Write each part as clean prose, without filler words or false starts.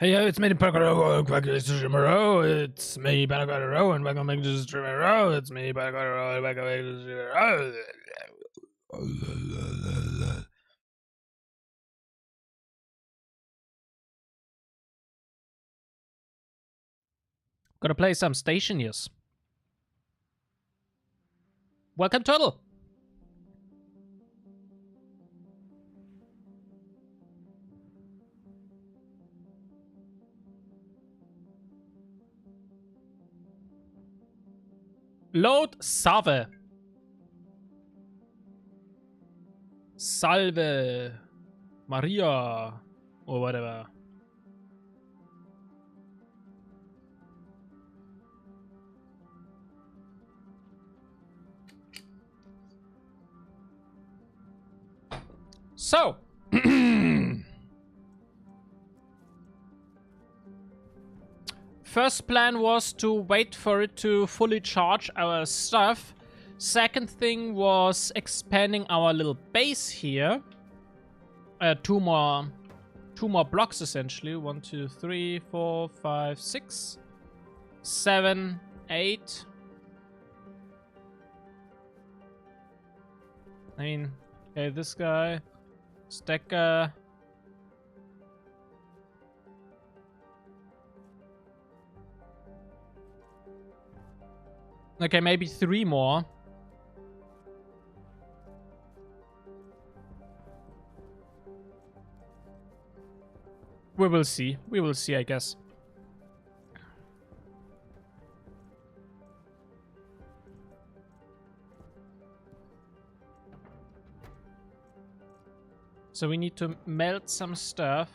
Hey, it's me, Parker. It's me, Parker, and welcome back to the streamer. It's me, Parker, and welcome back to the streamer. Gotta play some stationeers. Welcome, Turtle. Load Salve. Salve. Maria. Or whatever. So. First plan was to wait for it to fully charge our stuff. Second thing was expanding our little base here. Two more blocks essentially. 1, 2, 3, 4, 5, 6, 7, 8. I mean, okay, this guy, Stacker. Okay, maybe 3 more. We will see. We will see, I guess. So we need to melt some stuff.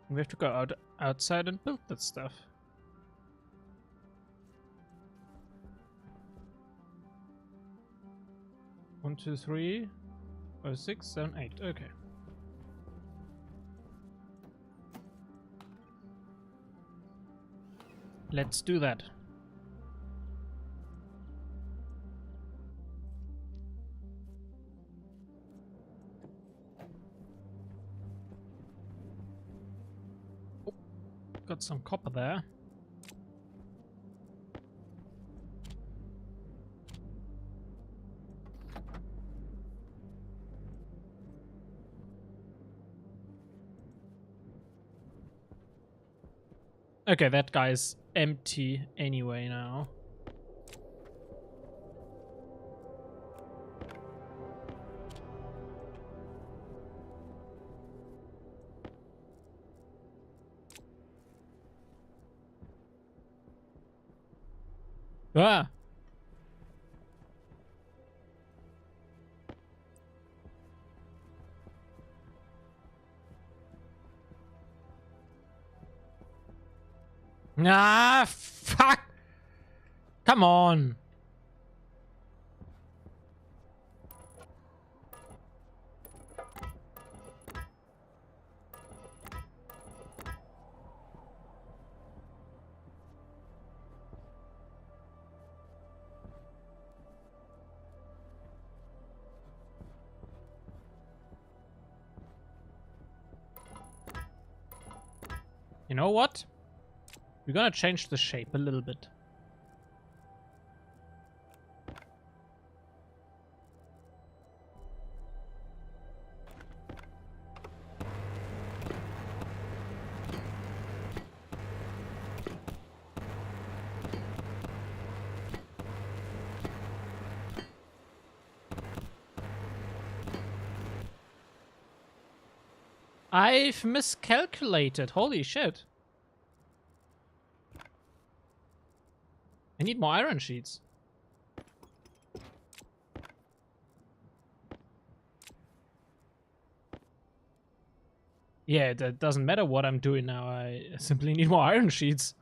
We have to go outside and build that stuff. One, 2, 3, 5, 6, 7, 8. Okay. Let's do that. Oh, got some copper there. Okay, that guy's empty anyway now. Ah! Ah, fuck! Come on! You know what? We're gonna change the shape a little bit. I've miscalculated. Holy shit. I need more iron sheets. Yeah, that doesn't matter what I'm doing now. I simply need more iron sheets.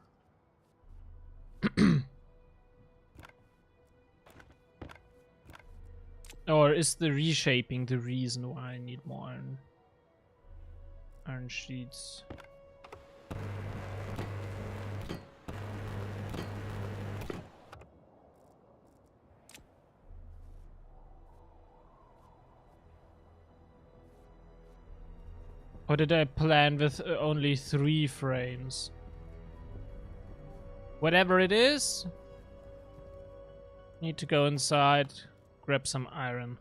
Or is the reshaping the reason why I need more iron sheets? Or did I plan with only 3 frames? Whatever it is, need to go inside, grab some iron.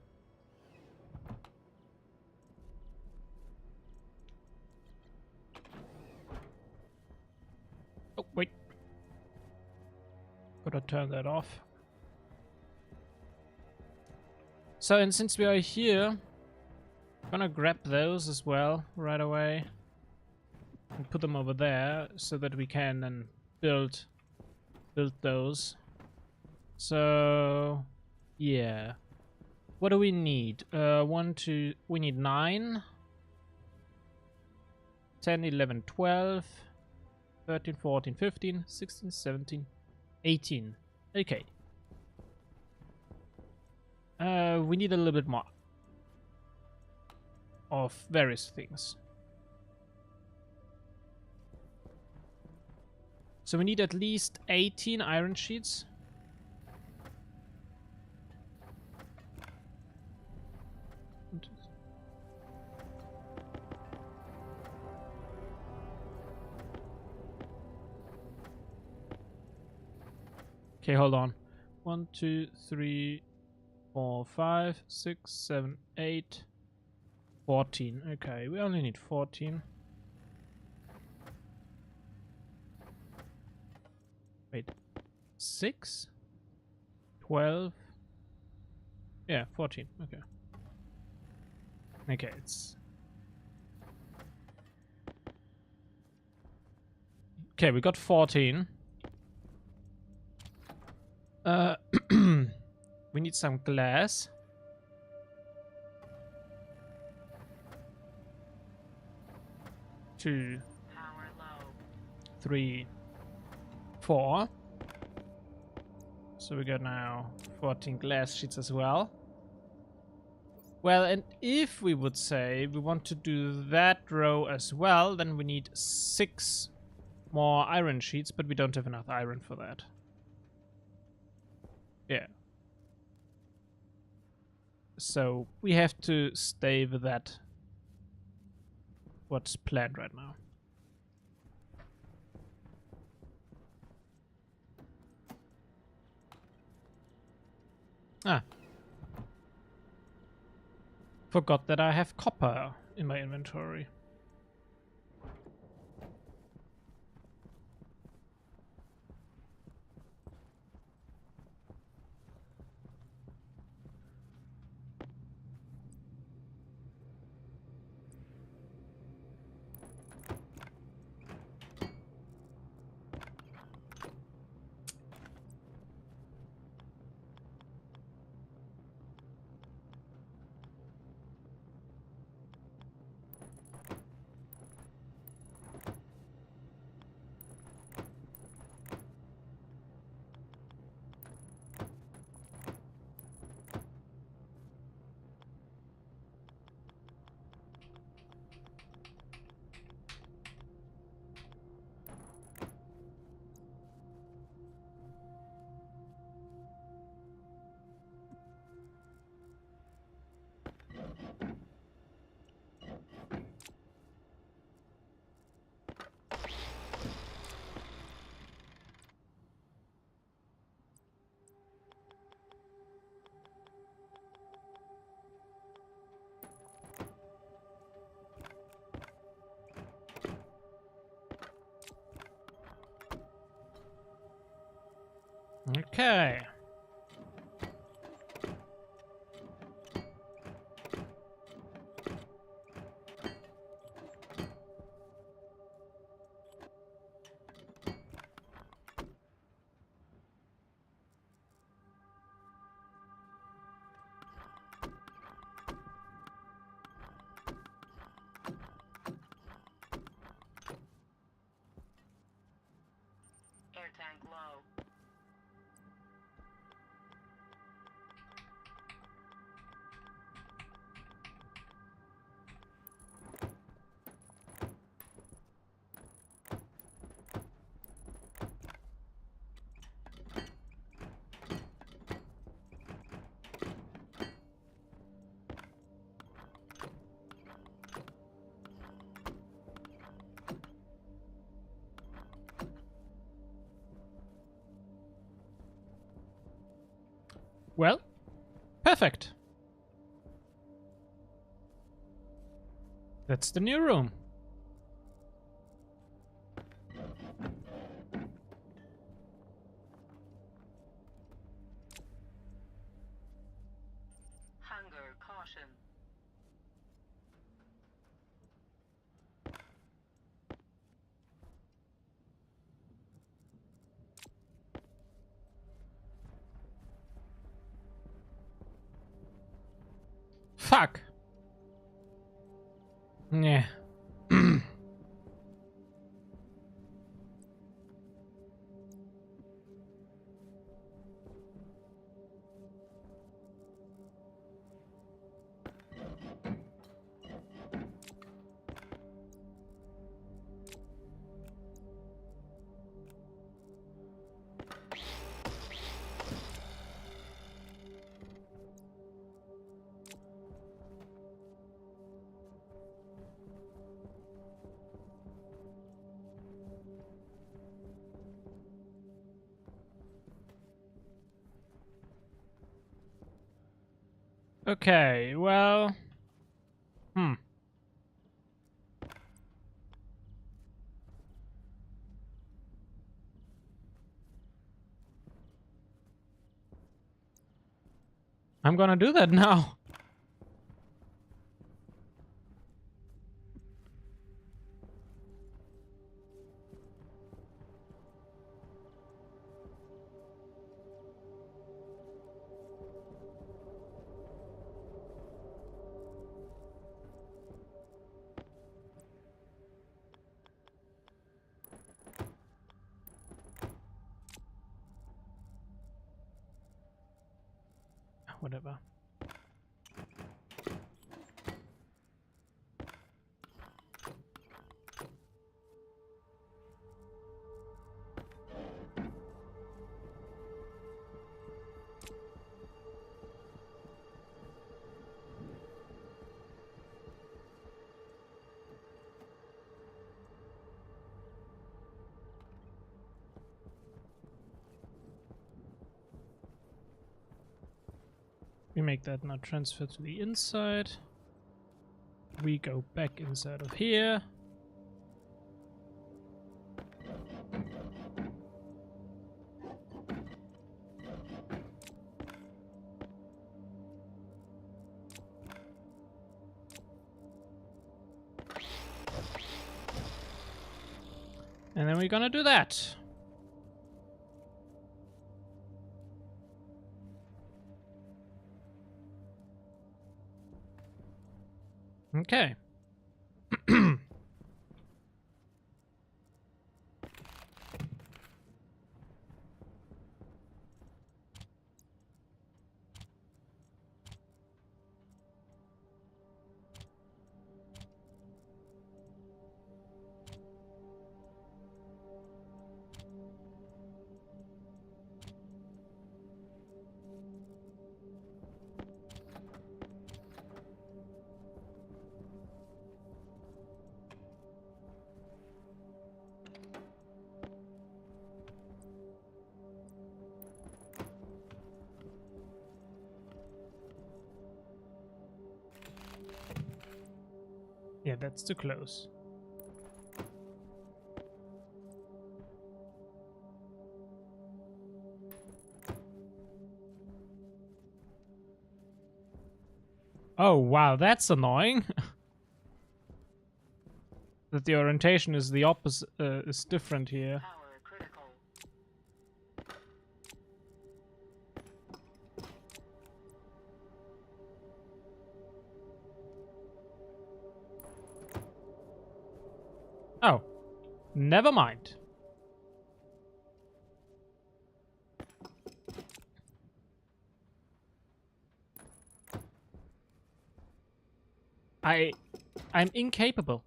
Oh, wait. Gotta turn that off. So, and since we are here, I'm gonna grab those as well right away. And put them over there so that we can then build those. So, yeah. What do we need? We need 9. 10, 11, 12, 13, 14, 15, 16, 17, 18. Okay. We need a little bit more of various things. So we need at least 18 iron sheets. Okay, hold on. 1, 2, 3, 4, 5, 6, 7, 8, 14. Okay, we only need 14. Wait. 6? 12? Yeah, 14. Okay. Okay, it's... Okay, we got 14. We need some glass. 2, 3, 4. So we got now 14 glass sheets as well. Well, and if we would say we want to do that row as well, then we need 6 more iron sheets, but we don't have enough iron for that. Yeah. So we have to stay with that. What's planned right now. Ah. Forgot that I have copper in my inventory. Okay. Air tank low. Well, perfect. That's the new room. Hunger caution. Fuck. Yeah. Okay, well... I'm gonna do that now. Whatever. We make that now transfer to the inside. We go back inside of here. And then we're gonna do that. Okay. Yeah, that's too close. Oh, wow, that's annoying. That the orientation is the opposite, is different here. Power critical. Oh, never mind. I'm incapable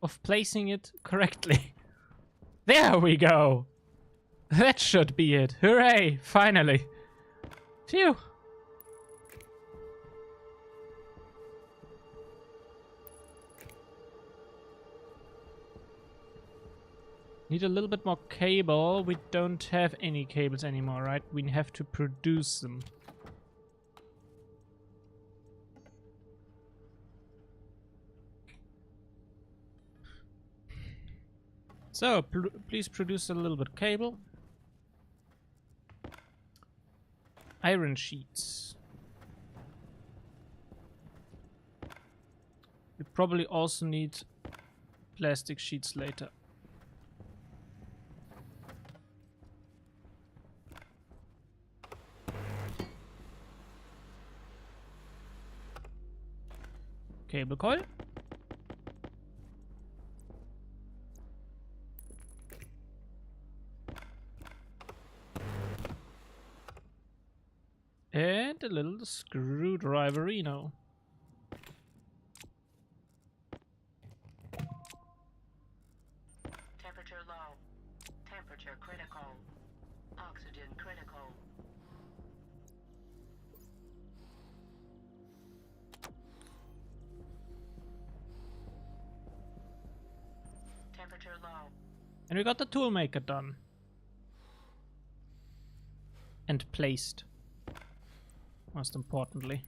of placing it correctly. There we go. That should be it. Hooray, finally. Phew. Need a little bit more cable. We don't have any cables anymore, right? We have to produce them. So, please produce a little bit of cable. Iron sheets. We probably also need plastic sheets later. Cable coil. And a little screwdriverino. Temperature low. Temperature critical. Oxygen critical. Temperature low. And we got the toolmaker done. And placed. Most importantly.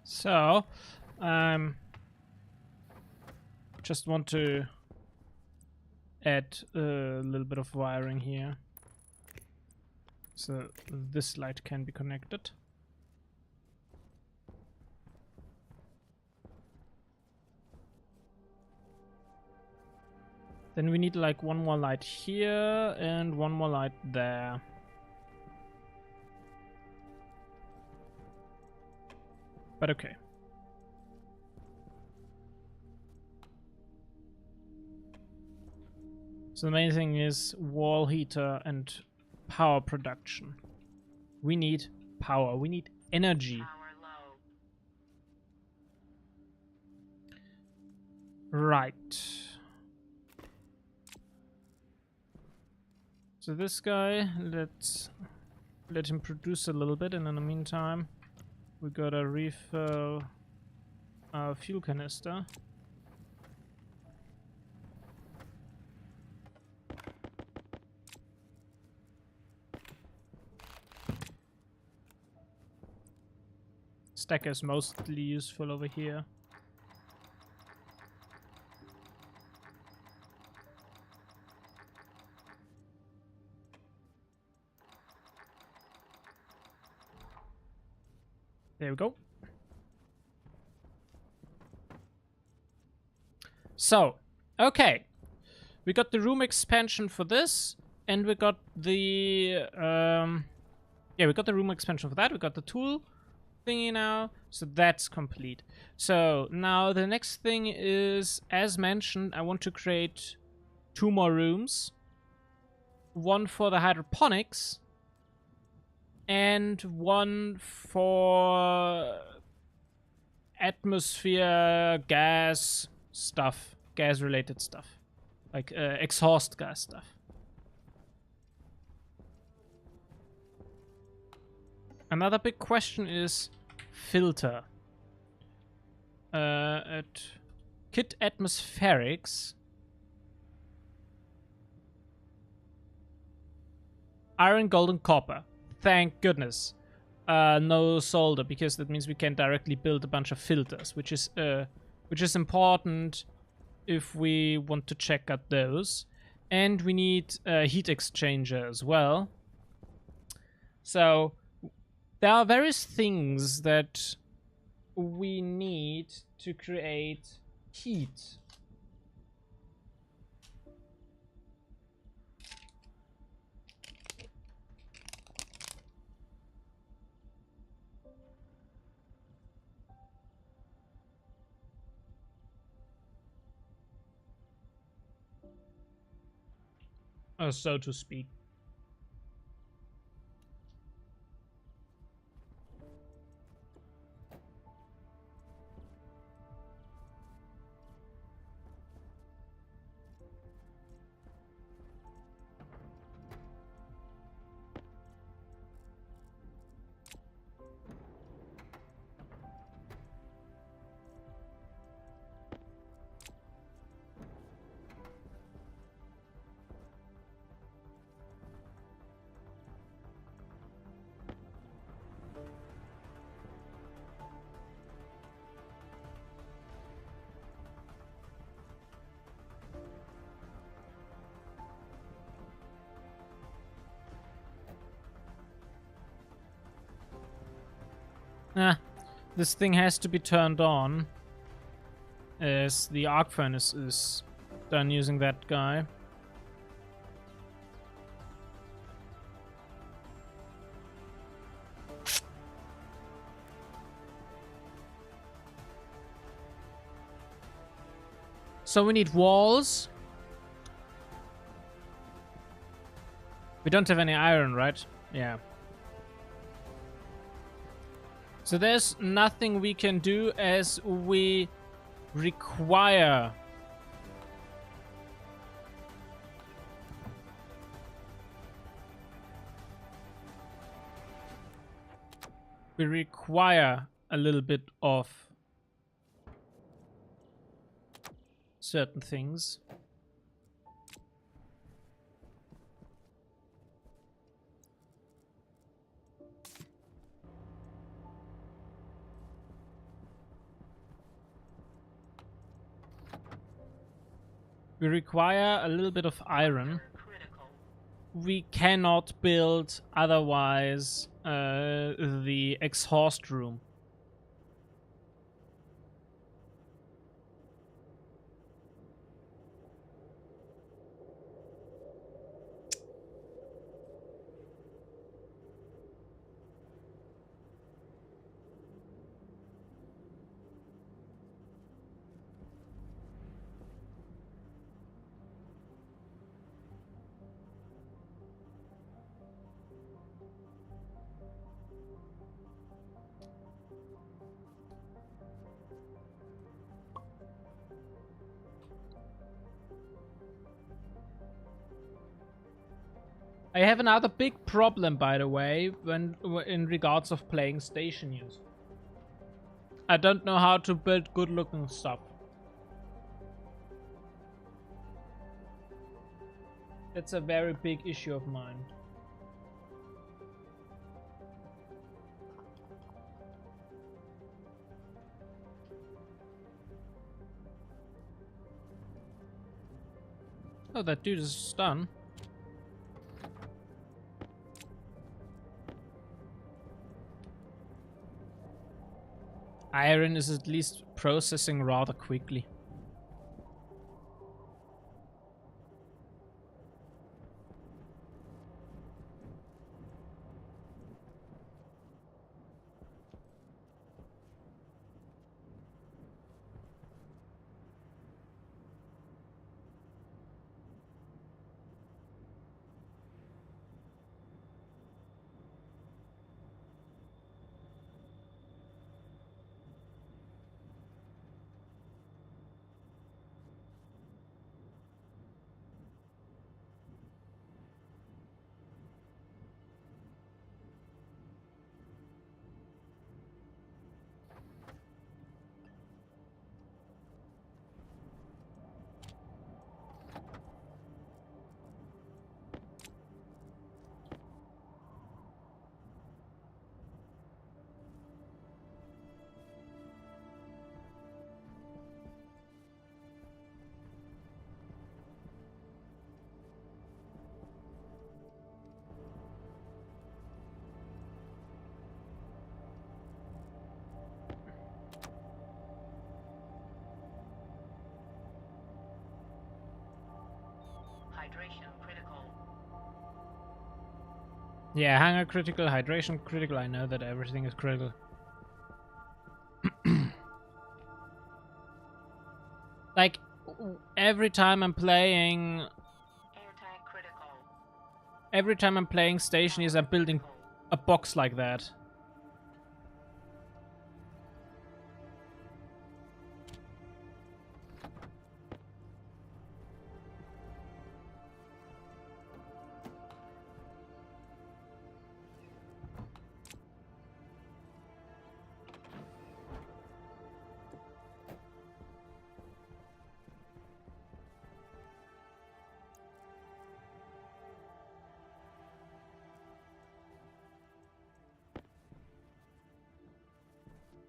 So, just want to add a little bit of wiring here. So this light can be connected. Then we need like one more light here and one more light there. But okay. So the main thing is wall heater and power production. We need power. We need energy. Power low. Right. So this guy, let's let him produce a little bit, and in the meantime, we gotta refill our fuel canister. Stacker is mostly useful over here. There we go. So, okay. We got the room expansion for this, and we got the yeah, we got the room expansion for that. We got the tool thingy now, so that's complete. So now the next thing is, as mentioned, I want to create 2 more rooms. One for the hydroponics and one for atmosphere gas stuff, gas related stuff, like exhaust gas stuff. Another big question is filter. At Kit Atmospherics, iron, gold, and copper. Thank goodness. No solder, because that means we can directly build a bunch of filters, which is important if we want to check out those. And we need a heat exchanger as well. So there are various things that we need to create heat. So to speak. This thing has to be turned on as the arc furnace is done using that guy. So we need walls. We don't have any iron, right? Yeah. So there's nothing we can do as we require a little bit of certain things. We require a little bit of iron. Critical. We cannot build otherwise the exhaust room. I have another big problem, by the way, when in regards of playing stationeers. I don't know how to build good-looking stuff. That's a very big issue of mine. Oh, that dude is done. Iron is at least processing rather quickly. Yeah, hunger critical, hydration critical. I know that everything is critical. Like, every time I'm playing... Anti-critical. Every time I'm playing stationeers, I'm building a box like that.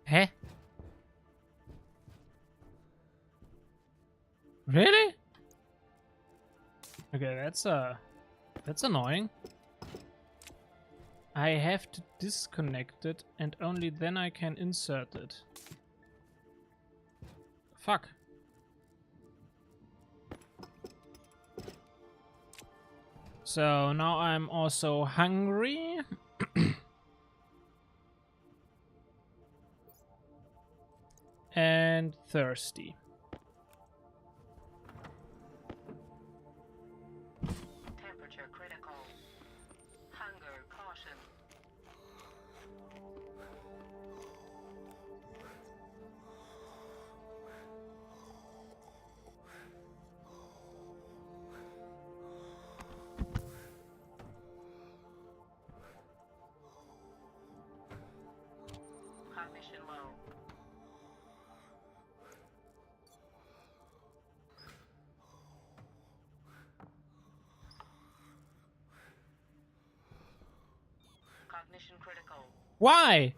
Heh? Really? Okay, that's annoying. I have to disconnect it and only then I can insert it. Fuck. So now I'm also hungry. And thirsty. Temperature critical. Hunger caution. Cognition low. Cognition critical. Why?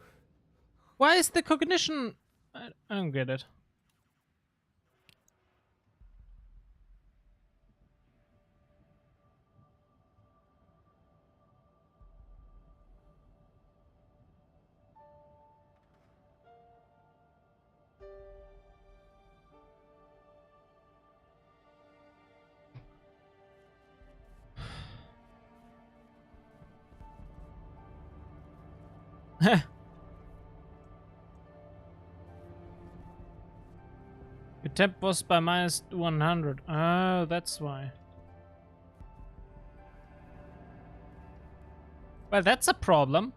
Why is the cognition... I don't get it. Your temp was by minus 100. Oh, that's why. Well, that's a problem.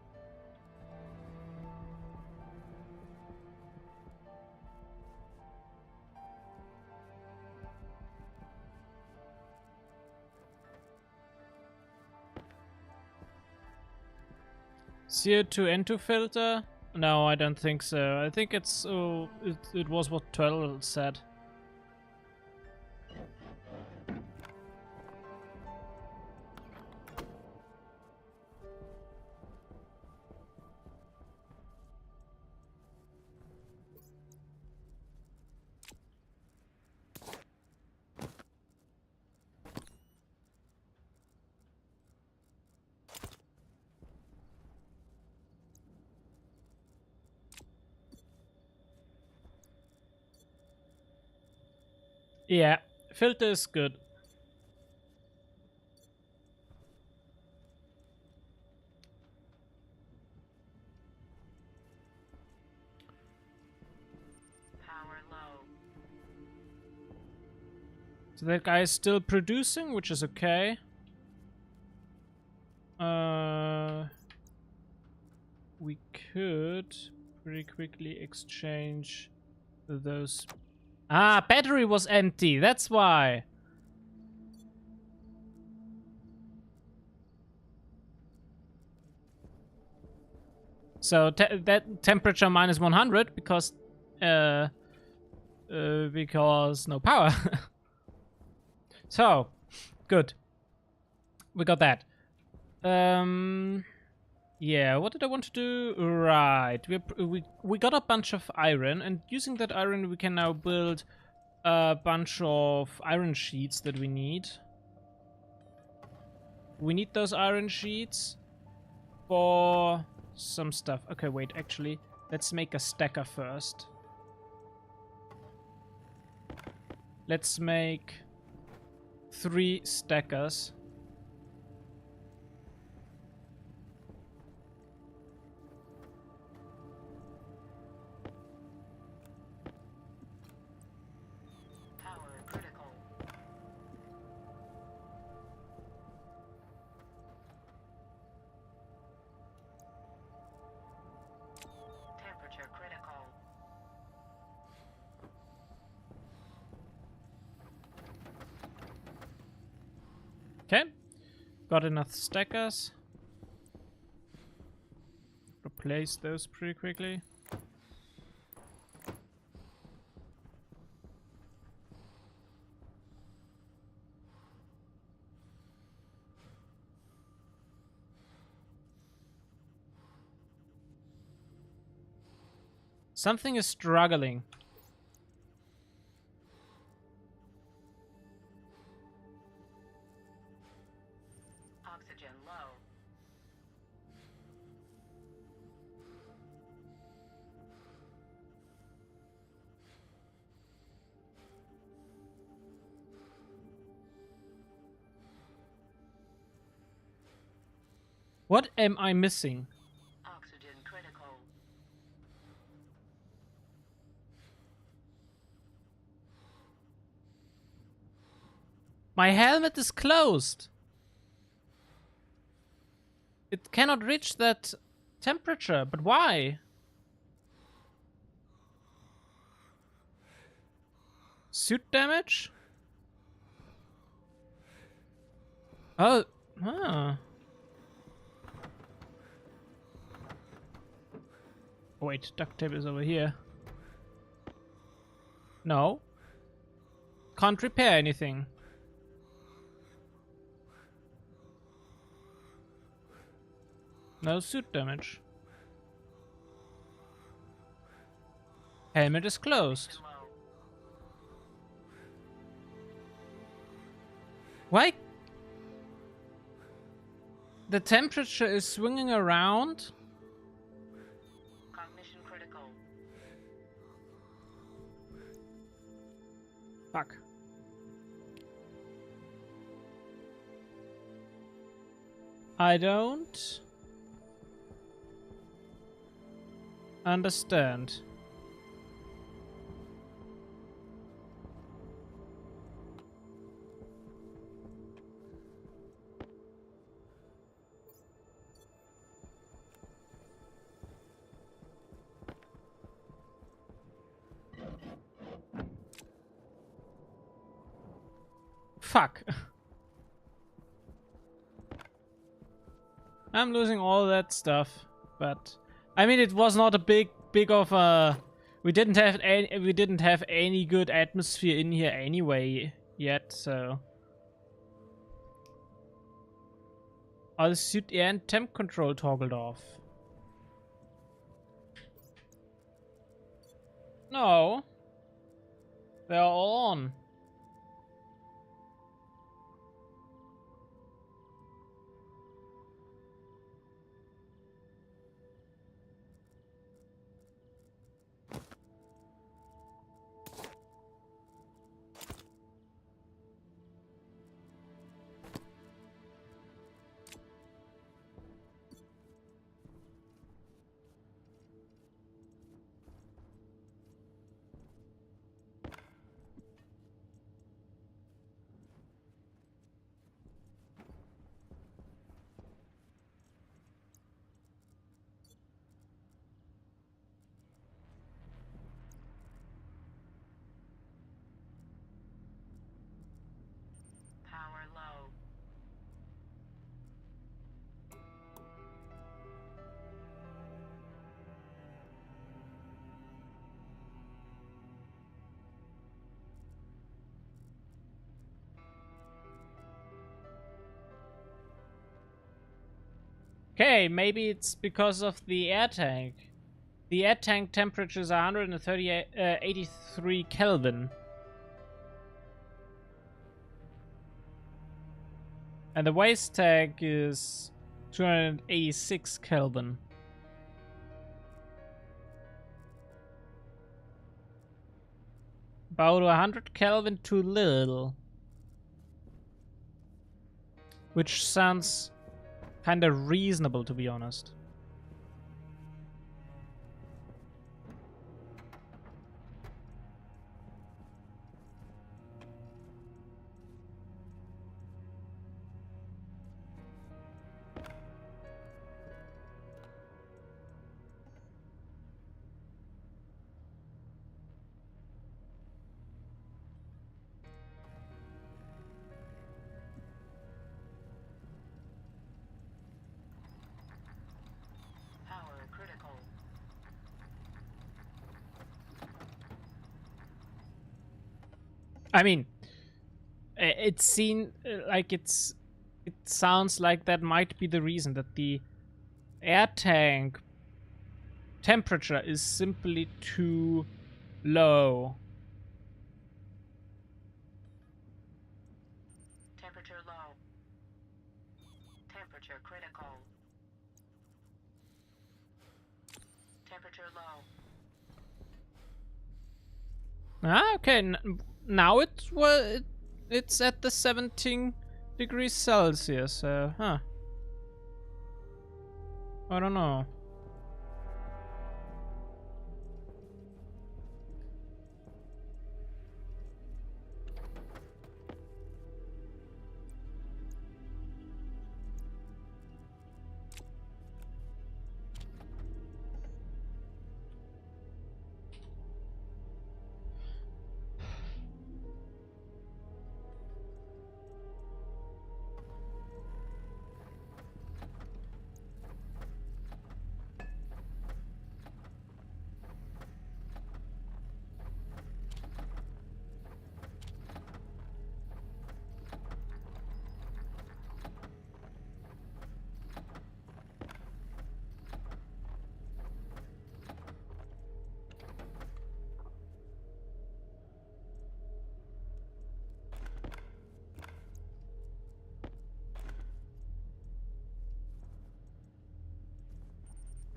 CO2 N2 filter? No, I don't think so. I think it's it was what 12 said. Yeah, filter is good. Power low. So that guy is still producing, which is okay. We could pretty quickly exchange those. Ah, battery was empty. That's why. So that temperature minus 100 because no power. So good. We got that. Yeah, what did I want to do? Right, we got a bunch of iron, and using that iron we can now build a bunch of iron sheets that we need. We need those iron sheets for some stuff. Okay, wait, actually, let's make a stacker first. Let's make 3 stackers. Got enough stackers. Replace those pretty quickly. Something is struggling. Oxygen low. What am I missing? Oxygen critical. My helmet is closed. It cannot reach that temperature, but why? Suit damage? Oh, ah. Wait, duct tape is over here. No. Can't repair anything. No suit damage. Helmet is closed. Low. Why? The temperature is swinging around. Cognition critical. Fuck. I don't understand. Fuck. I'm losing all that stuff, but I mean it was not a big of a. We didn't have any good atmosphere in here anyway yet, so. Oh, the suit and temp control toggled off. No, they're all on. Power low. Okay, maybe it's because of the air tank. The air tank temperature is 183 Kelvin. And the waste tank is 286 Kelvin. About 100 Kelvin too little. Which sounds kind of reasonable, to be honest. I mean, it sounds like that might be the reason that the air tank temperature is simply too low. Temperature low. Temperature critical. Temperature low. Ah, okay. Now it's at the 17 degrees Celsius. Huh. I don't know.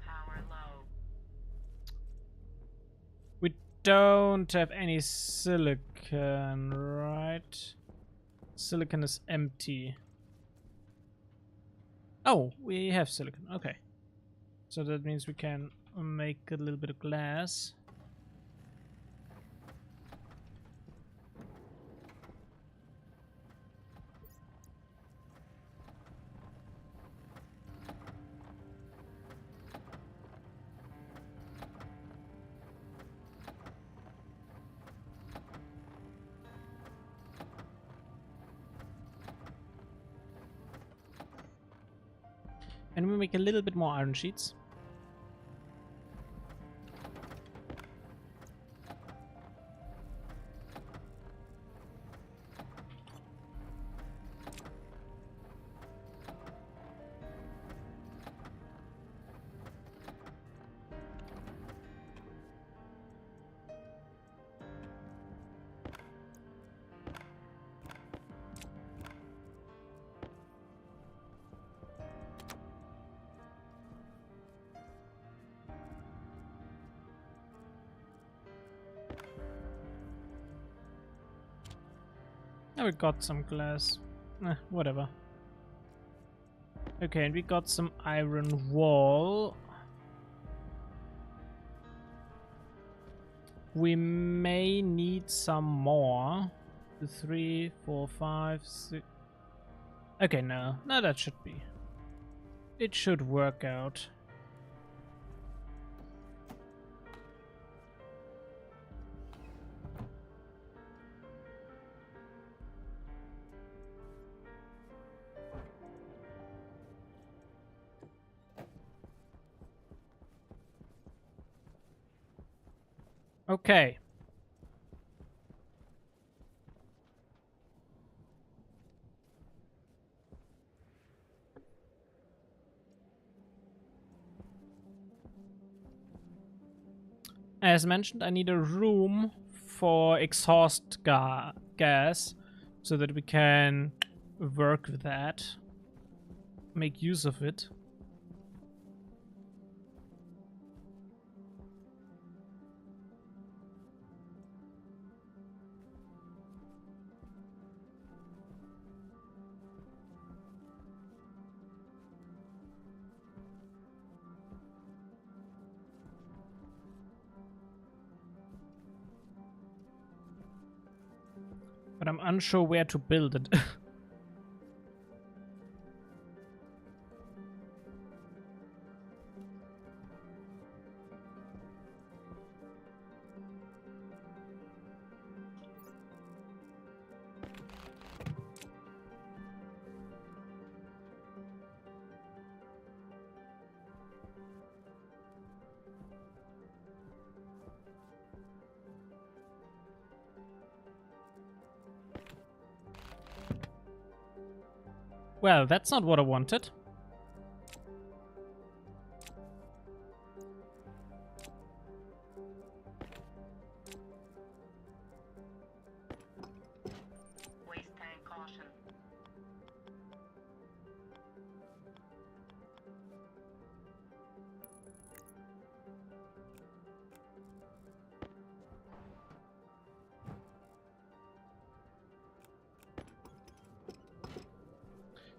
Power low. We don't have any silicon, right? Silicon is empty. Oh, we have silicon. Okay. So that means we can make a little bit of glass. And we make a little bit more iron sheets. Now we got some glass. Whatever. Okay, and we got some iron wool. We may need some more. 2, 3, 4, 5, 6. Okay, no. No, that should be. It should work out. Okay. As mentioned, I need a room for exhaust gas so that we can work with that, make use of it. But I'm unsure where to build it. Well, that's not what I wanted. Waste tank caution.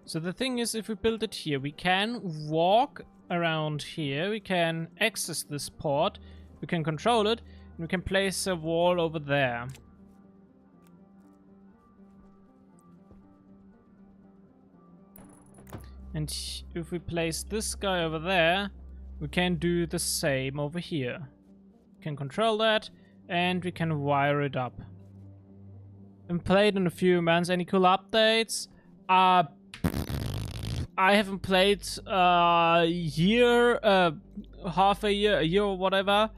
So the thing is, if we build it here, we can walk around here, we can access this port, we can control it, and we can place a wall over there. And if we place this guy over there, we can do the same over here. We can control that, and we can wire it up. Haven't played in a few months. Any cool updates? I haven't played a year, half a year or whatever.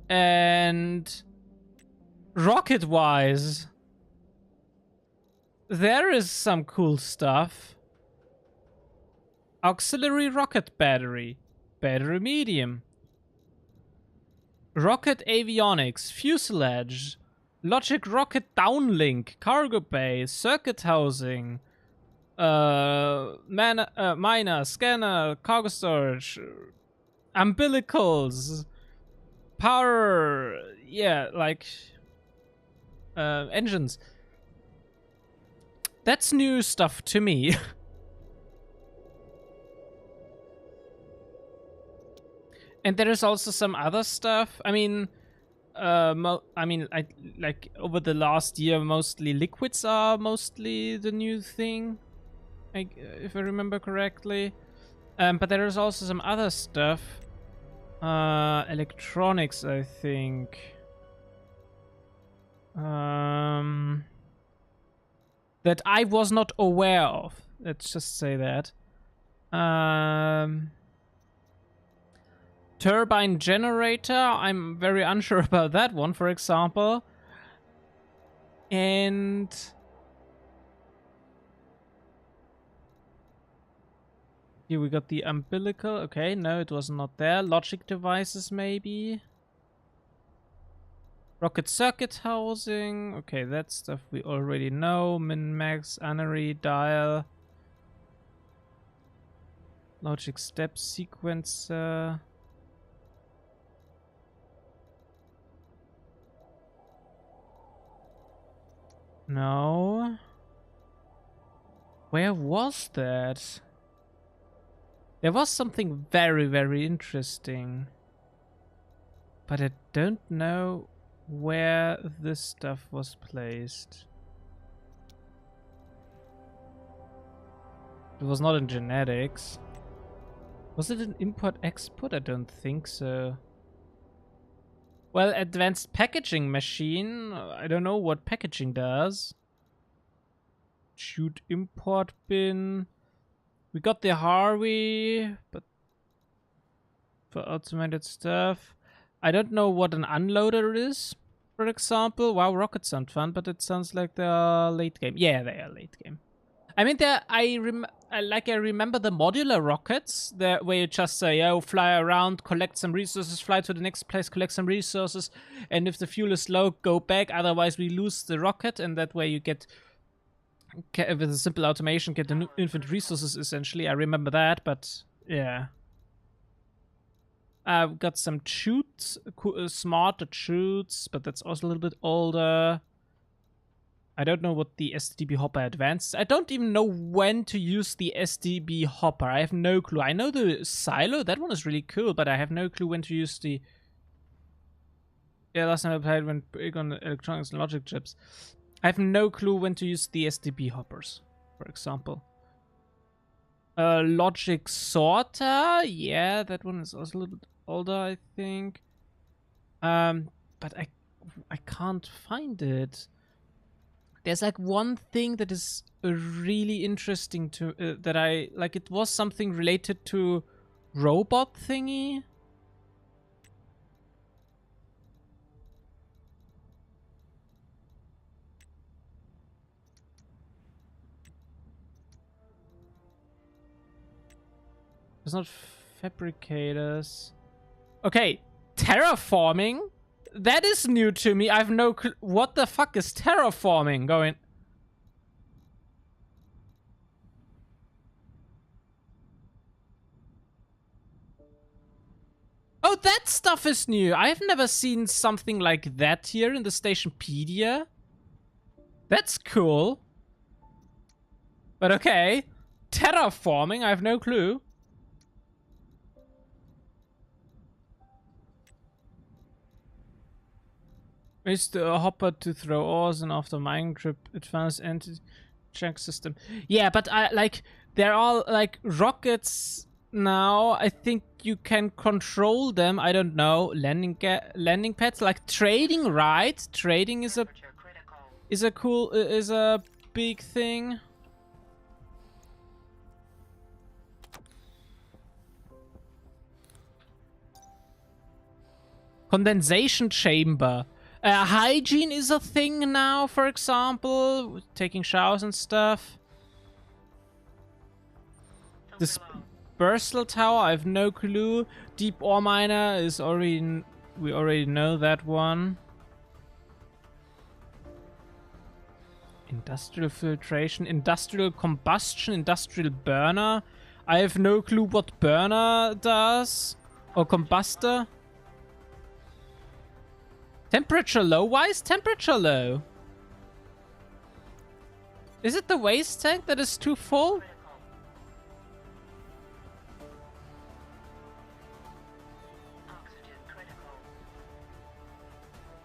And rocket-wise, there is some cool stuff. Auxiliary rocket battery. Battery medium. Rocket avionics. Fuselage. Logic rocket downlink. Cargo bay. Circuit housing. Miner. Scanner. Cargo storage. Umbilicals. Power. Yeah, like... engines. That's new stuff to me. And there is also some other stuff. I mean, I like over the last year, mostly liquids are mostly the new thing, if I remember correctly. But there is also some other stuff. Electronics, I think. That I was not aware of. Let's just say that. Turbine generator, I'm very unsure about that one, for example. And here we got the umbilical. Okay, no, it was not there. Logic devices, maybe. Rocket circuit housing. Okay, that stuff we already know. Min-max, anery, dial. Logic step sequencer. No. Where was that? There was something very, very interesting. But I don't know where this stuff was placed. It was not in genetics. Was it an import-export? I don't think so. Well, advanced packaging machine. I don't know what packaging does. Shoot import bin. We got the Harvey, but for automated stuff. I don't know what an unloader is, for example. Wow, rockets sound fun, but it sounds like they're late game. Yeah, they are late game. I mean, I remember the modular rockets, where you just say, oh, fly around, collect some resources, fly to the next place, collect some resources, and if the fuel is low, go back, otherwise we lose the rocket, and that way you get, with a simple automation, get the infinite resources, essentially. I remember that, but yeah. I've got some chutes, smarter chutes, but that's also a little bit older. I don't know what the SDB hopper advanced is. I don't even know when to use the SDB hopper. I have no clue. I know the silo, that one is really cool, but I have no clue when to use the... Yeah, last time I played when big on electronics and logic chips. I have no clue when to use the SDB hoppers, for example. Logic sorter, yeah, that one is also a little bit older, I think. But I can't find it. There's like one thing that is really interesting to that I like. It was something related to robot thingy. It's not fabricators. Okay, terraforming? That is new to me. I've no clue. What the fuck is terraforming going? Oh, that stuff is new. I've never seen something like that here in the Stationpedia. That's cool. But okay. Terraforming, I have no clue. Used a hopper to throw ores and after mining trip advanced anti-check system. Yeah, but I like they're all like rockets now. I think you can control them. I don't know. Landing pads like trading, right? Trading is a cool is a big thing. Condensation chamber. Hygiene is a thing now, for example. Taking showers and stuff. Dispersal tower, I have no clue. Deep ore miner is already... We already know that one. Industrial filtration, industrial combustion, industrial burner. I have no clue what burner does. Or combustor. Temperature low? Why is temperature low? Is it the waste tank that is too full?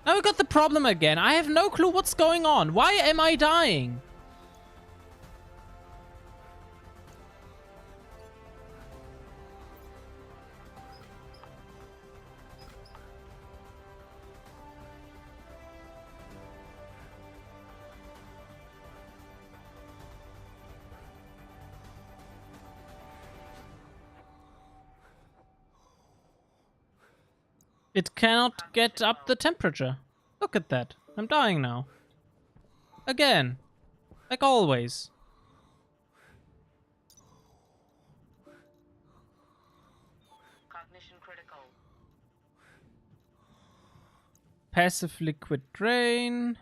Now we got the problem again. I have no clue what's going on. Why am I dying? It cannot get up the temperature. Look at that. I'm dying now. Again. Like always. Cognition critical. Passive liquid drain.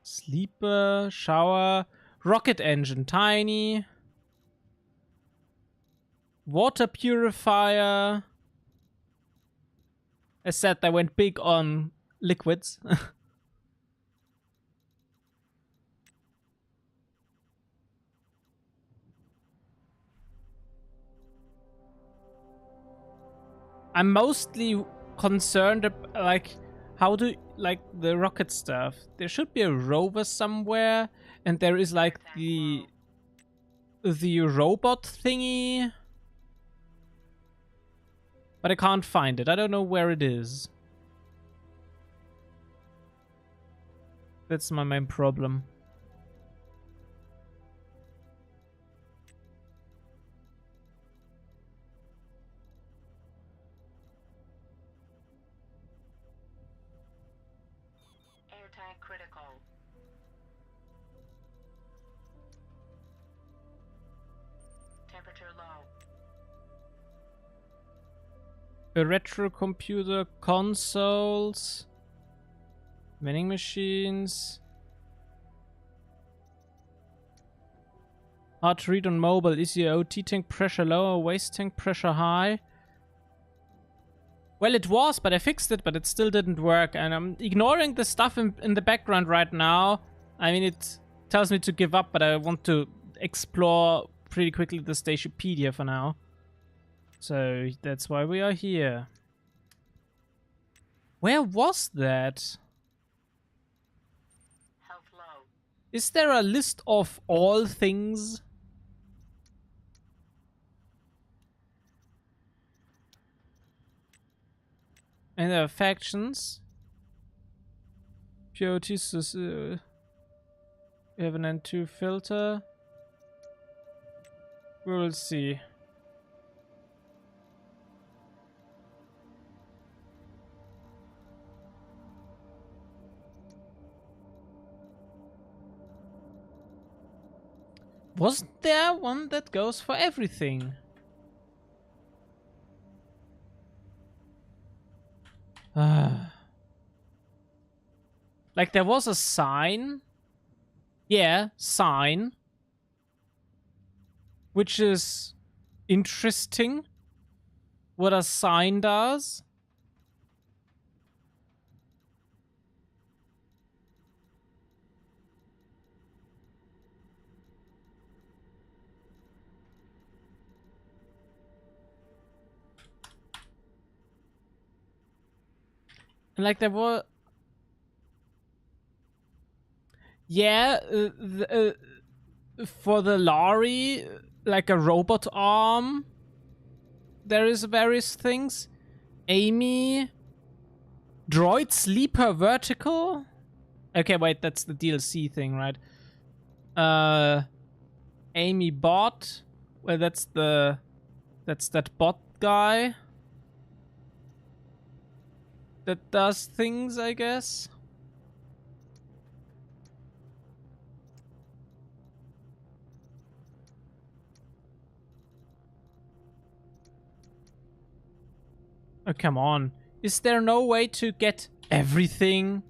Sleeper, shower, rocket engine, tiny. Water purifier. As said, they went big on liquids. I'm mostly concerned about, like, how do, like, the rocket stuff. There should be a rover somewhere, and there is, like, the robot thingy. But I can't find it. I don't know where it is. That's my main problem. Air tank critical. Temperature low. A retro computer, consoles, vending machines. Hard to read on mobile. Is your OT tank pressure low or waste tank pressure high? Well, it was, but I fixed it, but it still didn't work. And I'm ignoring the stuff in the background right now. I mean, it tells me to give up, but I want to explore pretty quickly the Stationpedia for now. So that's why we are here. Where was that? Health low. Is there a list of all things? And there are factions. POTs is, we have an N2 filter. We will see. Wasn't there one that goes for everything? Like there was a sign. Yeah, sign. Which is interesting. What a sign does. Like there were... Yeah, for the lorry, like a robot arm. There is various things. Amy. Droid sleeper vertical? Okay, wait, that's the DLC thing, right? Amy bot. Well, that's that bot guy that does things, I guess. Oh, come on. Is there no way to get everything?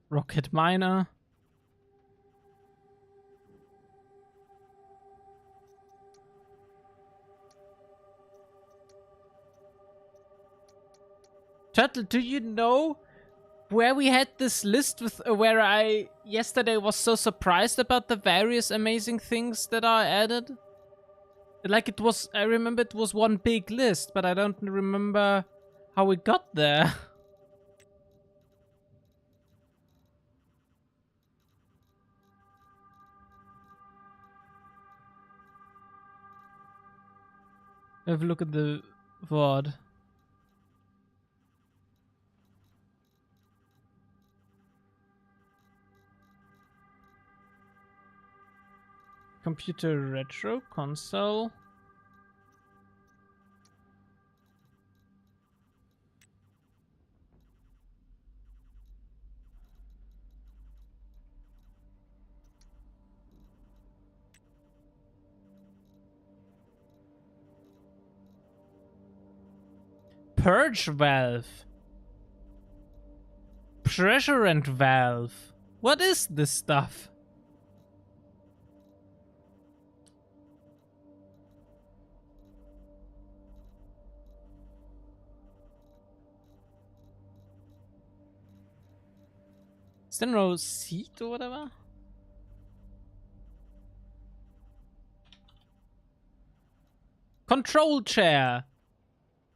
Rocket miner. Turtle, do you know where we had this list with where I yesterday was so surprised about the various amazing things that are added? Like it was, I remember it was one big list, but I don't remember how we got there. Have a look at the VOD. Computer retro console. Purge valve. Pressure and valve. What is this stuff? Is there no seat or whatever? Control chair.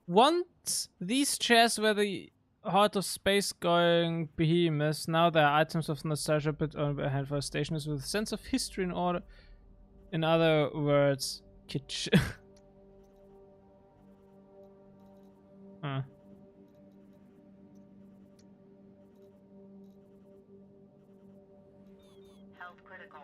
Once these chairs were the heart of space-going behemoths, now they are items of nostalgia put on behind for stationers with a sense of history and order. In other words, kitsch. Huh. Health critical.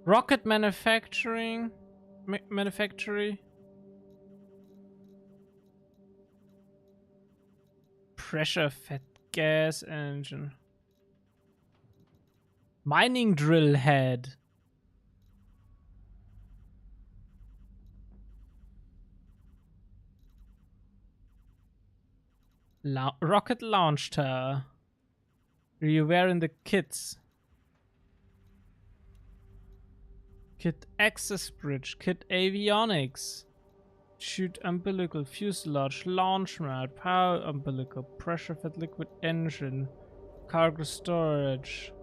Rocket manufacturing. Manufactory. Pressure fed gas engine. Mining drill head. Rocket launch tower. Are you wearing the kits? Kit access bridge, kit avionics, chute umbilical, fuselage, launch mat, power umbilical, pressure fed liquid engine, cargo storage,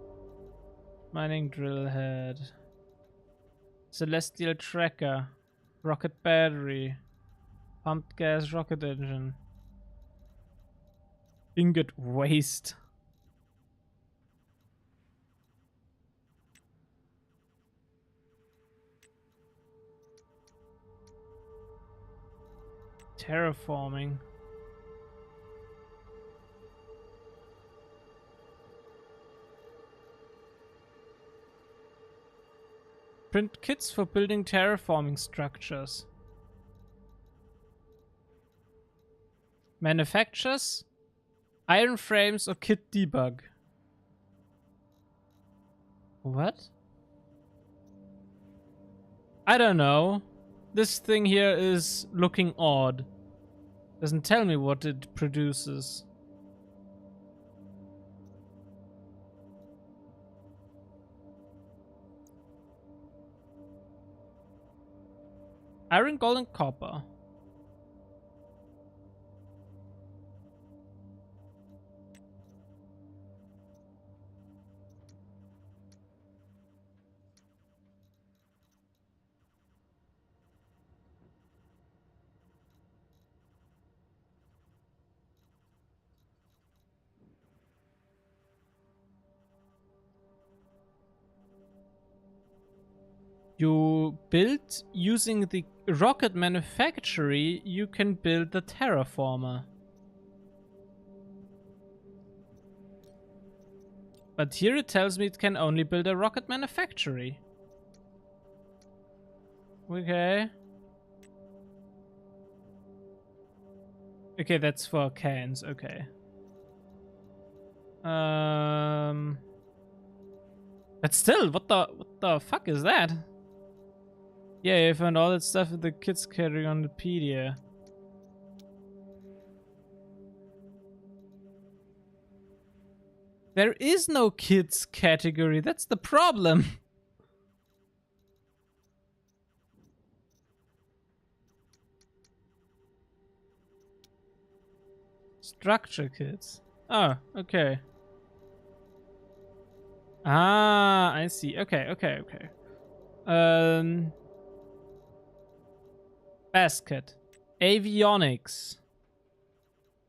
mining drill head, celestial tracker, rocket battery, pumped gas rocket engine, ingot waste. Terraforming. Print kits for building terraforming structures. Manufactures, iron frames or kit debug. What? I don't know. This thing here is looking odd. Doesn't tell me what it produces. Iron, gold, and copper. You build using the rocket manufactory, you can build the terraformer. But here it tells me it can only build a rocket manufactory. Okay. Okay, that's for cans, okay. But still, what the fuck is that? Yeah, you found all that stuff that the kids carry on the pedia. There is no kids category, that's the problem. Structure kits. Oh, okay. Ah, I see. Okay. Basket. Avionics.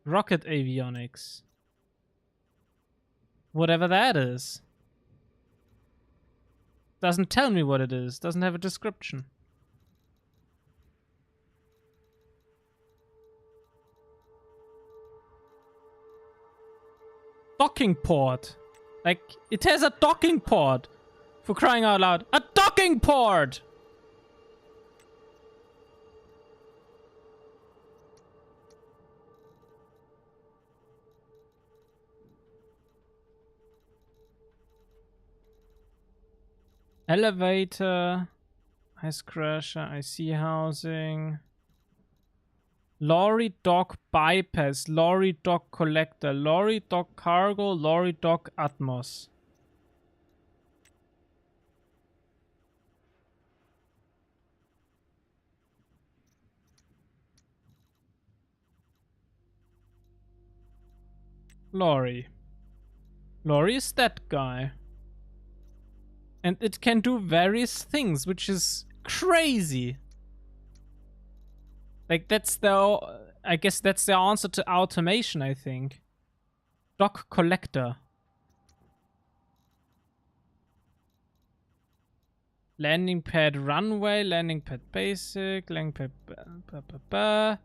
Rocket avionics. Whatever that is. Doesn't tell me what it is. Doesn't have a description. Docking port. Like, it has a docking port. For crying out loud. A docking port! Elevator. Ice crusher. IC housing. Lorry dock bypass. Lorry dock collector. Lorry dock cargo. Lorry dock Atmos. Lorry. Lorry is that guy. And it can do various things, which is crazy. Like, that's the... I guess that's the answer to automation, I think. Dock collector. Landing pad runway, landing pad basic, landing pad...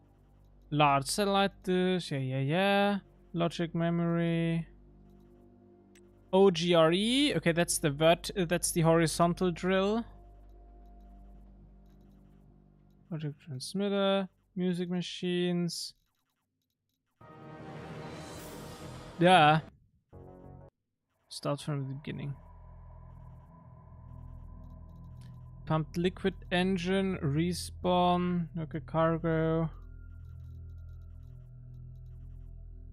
Large satellite dish, yeah. Logic memory... OGRE, okay, that's the horizontal drill. Project transmitter, music machines. Yeah. Start from the beginning. Pumped liquid engine, respawn, okay, cargo.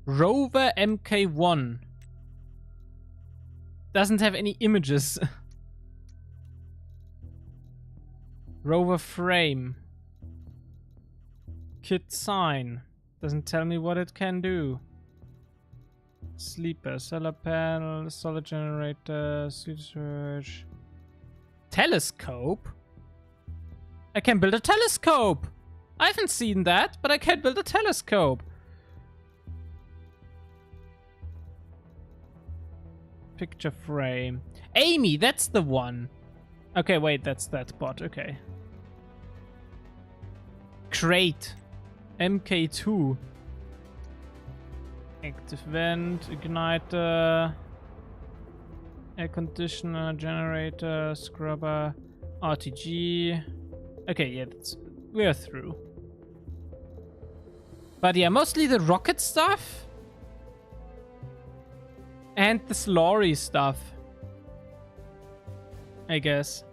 Rover MK1. Doesn't have any images. Rover frame. Kit sign. Doesn't tell me what it can do. Sleeper, solar panel, solar generator, research. Telescope? I can build a telescope! I haven't seen that, but I can build a telescope. Picture frame. Amy, that's the one. Okay, wait, that's that bot. Okay. Crate. MK2. Active vent, igniter, air conditioner, generator, scrubber, RTG. Okay, yeah, we're through. But yeah, mostly the rocket stuff and the slurry stuff, I guess.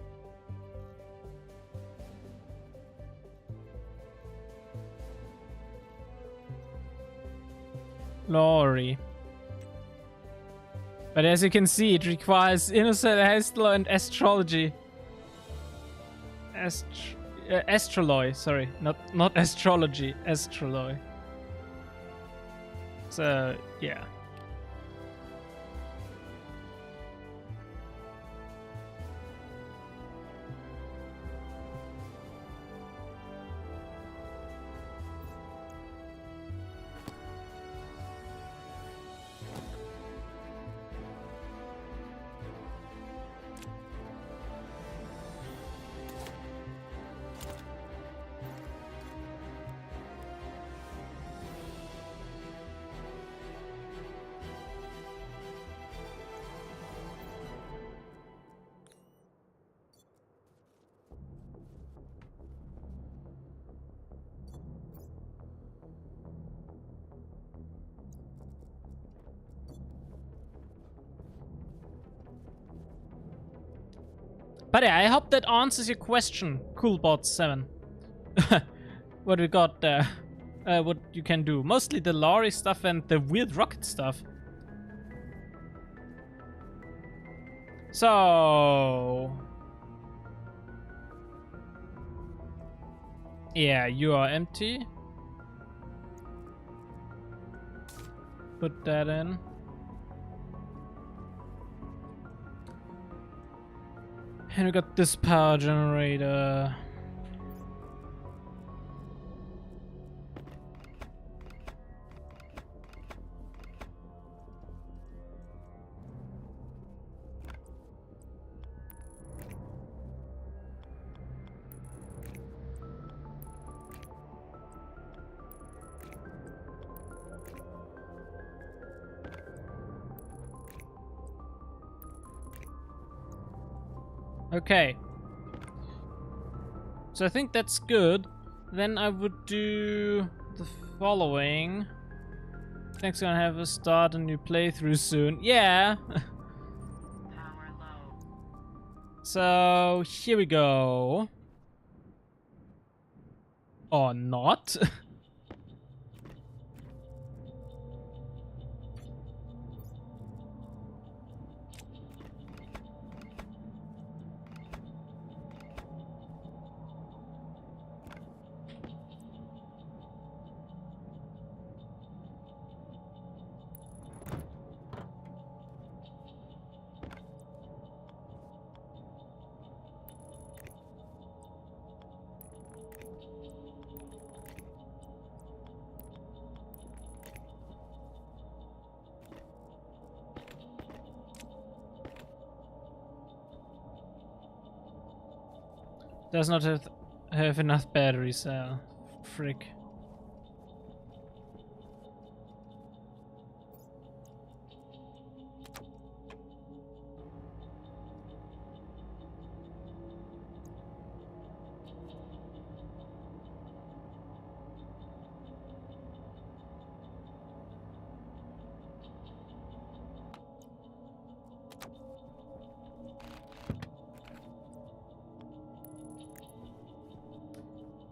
Lorry. But as you can see, it requires Innocent Hastler and Astrology. Astroloy, sorry. Not Astrology, Astroloy. So, yeah. But yeah, I hope that answers your question, Coolbot7. What we got there. What you can do. Mostly the lorry stuff and the weird rocket stuff. So... yeah, you are empty. Put that in. And we got this power generator. Okay. So I think that's good. Then I would do the following. Thanks, gonna have us start a new playthrough soon. Yeah. Power low. So here we go. Or not. Does not have enough battery cell. Frick.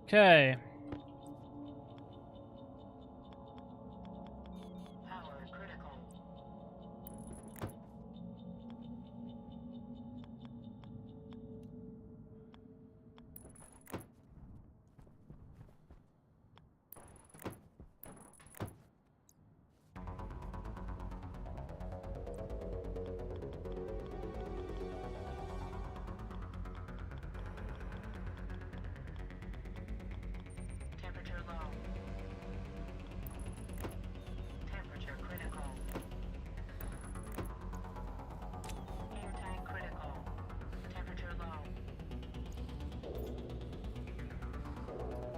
Okay. Power critical. Temperature low. Temperature critical. Air tank critical. Temperature low.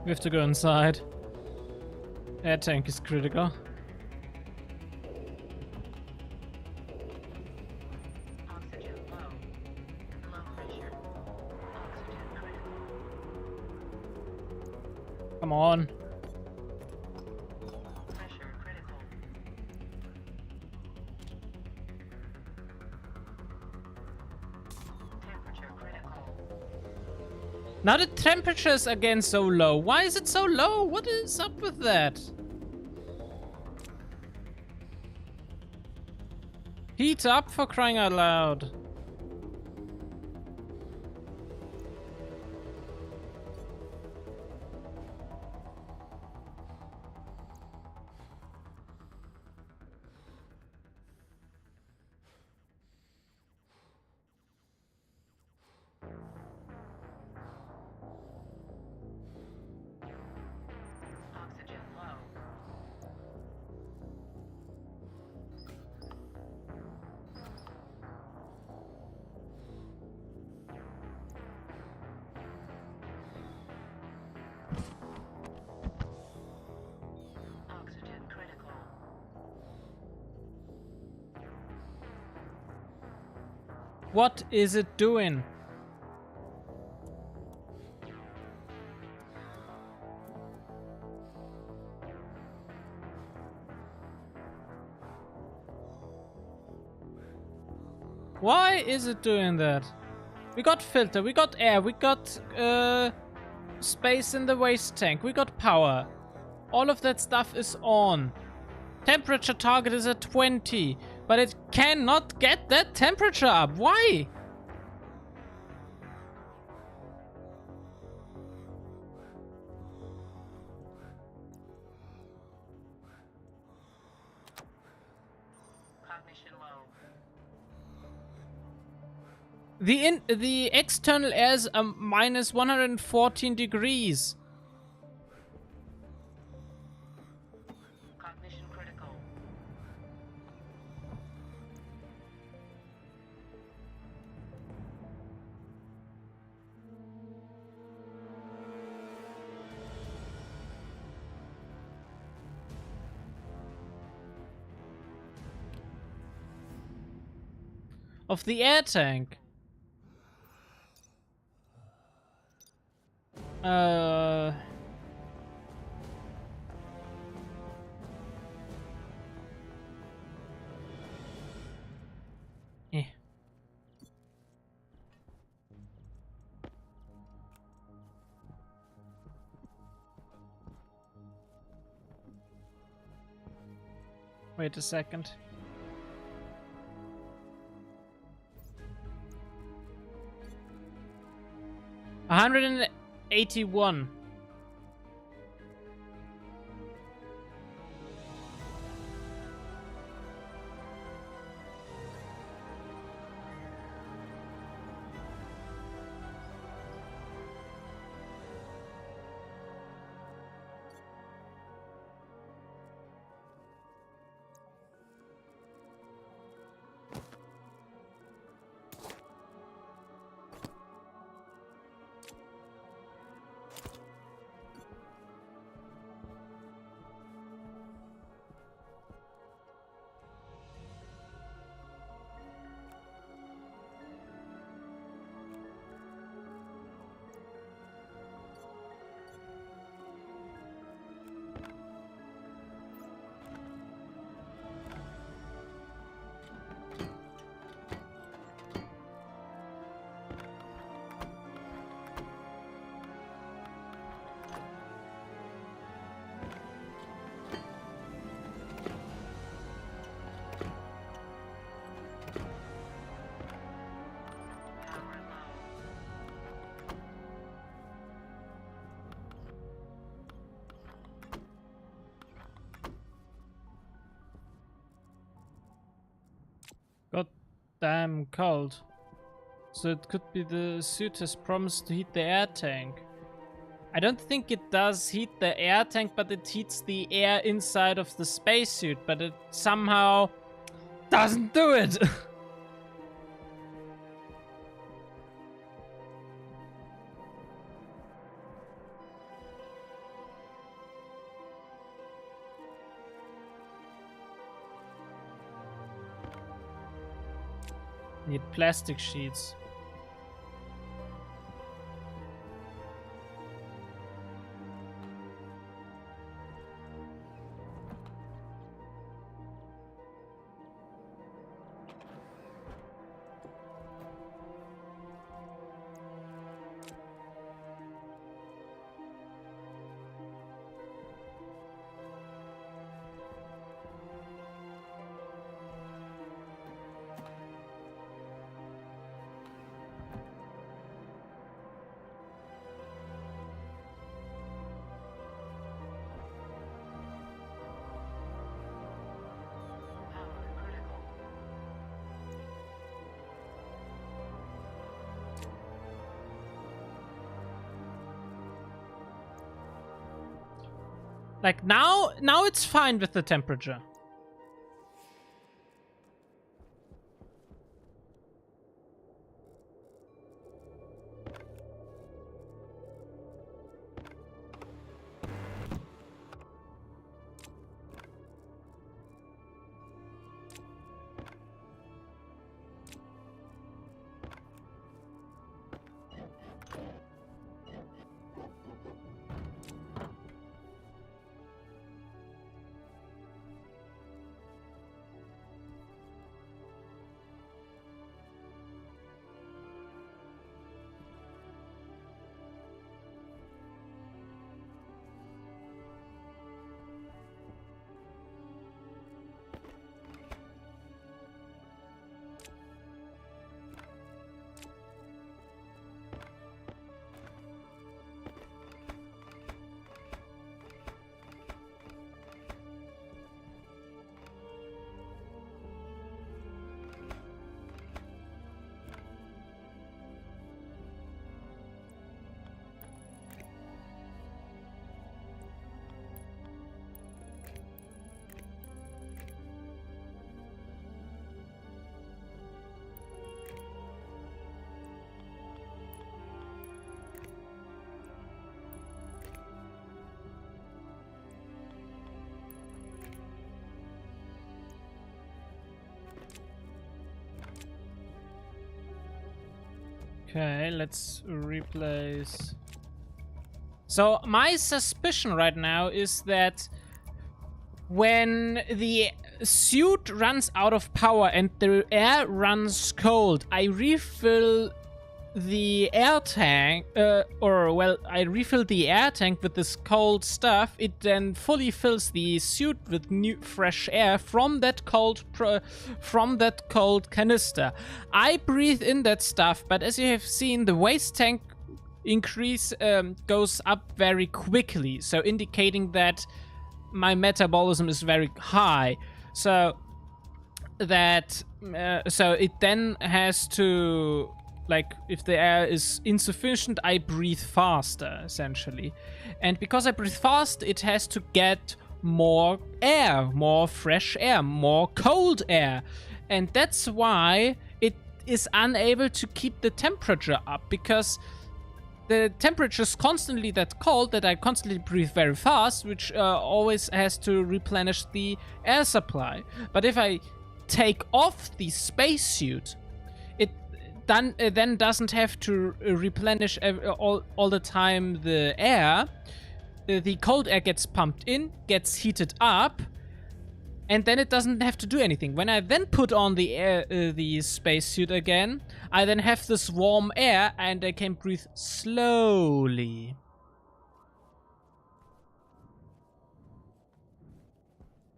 We have to go inside. Air tank is critical. Oxygen low. Low pressure. Oxygen critical. Come on. Pressure critical. Temperature critical. Now the temperature is again so low. Why is it so low? What is up with that? Heat up, for crying out loud. Oxygen low. Oxygen critical. What is it doing? Why is it doing that? We got filter, we got air, we got space in the waste tank, we got power. All of that stuff is on. Temperature target is at 20, but it cannot get that temperature up. Why? Cognition low. The external air is minus 114 degrees. Cognition critical. Of the air tank. Eh. Wait a second. $181. Power low. God damn cold. So it could be the suit has promised to heat the air tank. I don't think it does heat the air tank, but it heats the air inside of the spacesuit, but it somehow doesn't do it. Need plastic sheets. Power critical. Like now it's fine with the temperature. Okay, let's replace. So my suspicion right now is that when the suit runs out of power and the air runs cold, I refill the air tank, I refill the air tank with this cold stuff. It then fully fills the suit with new, fresh air from that cold canister. I breathe in that stuff, but as you have seen, the waste tank increase goes up very quickly, so indicating that my metabolism is very high. So that so it then has to, like, if the air is insufficient, I breathe faster, essentially. And because I breathe fast, it has to get more air, more fresh air, more cold air. And that's why it is unable to keep the temperature up, because the temperature is constantly that cold that I constantly breathe very fast, which always has to replenish the air supply. But if I take off the spacesuit, it then doesn't have to replenish all the time the air. The cold air gets pumped in, gets heated up, and then it doesn't have to do anything. When I then put on the spacesuit again, I then have this warm air and I can breathe slowly.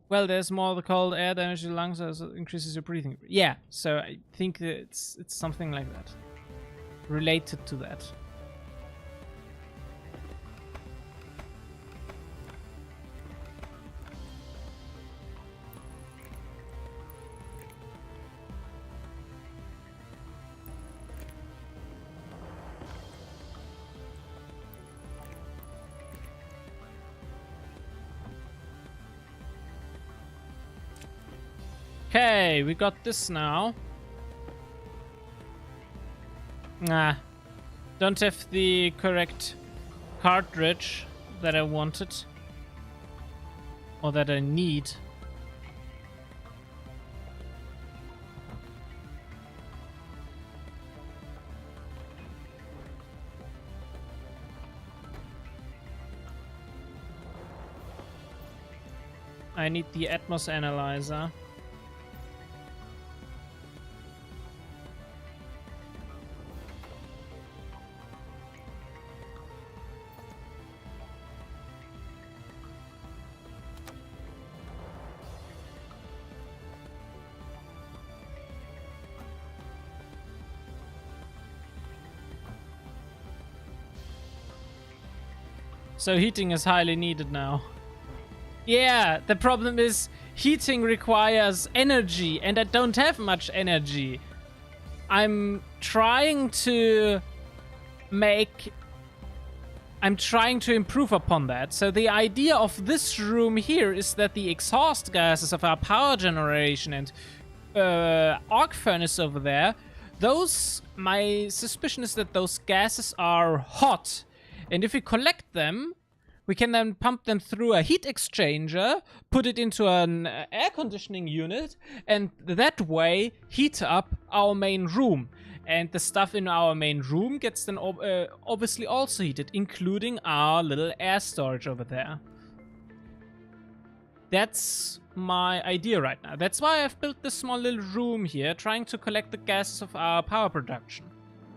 Well, there's more of the cold air damage to the lungs, so it increases your breathing. Yeah, so I think that it's something like that. Related to that. Okay, we got this now. Nah, don't have the correct cartridge that I wanted. Or that I need. I need the Atmos analyzer. So heating is highly needed now. Yeah, the problem is heating requires energy, and I don't have much energy. I'm trying to improve upon that. So the idea of this room here is that the exhaust gases of our power generation and arc furnace over there, my suspicion is that those gases are hot. And if we collect them, we can then pump them through a heat exchanger, put it into an air conditioning unit, and that way heat up our main room. And the stuff in our main room gets then obviously also heated, including our little air storage over there. That's my idea right now. That's why I've built this small little room here, trying to collect the gases of our power production,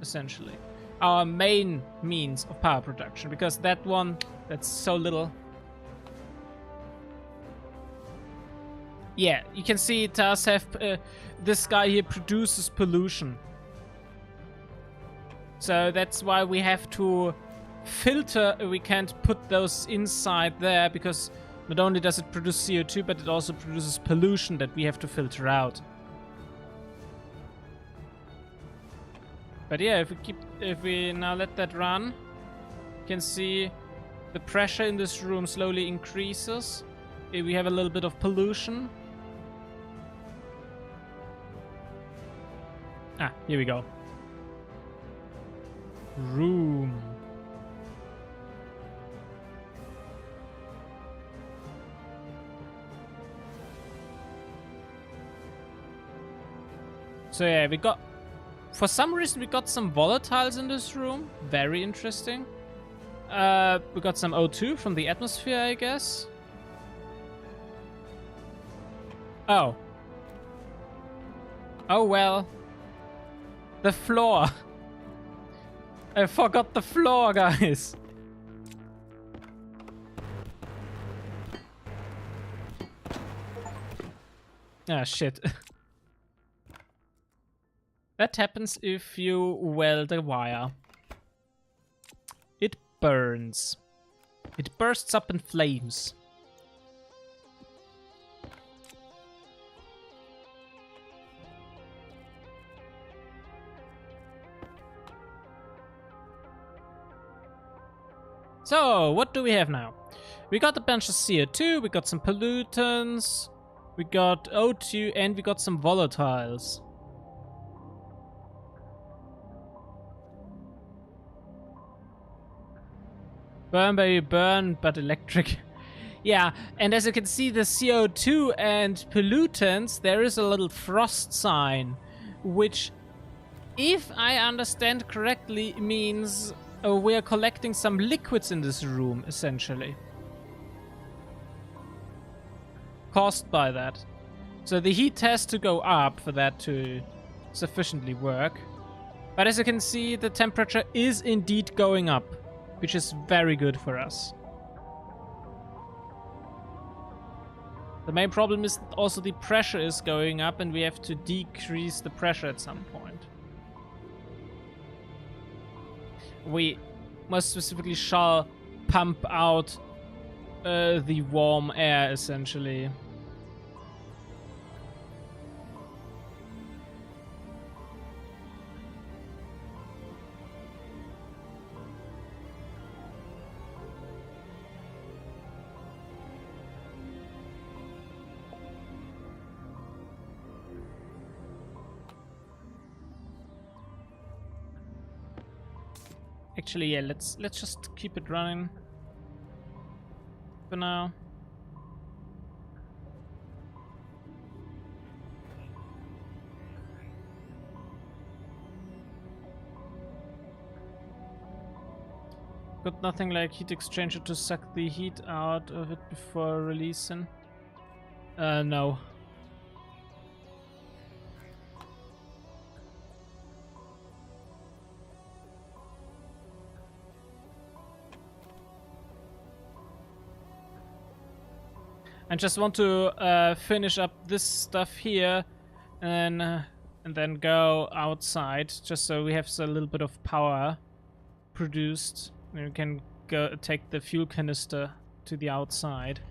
essentially. Our main means of power production, because that one, that's so little. Yeah, you can see it does have, this guy here produces pollution. So that's why we have to filter, we can't put those inside there, because not only does it produce CO2, but it also produces pollution that we have to filter out. But yeah, if we now let that run, you can see the pressure in this room slowly increases. We have a little bit of pollution. Ah, here we go. Room. So yeah, for some reason we got some volatiles in this room. Very interesting. We got some O2 from the atmosphere, I guess. Oh. Oh well. The floor. I forgot the floor, guys. Ah, shit. That happens if you weld a wire. It burns. It bursts up in flames. So, what do we have now? We got a bunch of CO2, we got some pollutants, we got O2, and we got some volatiles. Burn, baby, burn, but electric. Yeah, and as you can see, the CO2 and pollutants, there is a little frost sign, which, if I understand correctly, means we are collecting some liquids in this room, essentially. Caused by that. So the heat has to go up for that to sufficiently work. But as you can see, the temperature is indeed going up, which is very good for us. The main problem is that also the pressure is going up, and we have to decrease the pressure at some point. We most specifically shall pump out the warm air, essentially. Actually, yeah, let's just keep it running for now. Got nothing like heat exchanger to suck the heat out of it before releasing. No. I just want to finish up this stuff here, and then go outside, just so we have a little bit of power produced. And we can go take the fuel canister to the outside.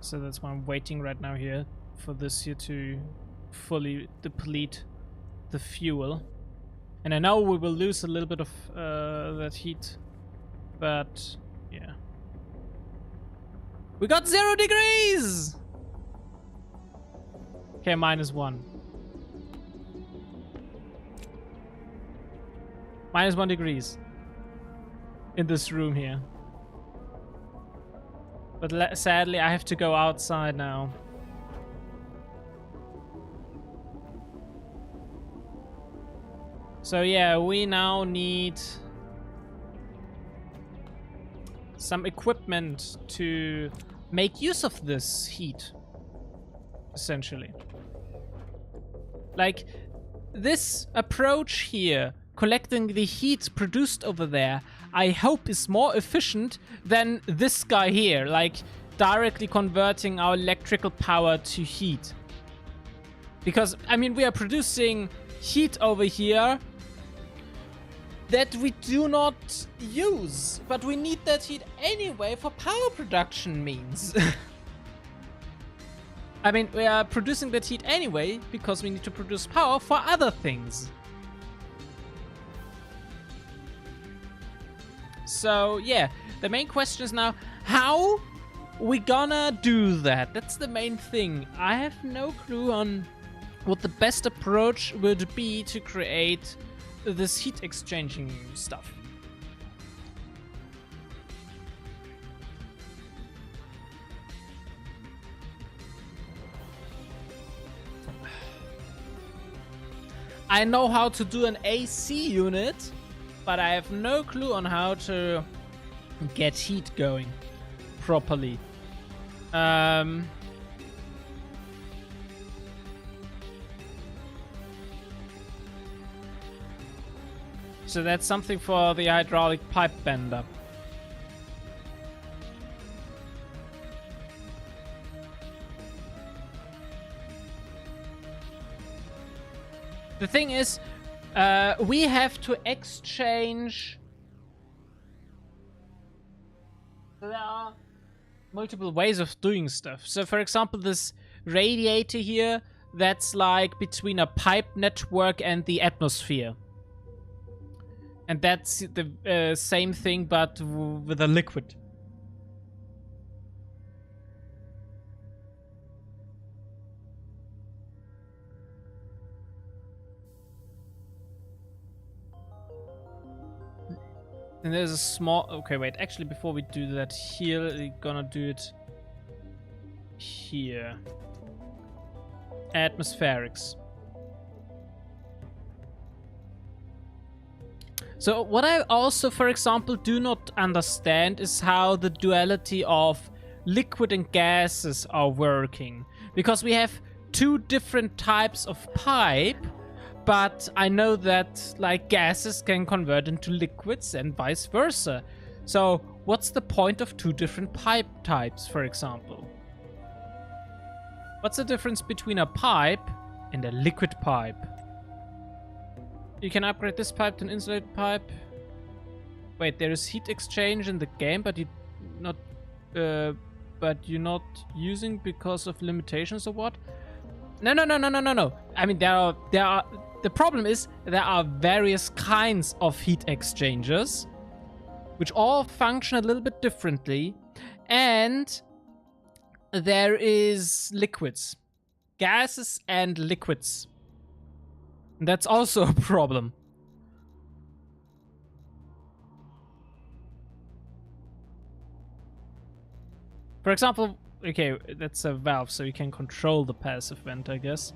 So that's why I'm waiting right now here for this here to fully deplete the fuel. And I know we will lose a little bit of that heat, but yeah. We got 0 degrees! Okay, -1. -1 degrees in this room here. But sadly, I have to go outside now. So yeah, we now need some equipment to make use of this heat, essentially. Like, this approach here, collecting the heat produced over there, I hope is more efficient than this guy here, like directly converting our electrical power to heat. Because, I mean, we are producing heat over here that we do not use, but we need that heat anyway for power production means. I mean, we are producing that heat anyway because we need to produce power for other things. So yeah, the main question is now, how we gonna do that? That's the main thing. I have no clue on what the best approach would be to create this heat exchanging stuff. I know how to do an AC unit, but I have no clue on how to get heat going properly. So that's something for the hydraulic pipe bender. The thing is, we have to exchange. There are multiple ways of doing stuff. So for example, this radiator here, that's like between a pipe network and the atmosphere. And that's the same thing, but with a liquid. And there's a small... Okay, wait. Actually, before we do that here, we're gonna do it here. Atmospherics. So what I also, for example, do not understand is how the duality of liquid and gases are working. Because we have two different types of pipe, but I know that like gases can convert into liquids and vice versa. So what's the point of two different pipe types, for example? What's the difference between a pipe and a liquid pipe? You can upgrade this pipe to an insulated pipe. Wait, there is heat exchange in the game, but you're not using because of limitations or what? No. I mean, there are. The problem is there are various kinds of heat exchangers, which all function a little bit differently, and there is liquids, gases, and liquids. That's also a problem. For example, okay, that's a valve, so you can control the passive vent, I guess.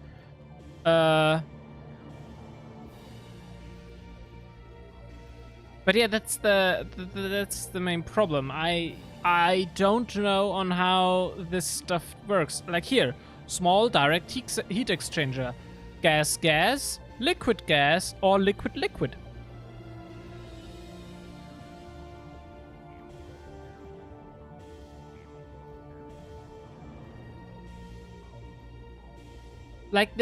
But yeah, that's the main problem. I don't know on how this stuff works. Like here, small direct heat exchanger, gas gas, liquid gas, or liquid liquid. Like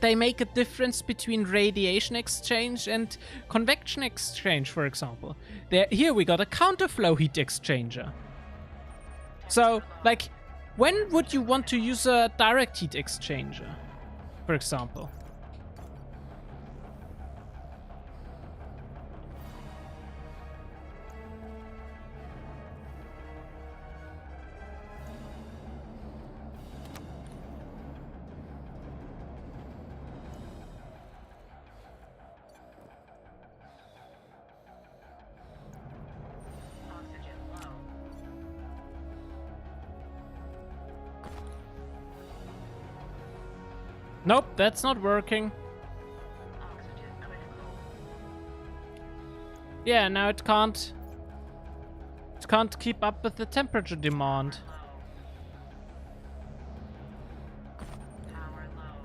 they make a difference between radiation exchange and convection exchange, for example. Here we got a counterflow heat exchanger. So, like, when would you want to use a direct heat exchanger, for example? Oxygen low. Nope, that's not working. Oxygen critical. Yeah, now it can't keep up with the temperature demand. Low. Power low.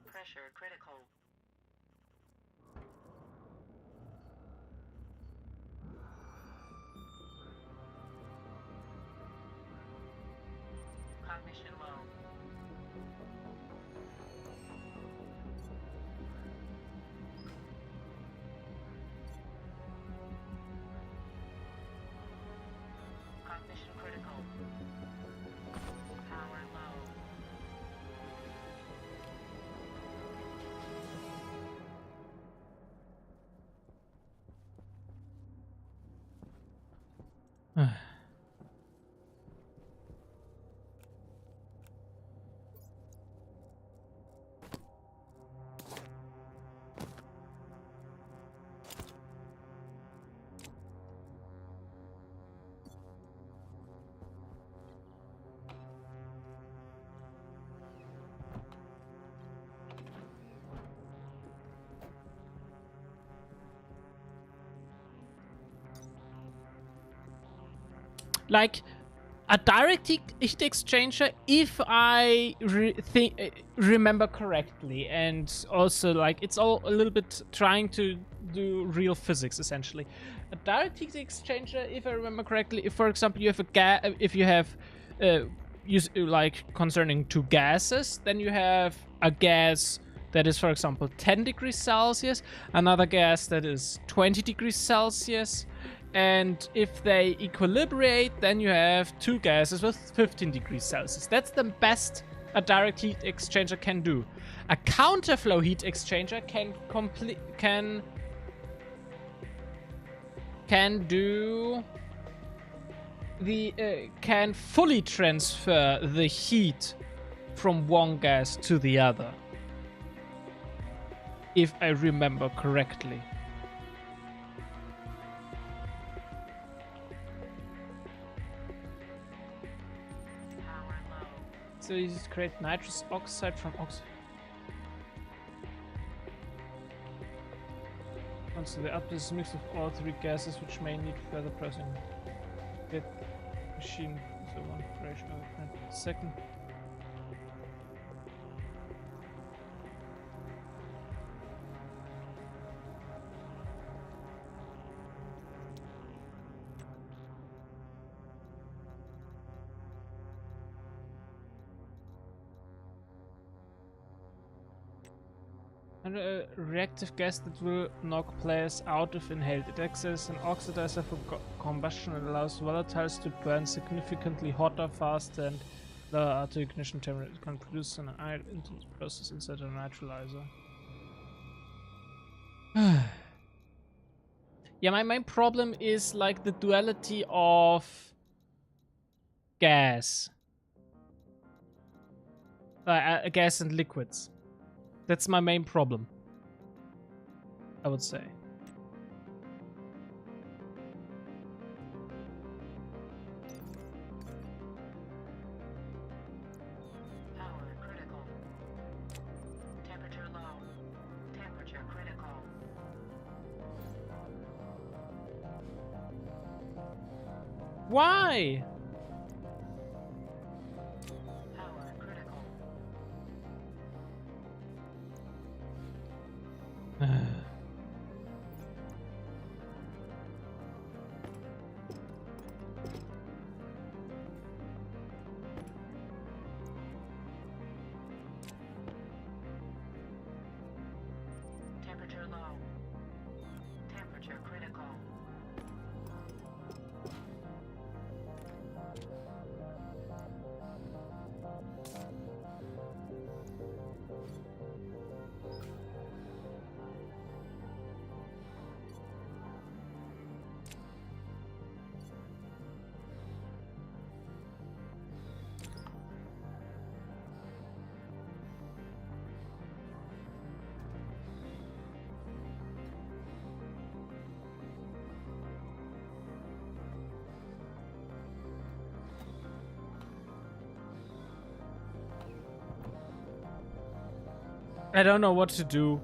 Pressure critical. Cognition low. Cognition critical. Power low. Like a direct heat exchanger, if I remember correctly, and also like it's all a little bit trying to do real physics essentially. A direct heat exchanger, if I remember correctly, if for example you have if you have like concerning two gases, then you have a gas that is, for example, 10 degrees Celsius, another gas that is 20 degrees Celsius, and if they equilibrate, then you have two gases with 15 degrees Celsius. That's the best a direct heat exchanger can do. A counterflow heat exchanger can fully transfer the heat from one gas to the other, if I remember correctly. Power low. So you just create nitrous oxide from oxygen. So the output is a mix of all three gases, which may need further processing. That machine is a one fraction per second. And a reactive gas that will knock players out if inhaled. It acts as an oxidizer for combustion and allows volatiles to burn significantly hotter, faster, and lower to ignition temperature. It can produce an iron into the process inside a neutralizer. Yeah, my main problem is like the duality of gas. Gas and liquids. That's my main problem, I would say. Why? Power critical. Temperature low. Temperature critical. I don't know what to do.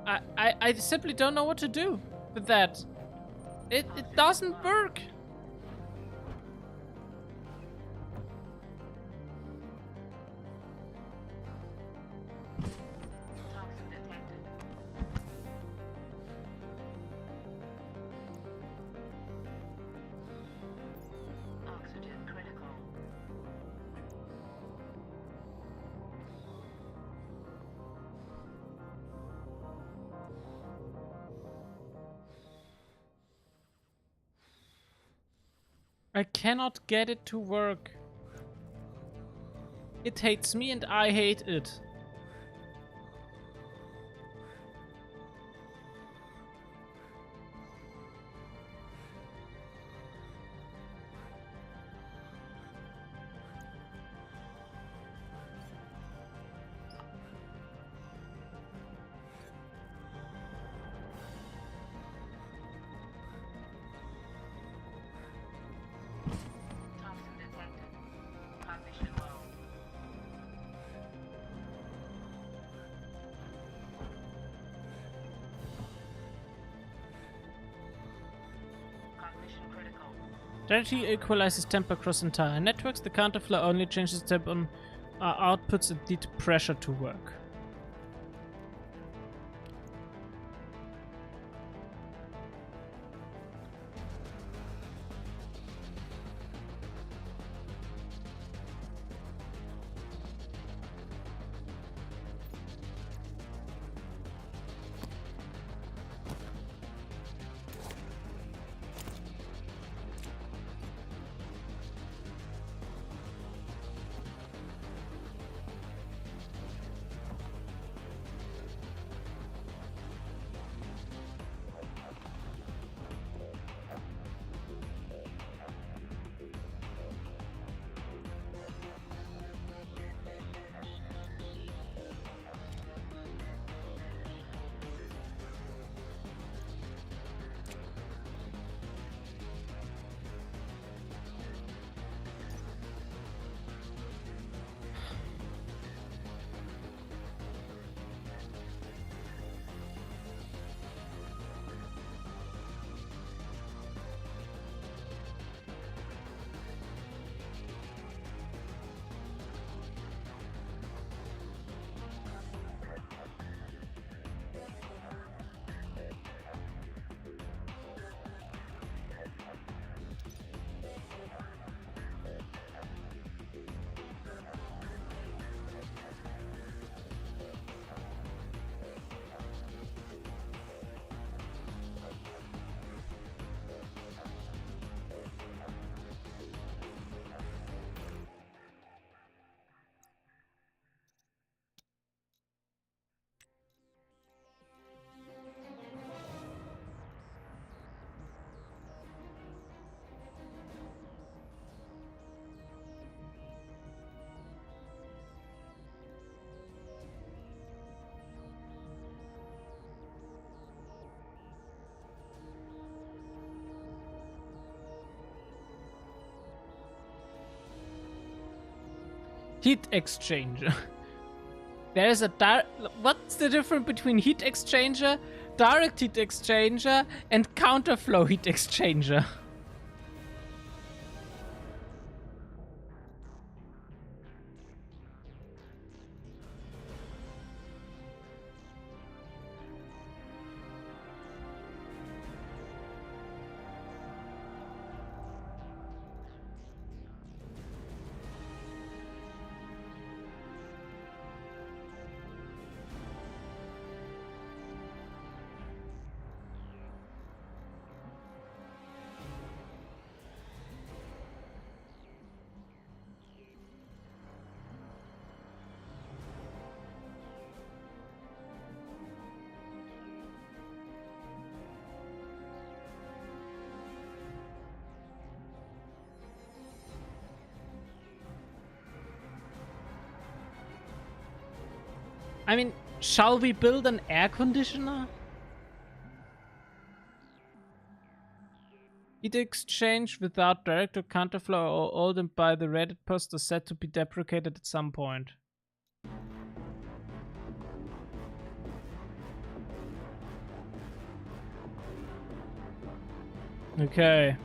I simply don't know what to do with that. It doesn't work. Toxin detected. Oxygen critical. I cannot get it to work. It hates me and I hate it. Toxin detected. Cognition low. Cognition critical. Energy equalizes temp across entire networks. The counterflow only changes temp on outputs that need pressure to work. Heat exchanger. There is a what's the difference between heat exchanger, direct heat exchanger, and counterflow heat exchanger? I mean, shall we build an air conditioner? Heat exchange without direct or counterflow or ordered by the Reddit post is said to be deprecated at some point. Okay.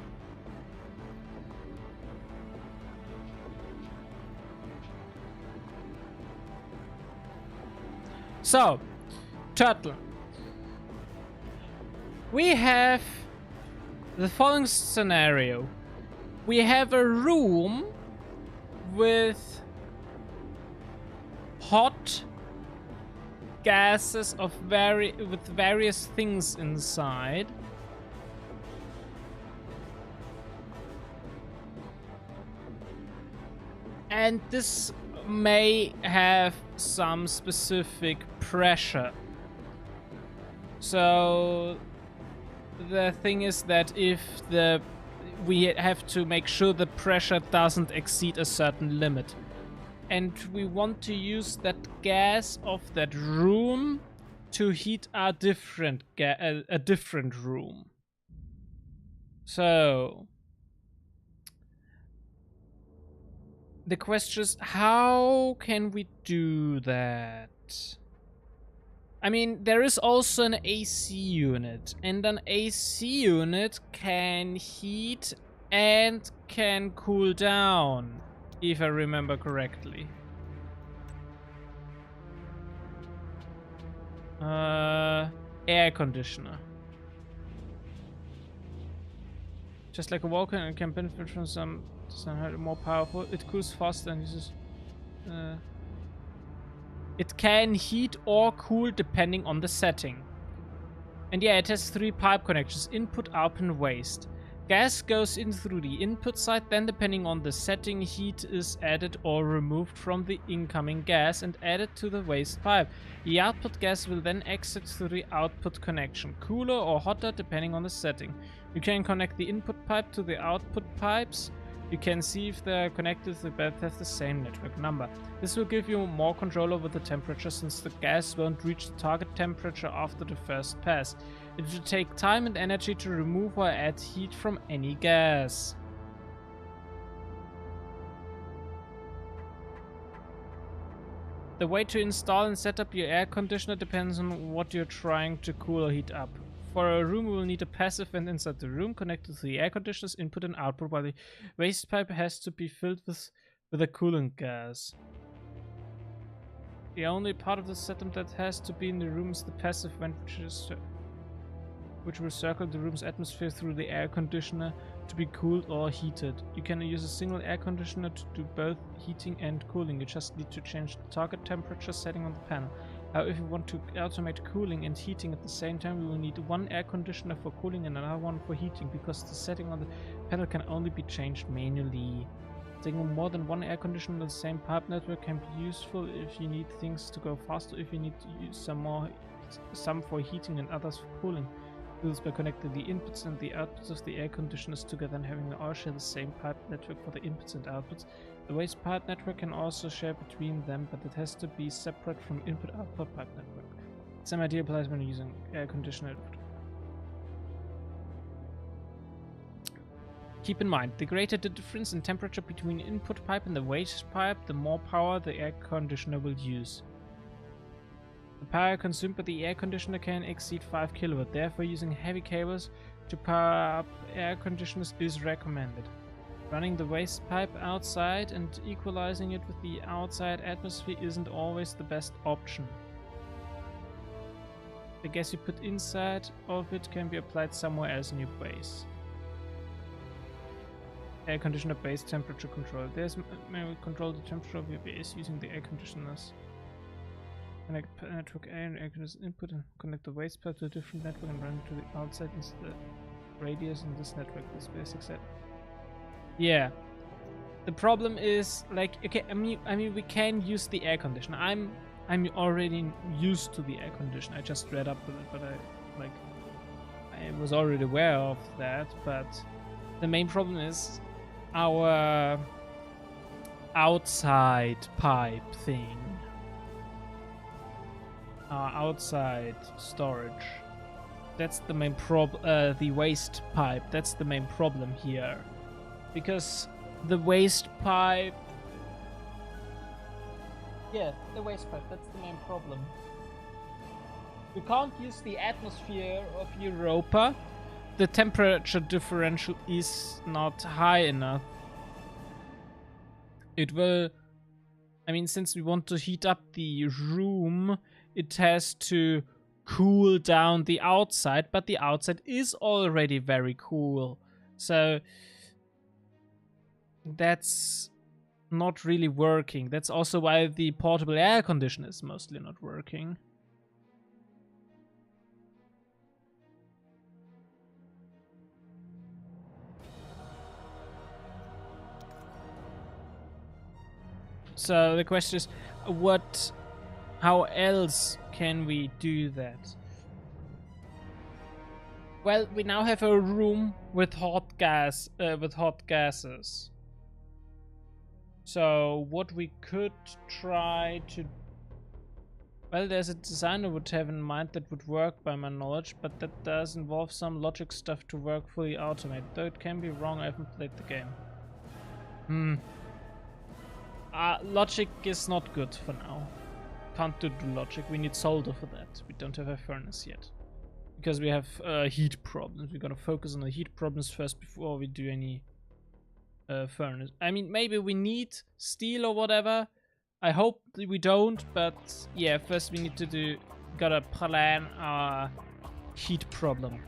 So, Turtle. We have the following scenario. We have a room with hot gases of with various things inside. And this may have some specific pressure. So the thing is that if we have to make sure the pressure doesn't exceed a certain limit. And we want to use that gas of that room to heat a different room. So the question is, how can we do that? I mean, there is also an AC unit, and an AC unit can heat and can cool down, if I remember correctly. Air conditioner. Just like a walker, and can benefit from some more powerful. It cools faster and uses. It can heat or cool depending on the setting. And yeah, it has 3 pipe connections: input, output, and waste. Gas goes in through the input side, then depending on the setting, heat is added or removed from the incoming gas and added to the waste pipe. The output gas will then exit through the output connection, cooler or hotter depending on the setting. You can connect the input pipe to the output pipes. You can see if they're connected, they both have the same network number. This will give you more control over the temperature, since the gas won't reach the target temperature after the first pass. It will take time and energy to remove or add heat from any gas. The way to install and set up your air conditioner depends on what you're trying to cool or heat up. For a room, we will need a passive vent inside the room connected to the air conditioner's input and output, while the waste pipe has to be filled with a coolant gas. The only part of the setup that has to be in the room is the passive vent, which will circle the room's atmosphere through the air conditioner to be cooled or heated. You can use a single air conditioner to do both heating and cooling. You just need to change the target temperature setting on the panel. However, if you want to automate cooling and heating at the same time, we will need one air conditioner for cooling and another one for heating, because the setting on the panel can only be changed manually. Taking more than one air conditioner on the same pipe network can be useful if you need things to go faster, if you need to use some for heating and others for cooling. Do this by connecting the inputs and the outputs of the air conditioners together and having them all share the same pipe network for the inputs and outputs. The waste pipe network can also share between them, but it has to be separate from input-output pipe network. Same idea applies when using air conditioner. Keep in mind, the greater the difference in temperature between the input pipe and the waste pipe, the more power the air conditioner will use. The power consumed by the air conditioner can exceed 5 kW, therefore using heavy cables to power up air conditioners is recommended. Running the waste pipe outside and equalizing it with the outside atmosphere isn't always the best option. The gas you put inside of it can be applied somewhere else in your base. Air conditioner base temperature control. There's manual control the temperature of your base using the air conditioners. Connect network A and air conditioner input and connect the waste pipe to a different network and run it to the outside instead of the radius in this network. This basic set. Yeah. The problem is, like, okay, I mean we can use the air conditioner. I'm already used to the air conditioner. I just read up with it, but I was already aware of that, but the main problem is our outside pipe thing. our outside storage. That's the main the waste pipe. That's the main problem here. Because the waste pipe... Yeah, the waste pipe, that's the main problem. We can't use the atmosphere of Europa. The temperature differential is not high enough. It will... I mean, since we want to heat up the room, it has to cool down the outside, but the outside is already very cool. So that's not really working. That's also why the portable air conditioner is mostly not working. So the question is, how else can we do that? Well, we now have a room with hot gases. So what we could try to... Well, there's a designer would have in mind that would work by my knowledge, but that does involve some logic stuff to work fully automated. Though it can be wrong, I haven't played the game. Logic is not good for now. Can't do logic. We need solder for that. We don't have a furnace yet. Because we have heat problems. We gotta focus on the heat problems first before we do any furnace. I mean, maybe we need steel or whatever. I hope that we don't, but yeah, first we need to gotta plan our heat problem.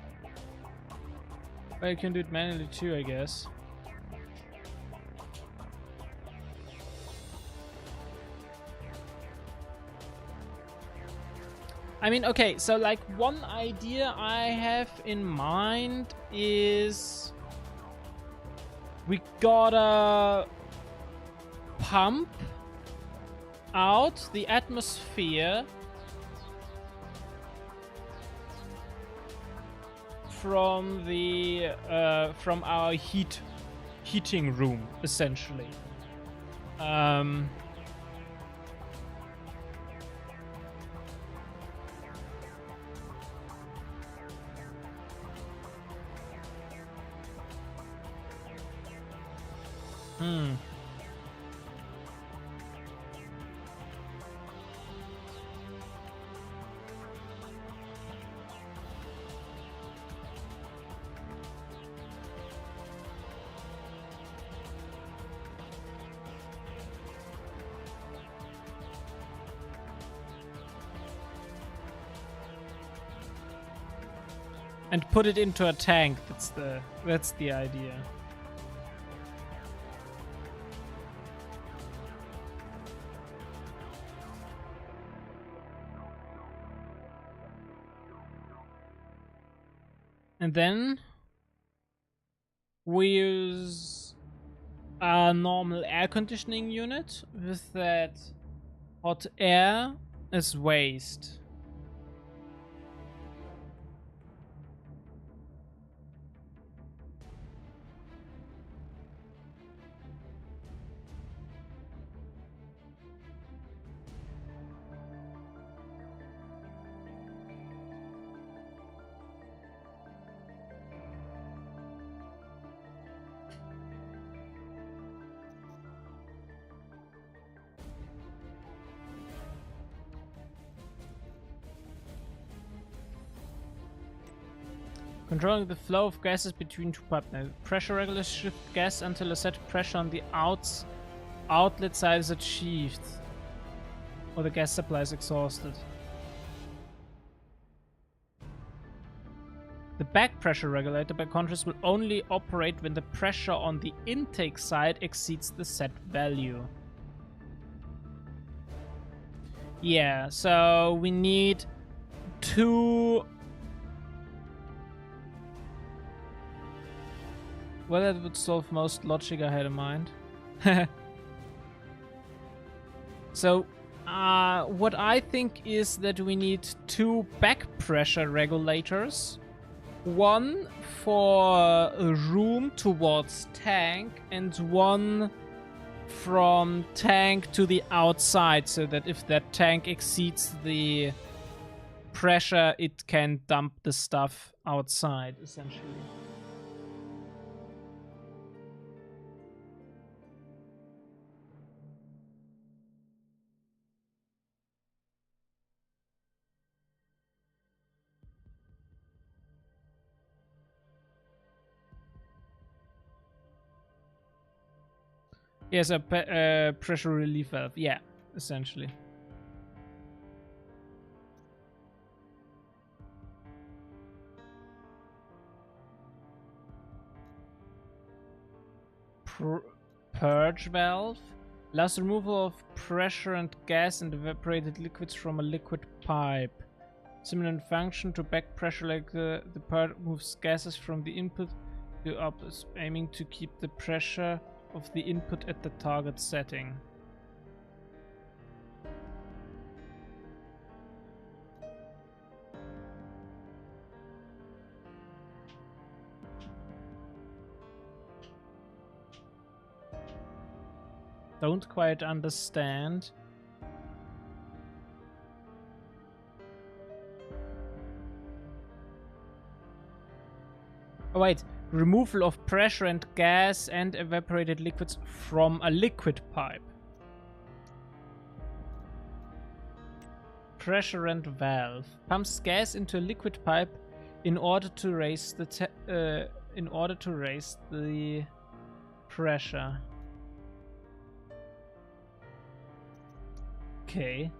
Well, you can do it manually too, I guess. I mean, okay, so like one idea I have in mind is we gotta pump out the atmosphere from the from our heating room, essentially. And put it into a tank. That's the idea. And then we use a normal air conditioning unit with that hot air as waste. Controlling the flow of gases between two pipes. Pressure regulators shift gas until a set pressure on the outlet side is achieved, or the gas supply is exhausted. The back pressure regulator, by contrast, will only operate when the pressure on the intake side exceeds the set value. Yeah, so we need two... Well, that would solve most logic I had in mind. So, what I think is that we need two back pressure regulators. One for a room towards tank, and one from tank to the outside, so that if that tank exceeds the pressure, it can dump the stuff outside, essentially. Yes, a pressure relief valve. Yeah, essentially. Purge valve allows removal of pressure and gas and evaporated liquids from a liquid pipe. Similar in function to back pressure, like the purge moves gases from the input to output, aiming to keep the pressure of the input at the target setting. Don't quite understand. Oh wait, removal of pressure and gas and evaporated liquids from a liquid pipe. Pressure and valve pumps gas into a liquid pipe in order to raise the pressure. Okay.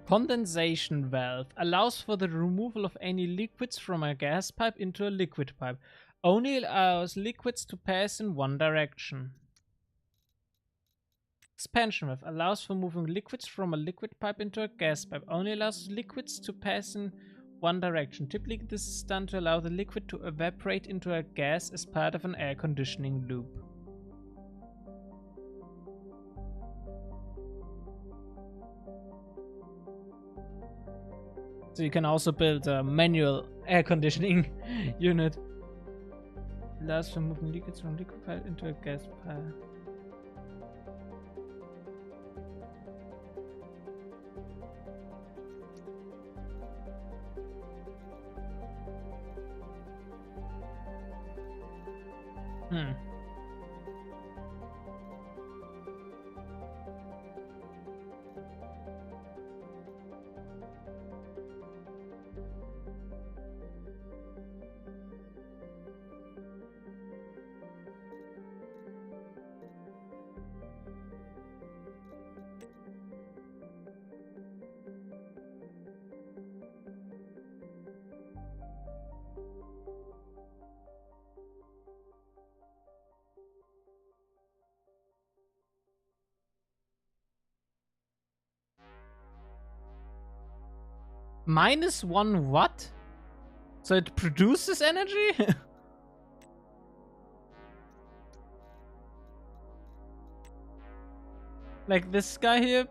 Condensation valve allows for the removal of any liquids from a gas pipe into a liquid pipe. Only allows liquids to pass in one direction. Expansion valve allows for moving liquids from a liquid pipe into a gas pipe. Only allows liquids to pass in one direction. Typically, this is done to allow the liquid to evaporate into a gas as part of an air conditioning loop. So you can also build a manual air conditioning unit. Allows for moving liquids from liquid pipe into a gas pipe. -1 watt? So it produces energy? Like this guy here,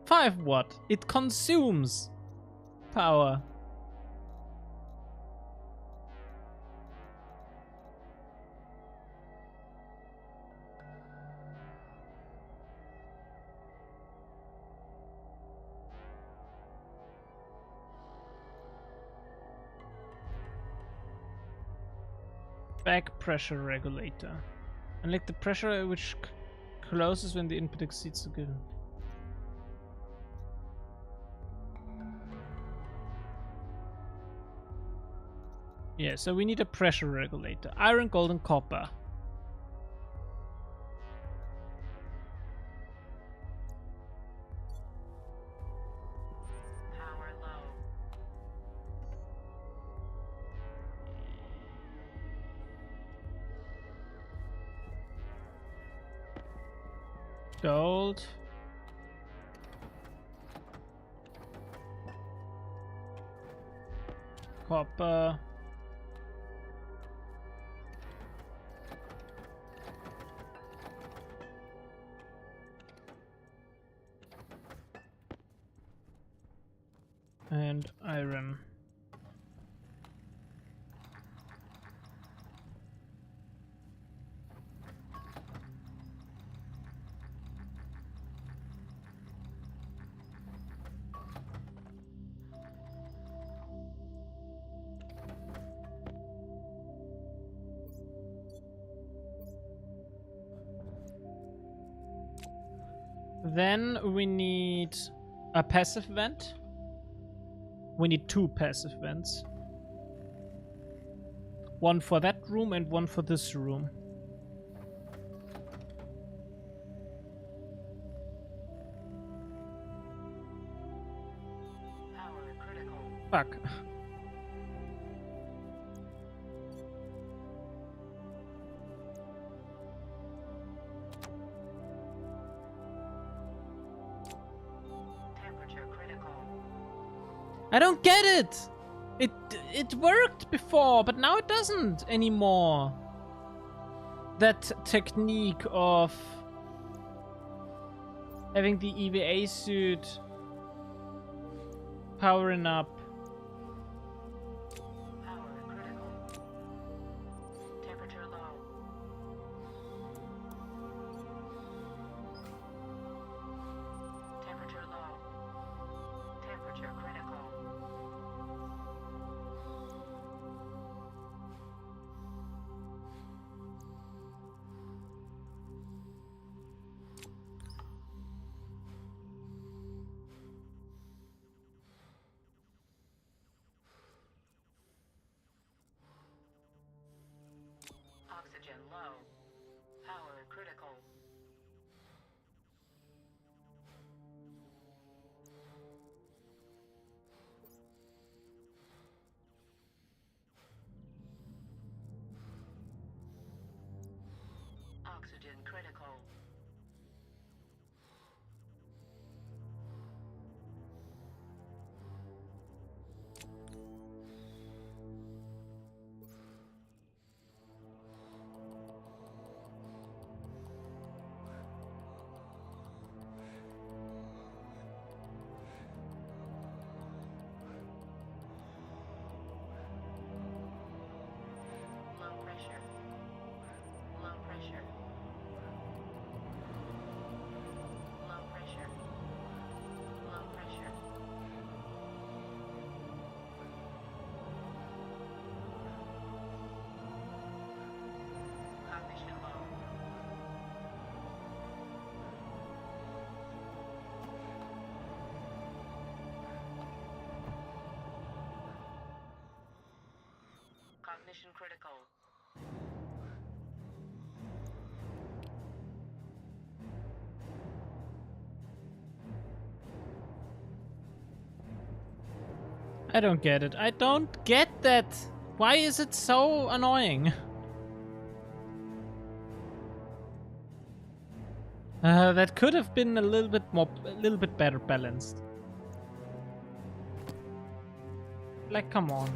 5 watt. It consumes power. Back pressure regulator. Unlike the pressure which closes when the input exceeds the given. Yeah, so we need a pressure regulator. Iron, gold, and copper. Power low. Gold. Copper. And iron. Then we need a passive vent. We need 2 passive vents. One for that room and one for this room. Power critical. Fuck. Temperature critical. I don't get it! It worked before, but now it doesn't anymore. That technique of having the EVA suit powering up. Power critical. Temperature low. Temperature low. Temperature critical. Oxygen low. Power critical. Oxygen critical. Low pressure. Low pressure. Low pressure. Low pressure. Cognition low. Cognition critical. I don't get it. I don't get that. Why is it so annoying? That could have been a little bit better balanced. Like, come on.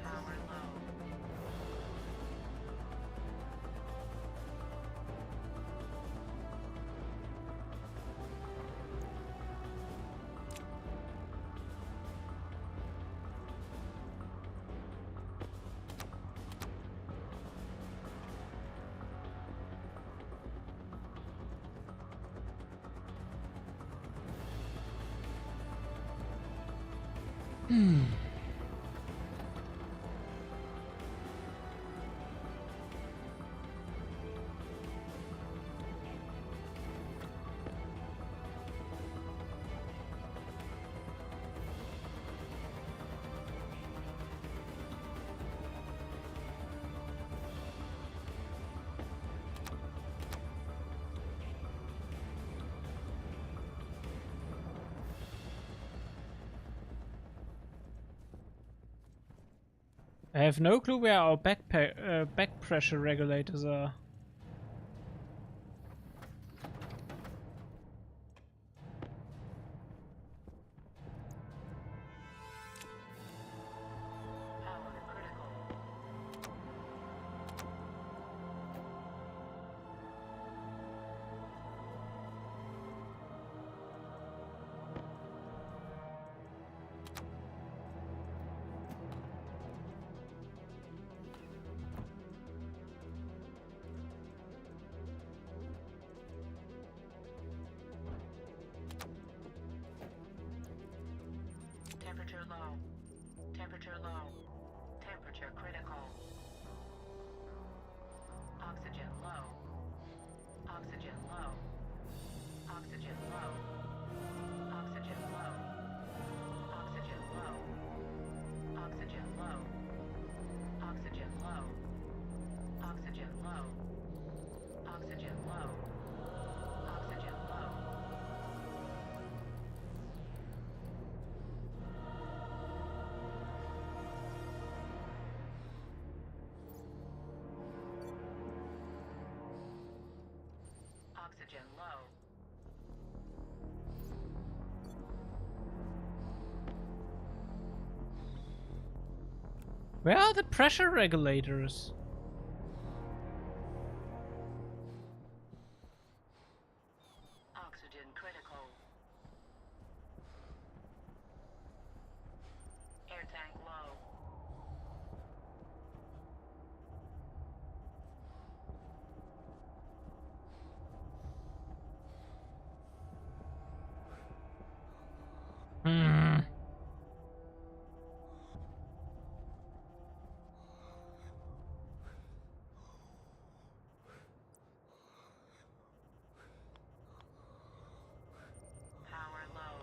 Power low. I have no clue where our back pressure regulators are. Power critical. Temperature low. Temperature low. Temperature critical. Oxygen low. Oxygen low. Oxygen low. Oxygen low. Oxygen low. Oxygen low. Oxygen low. Oxygen low. Oxygen low. Oxygen low. Oxygen low. Where are the pressure regulators? Oxygen critical. Air tank low. Hmm. Power low.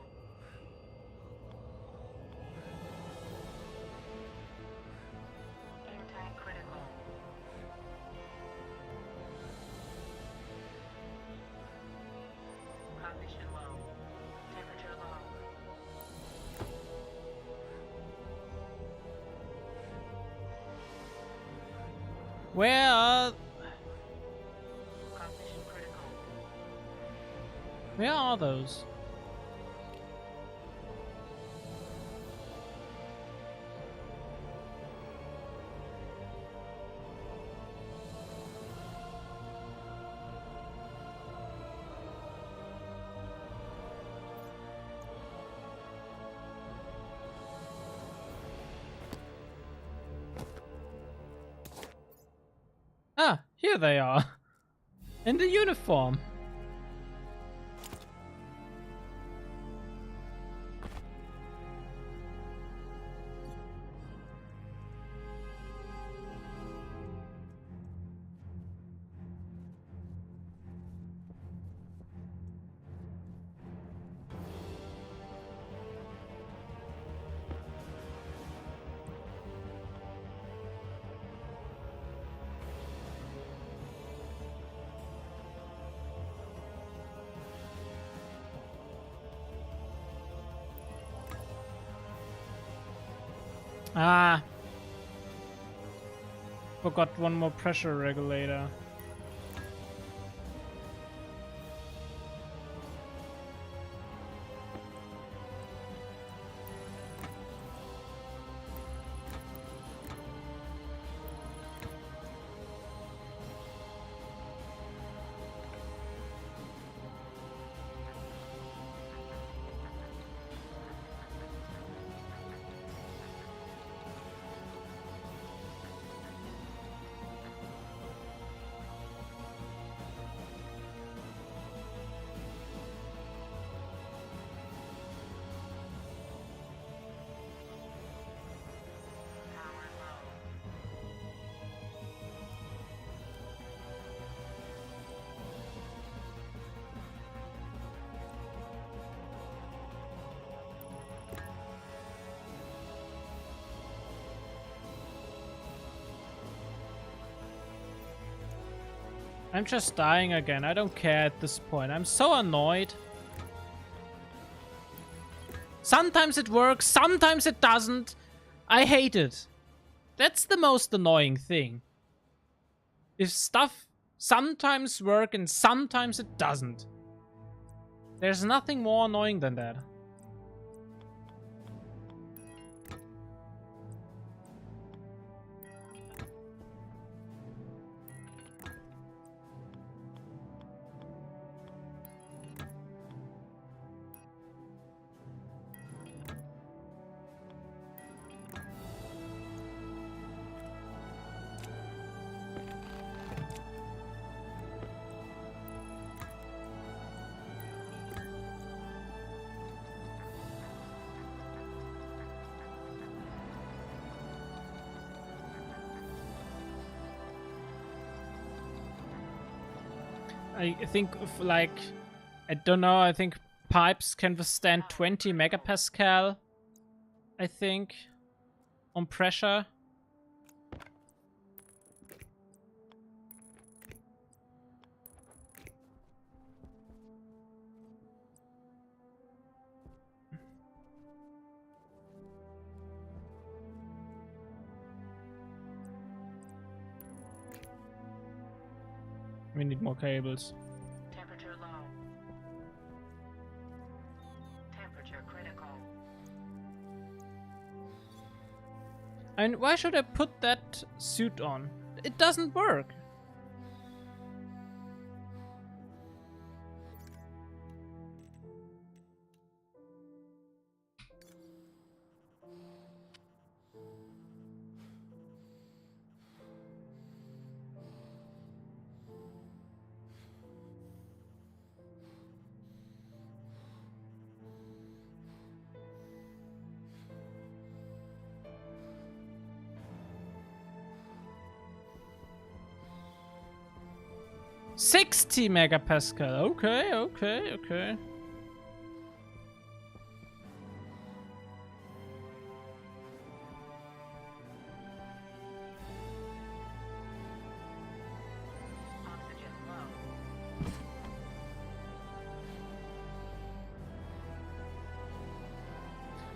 Air tank critical. Cognition low. Temperature low. Where are Cognition critical. where are those? Ah, here they are. In the uniform. Ah. Forgot one more pressure regulator. Power low. I'm just dying again. I don't care at this point. I'm so annoyed. Sometimes it works, sometimes it doesn't. I hate it. That's the most annoying thing. If stuff sometimes works and sometimes it doesn't. There's nothing more annoying than that. I think of like, I don't know, I think pipes can withstand 20 megapascal, I think, on pressure. We need more cables. Temperature low. Temperature critical. And why should I put that suit on? It doesn't work. $60 megapascal. Okay. Oxygen low.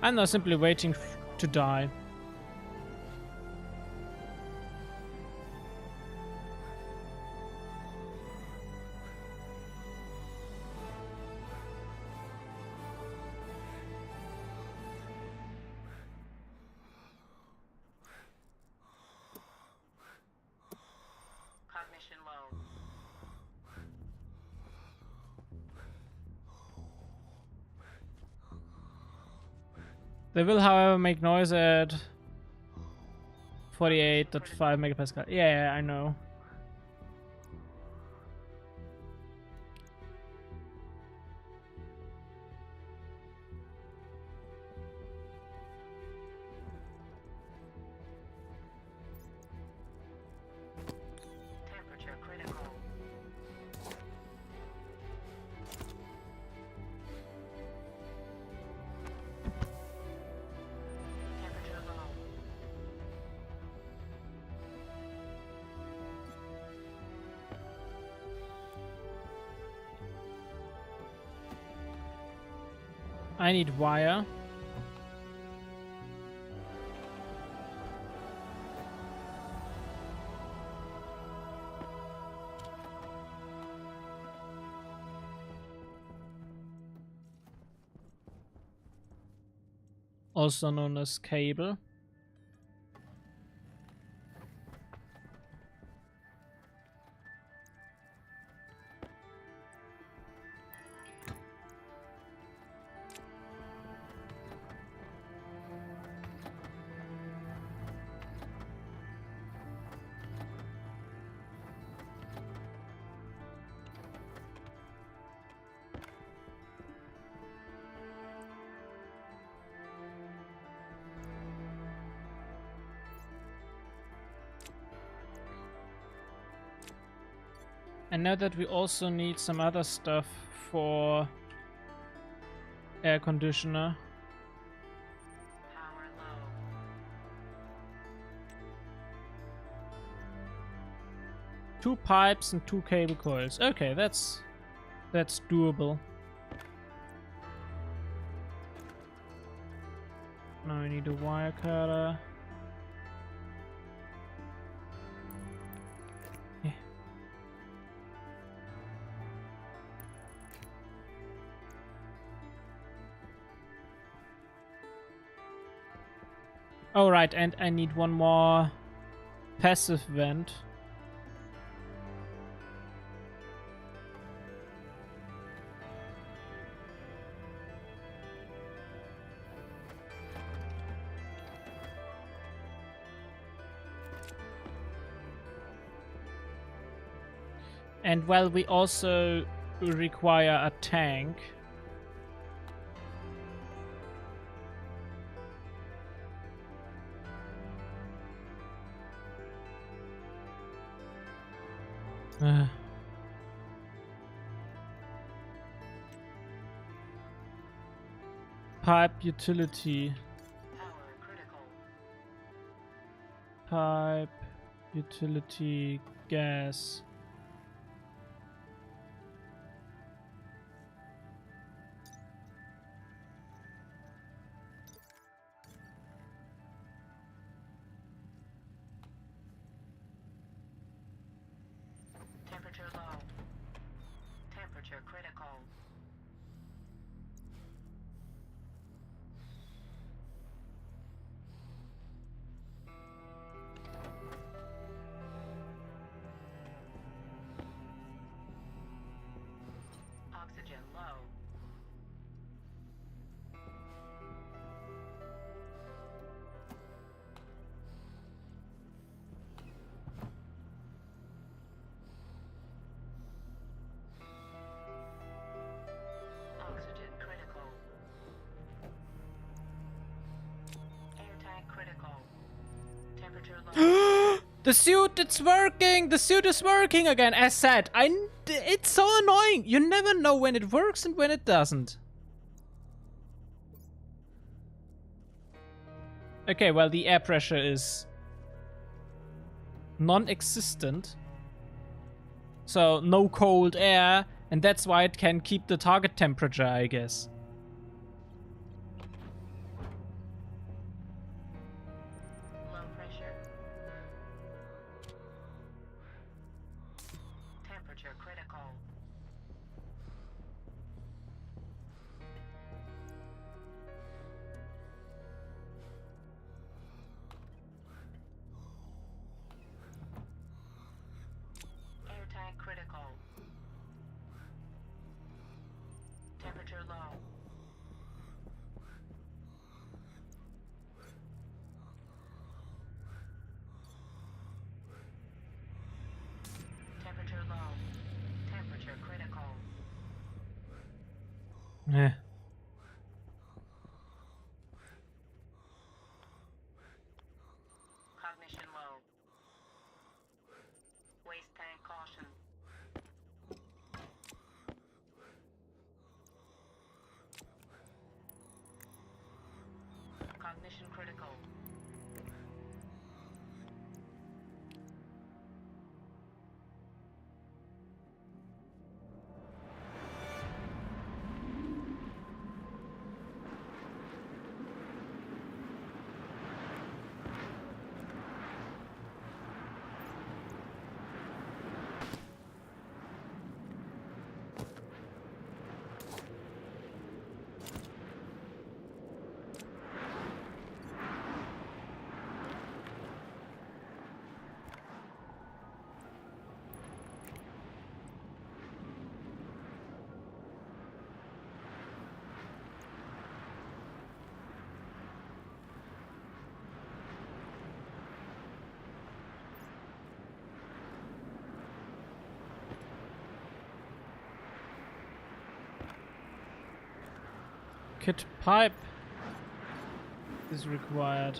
I'm now simply waiting to die. Cognition low. They will, however, make noise at 48.5 megapascal. Yeah, I know. Temperature critical. Temperature low. I need wire. Also known as cable. And now that we also need some other stuff for air conditioner. Power low. 2 pipes and 2 cable coils. Okay, that's doable. Now I need a wire cutter. Oh, right, and I need one more passive vent. And well, we also require a tank. Pipe utility. Power critical. Pipe utility gas. Temperature low. Temperature critical. Oxygen low. Oxygen critical. Air tank critical. Temperature low. The suit, it's working! The suit is working again! As said, it's so annoying! You never know when it works and when it doesn't. Okay, well, the air pressure is non-existent. So, no cold air, and that's why it can keep the target temperature, I guess. Low pressure. Temperature critical. Air tank critical. Temperature low. Temperature low. Temperature critical. Yeah. Cognition low. Waste tank caution. Cognition critical. Kit pipe is required.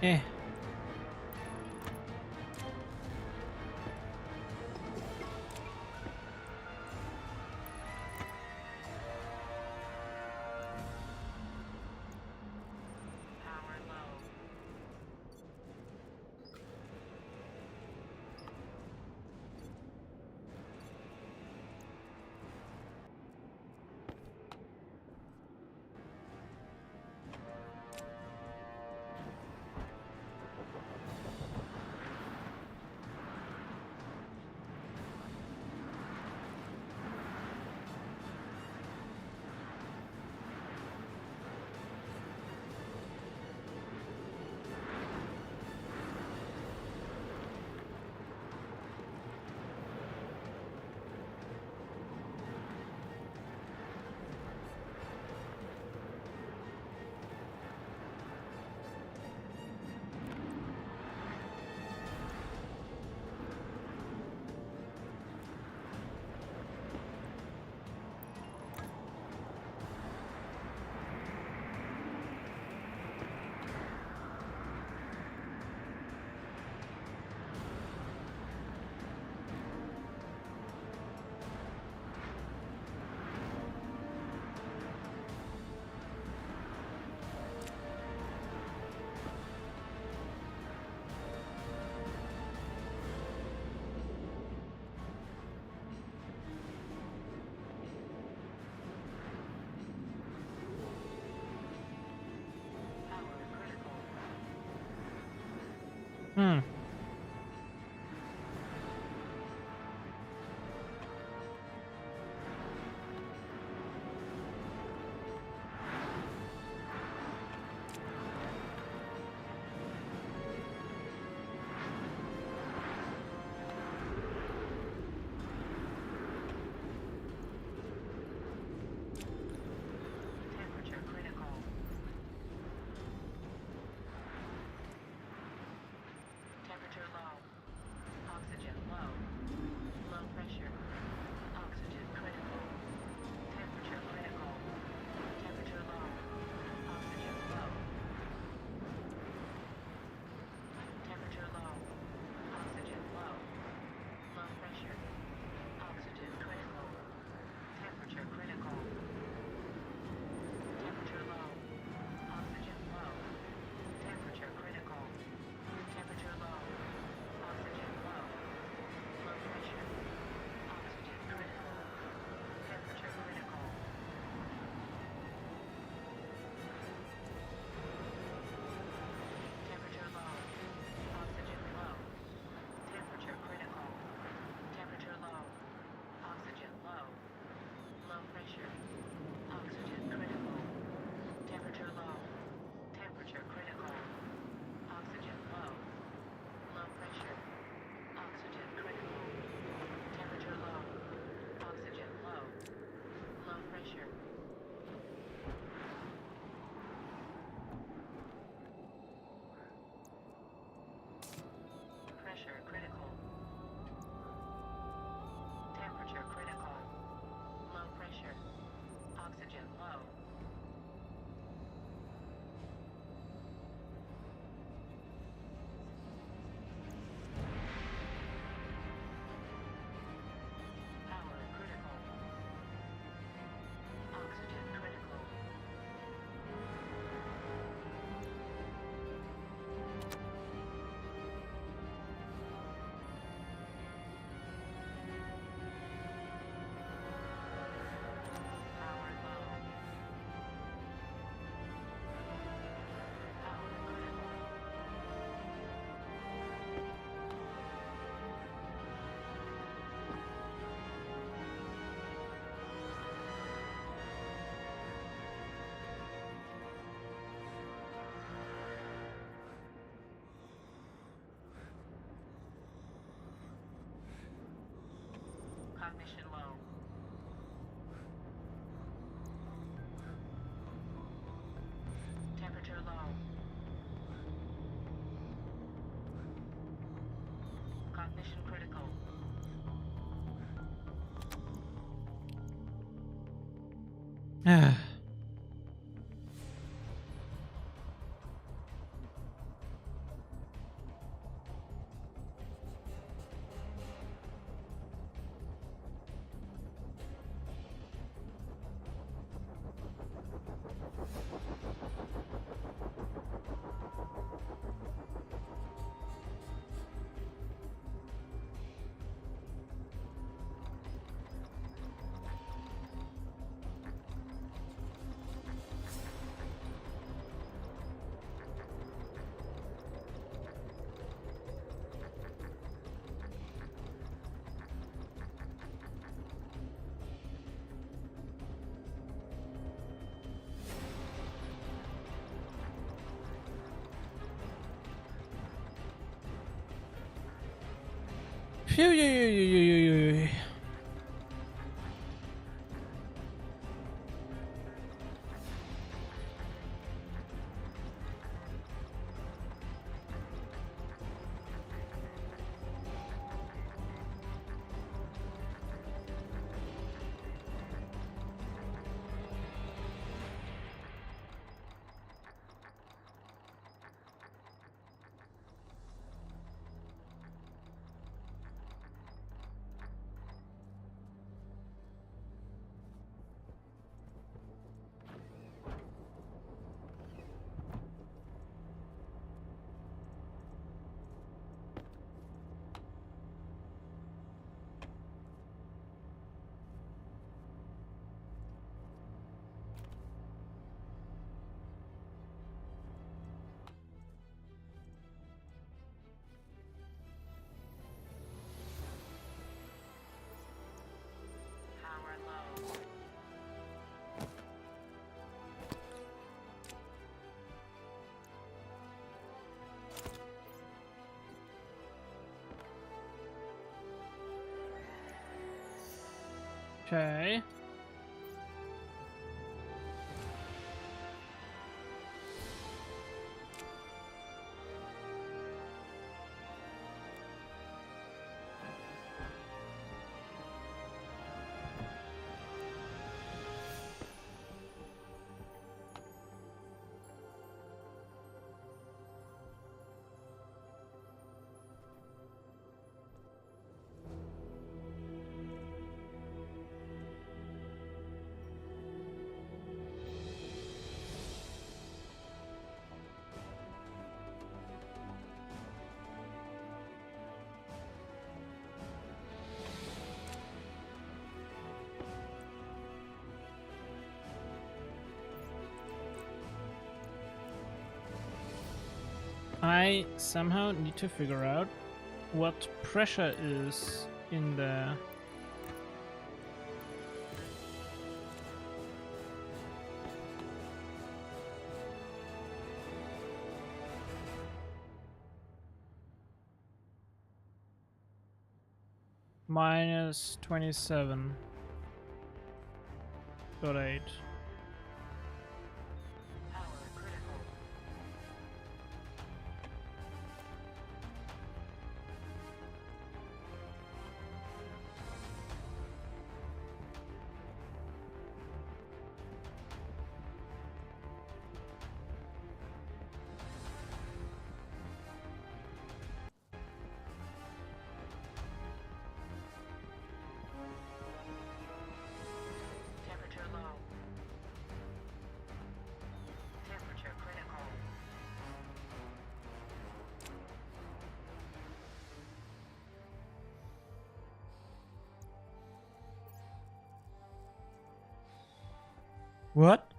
Eh. Hmm. Temperature critical. Temperature low. Oxygen low. Low pressure. Oxygen critical. Temperature critical. Temperature low. Oxygen low. Temperature low. Oxygen low. Low pressure. Oxygen critical. Temperature critical. Temperature low. Oxygen low. Temperature critical. Temperature low. Oxygen low. Low pressure. Oxygen critical. Temperature critical. Temperature low. Oxygen low. Temperature critical. Temperature low. Oxygen low. Low pressure. Oxygen critical. Temperature low. Temperature critical. Oxygen low. Low pressure. Oxygen critical. Temperature low. Oxygen low. Low pressure. Pressure critical. Temperature critical. Low pressure. Oxygen low. Power critical. Oxygen critical. Power low. Power critical. Cognition low. Temperature low. Cognition critical. Ah. Phew, yeah. Okay. I somehow need to figure out what pressure is in there. Minus 27.8. Power critical. Temperature low. Temperature critical. What?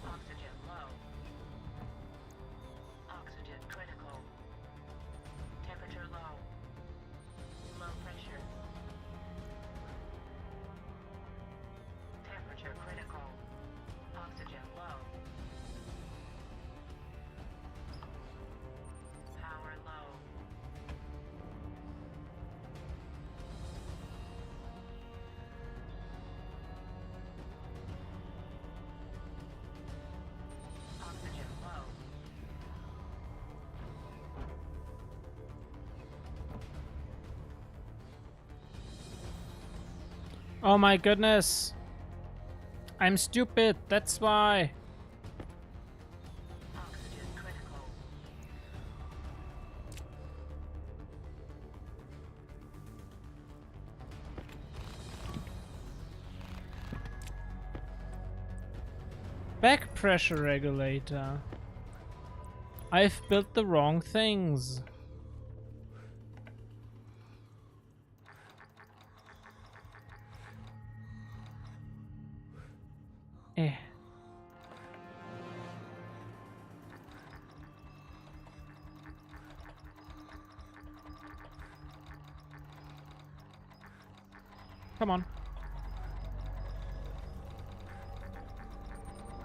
Oxygen low. Oxygen critical. Temperature low. Low pressure. Temperature critical. Oxygen low. Power low. Oxygen low. Oh my goodness. I'm stupid, that's why. Oxygen critical. Back pressure regulator. I've built the wrong things. Eh. Come on.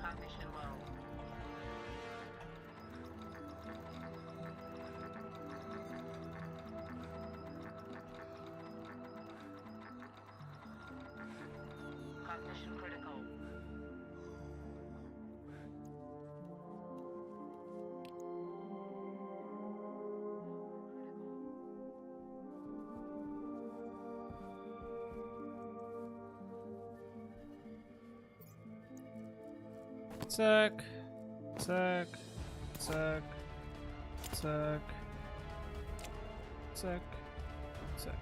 Cognition low. Cognition critical. Zack. Zack. Zack. Zack. Zack. Zack.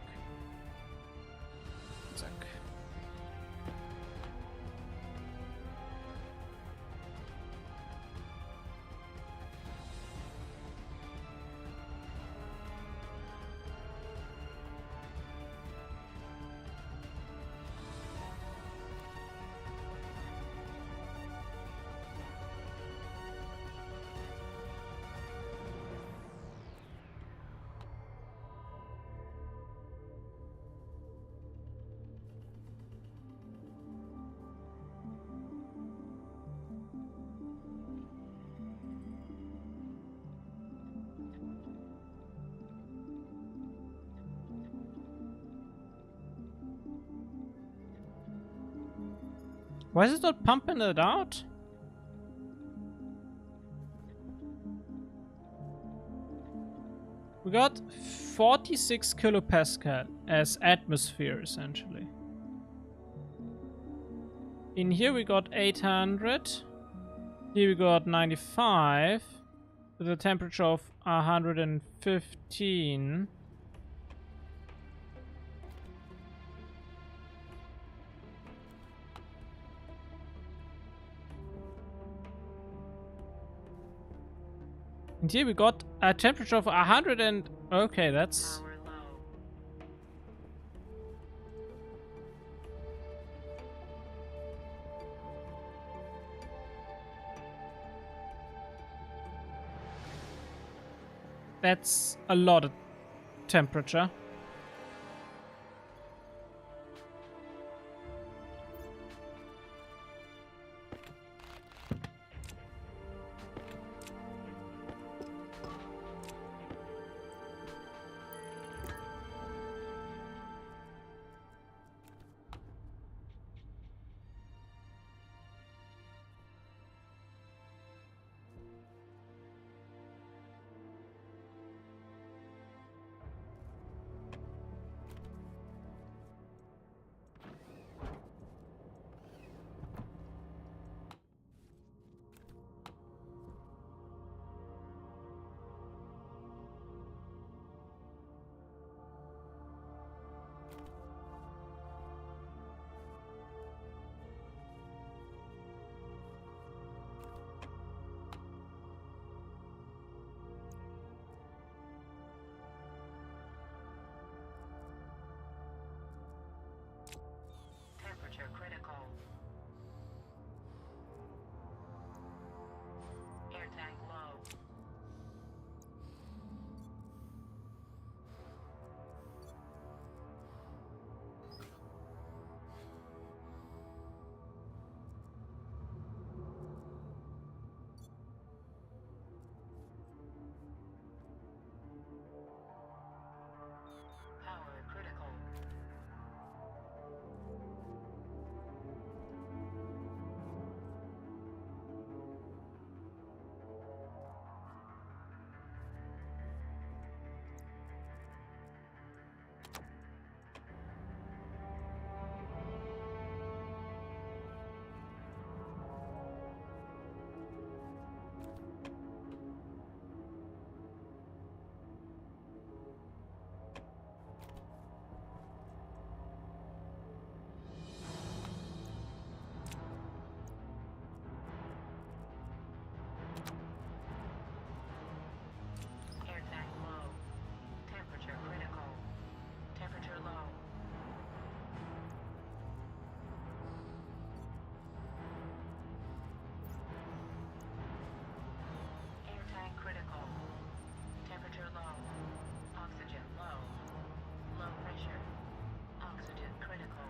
Zack. Why is it not pumping it out? We got 46 kilopascal as atmosphere, essentially. In here we got 800. Here we got 95. With a temperature of 115. And here we got a temperature of 100 and... Okay, that's... Power low. That's a lot of temperature. Temperature critical. Air tank low. Power critical. Air tank low. Temperature critical. Temperature low. Air tank critical. Temperature low. Oxygen low. Low pressure. Oxygen critical.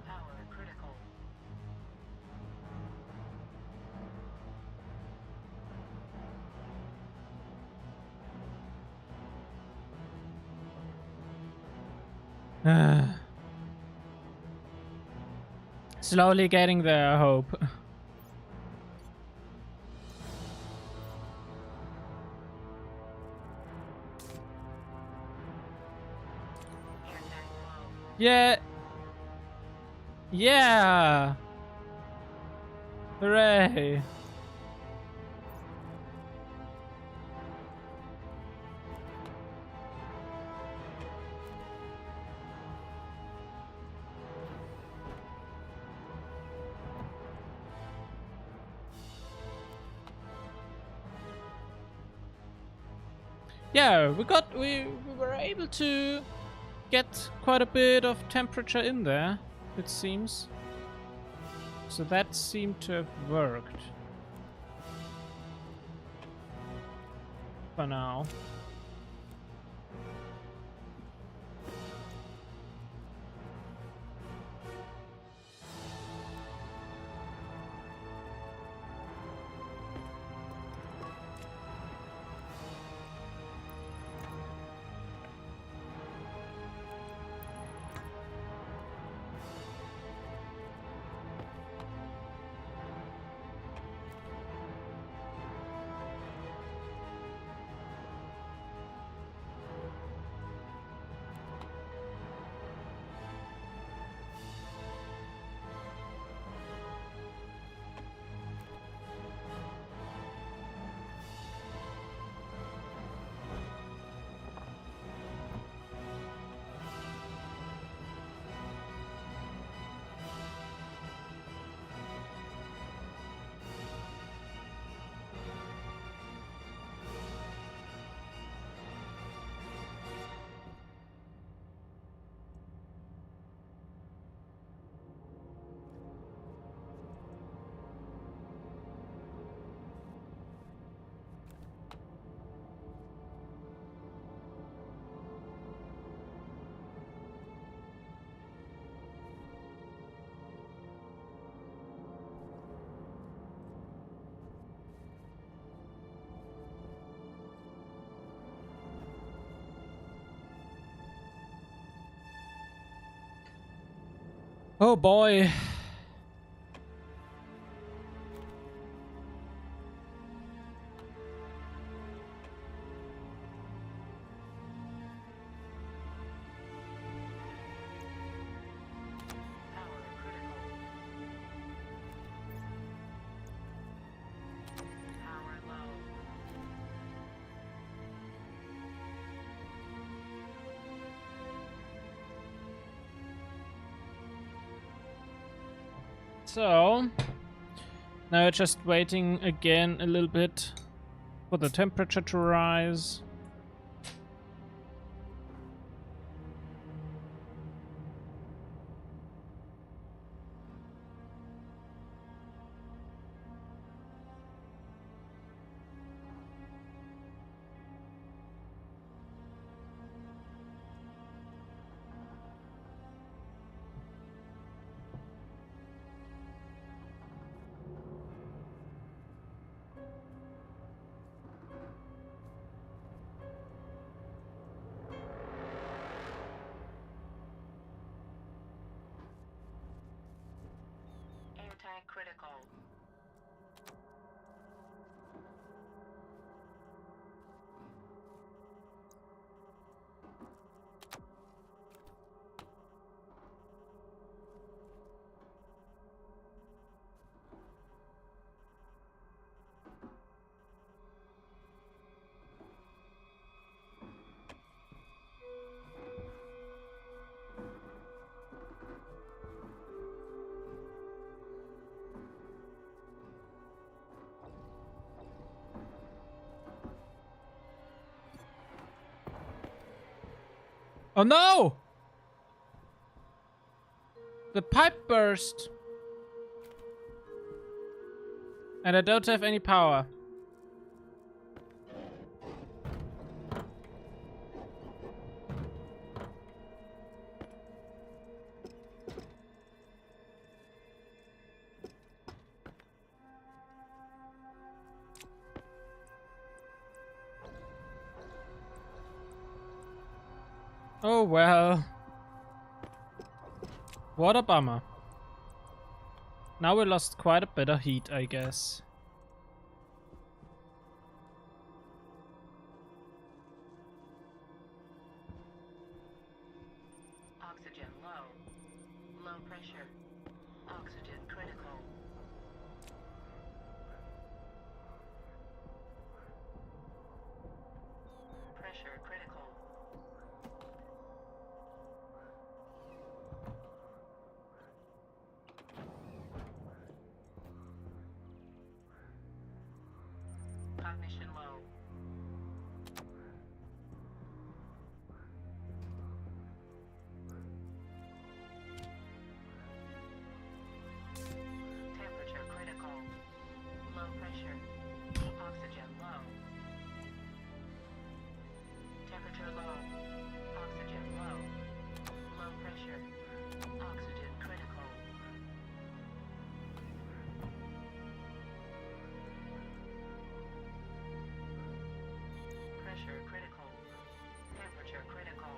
Power critical. Slowly getting there, I hope. Air tank low. Yeah. Yeah. Hooray. Yeah, we were able to get quite a bit of temperature in there, it seems. So that seemed to have worked. For now. Oh boy. Power critical. Power low. So now we're just waiting again a little bit for the temperature to rise. Anti-critical. Oh no! The pipe burst. And I don't have any power. Oh well. What a bummer. Now we lost quite a bit of heat, I guess. Oxygen low. Low pressure. Oxygen critical. Pressure critical. Cognition low. Temperature critical. Low pressure. Oxygen low. Temperature low. Oxygen low. Low pressure. Oxygen critical. Pressure critical. Temperature critical.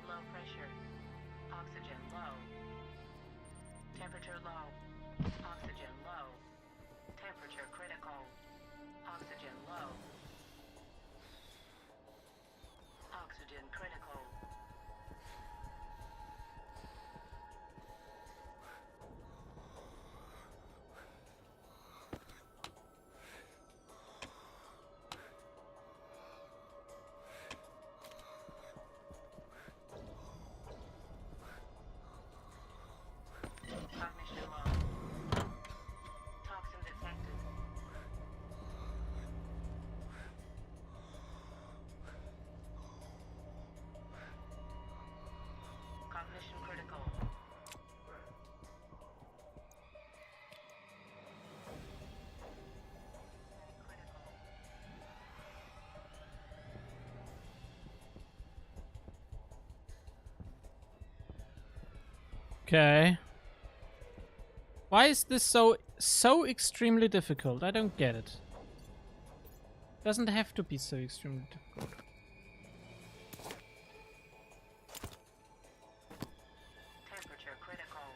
Low pressure. Oxygen low. Temperature low. Oxygen low. Temperature critical. Oxygen low. Oxygen critical. Cognition low. Toxin detected. Cognition critical. Critical. Okay. Why is this so extremely difficult? I don't get it. Doesn't have to be so extremely difficult. Temperature critical.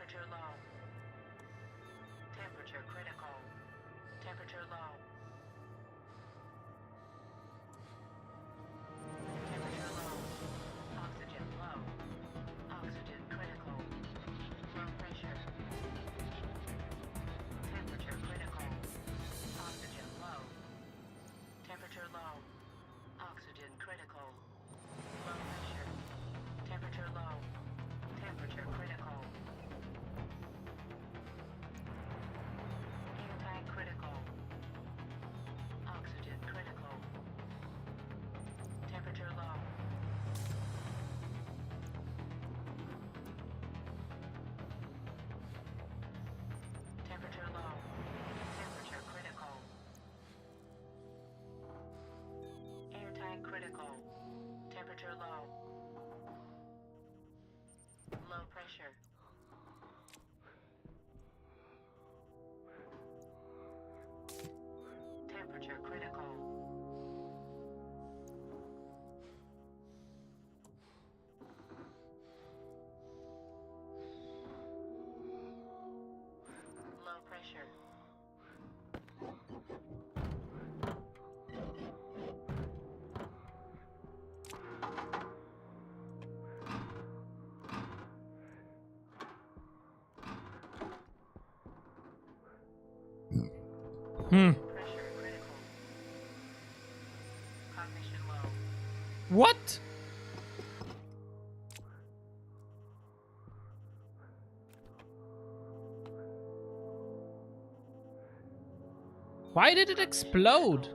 Temperature low. Temperature critical. Temperature low. Temperature low. Oxygen low. Oxygen critical. Low pressure. Temperature critical. Oxygen low. Temperature low. Oxygen critical. Low pressure. Temperature low. Temperature critical. Air tank critical. Oxygen critical. Temperature low. Temperature low. Temperature critical. Air tank critical. Temperature low. Low pressure. Temperature critical. Low pressure. Pressure critical. Cognition low. What? Why did it explode?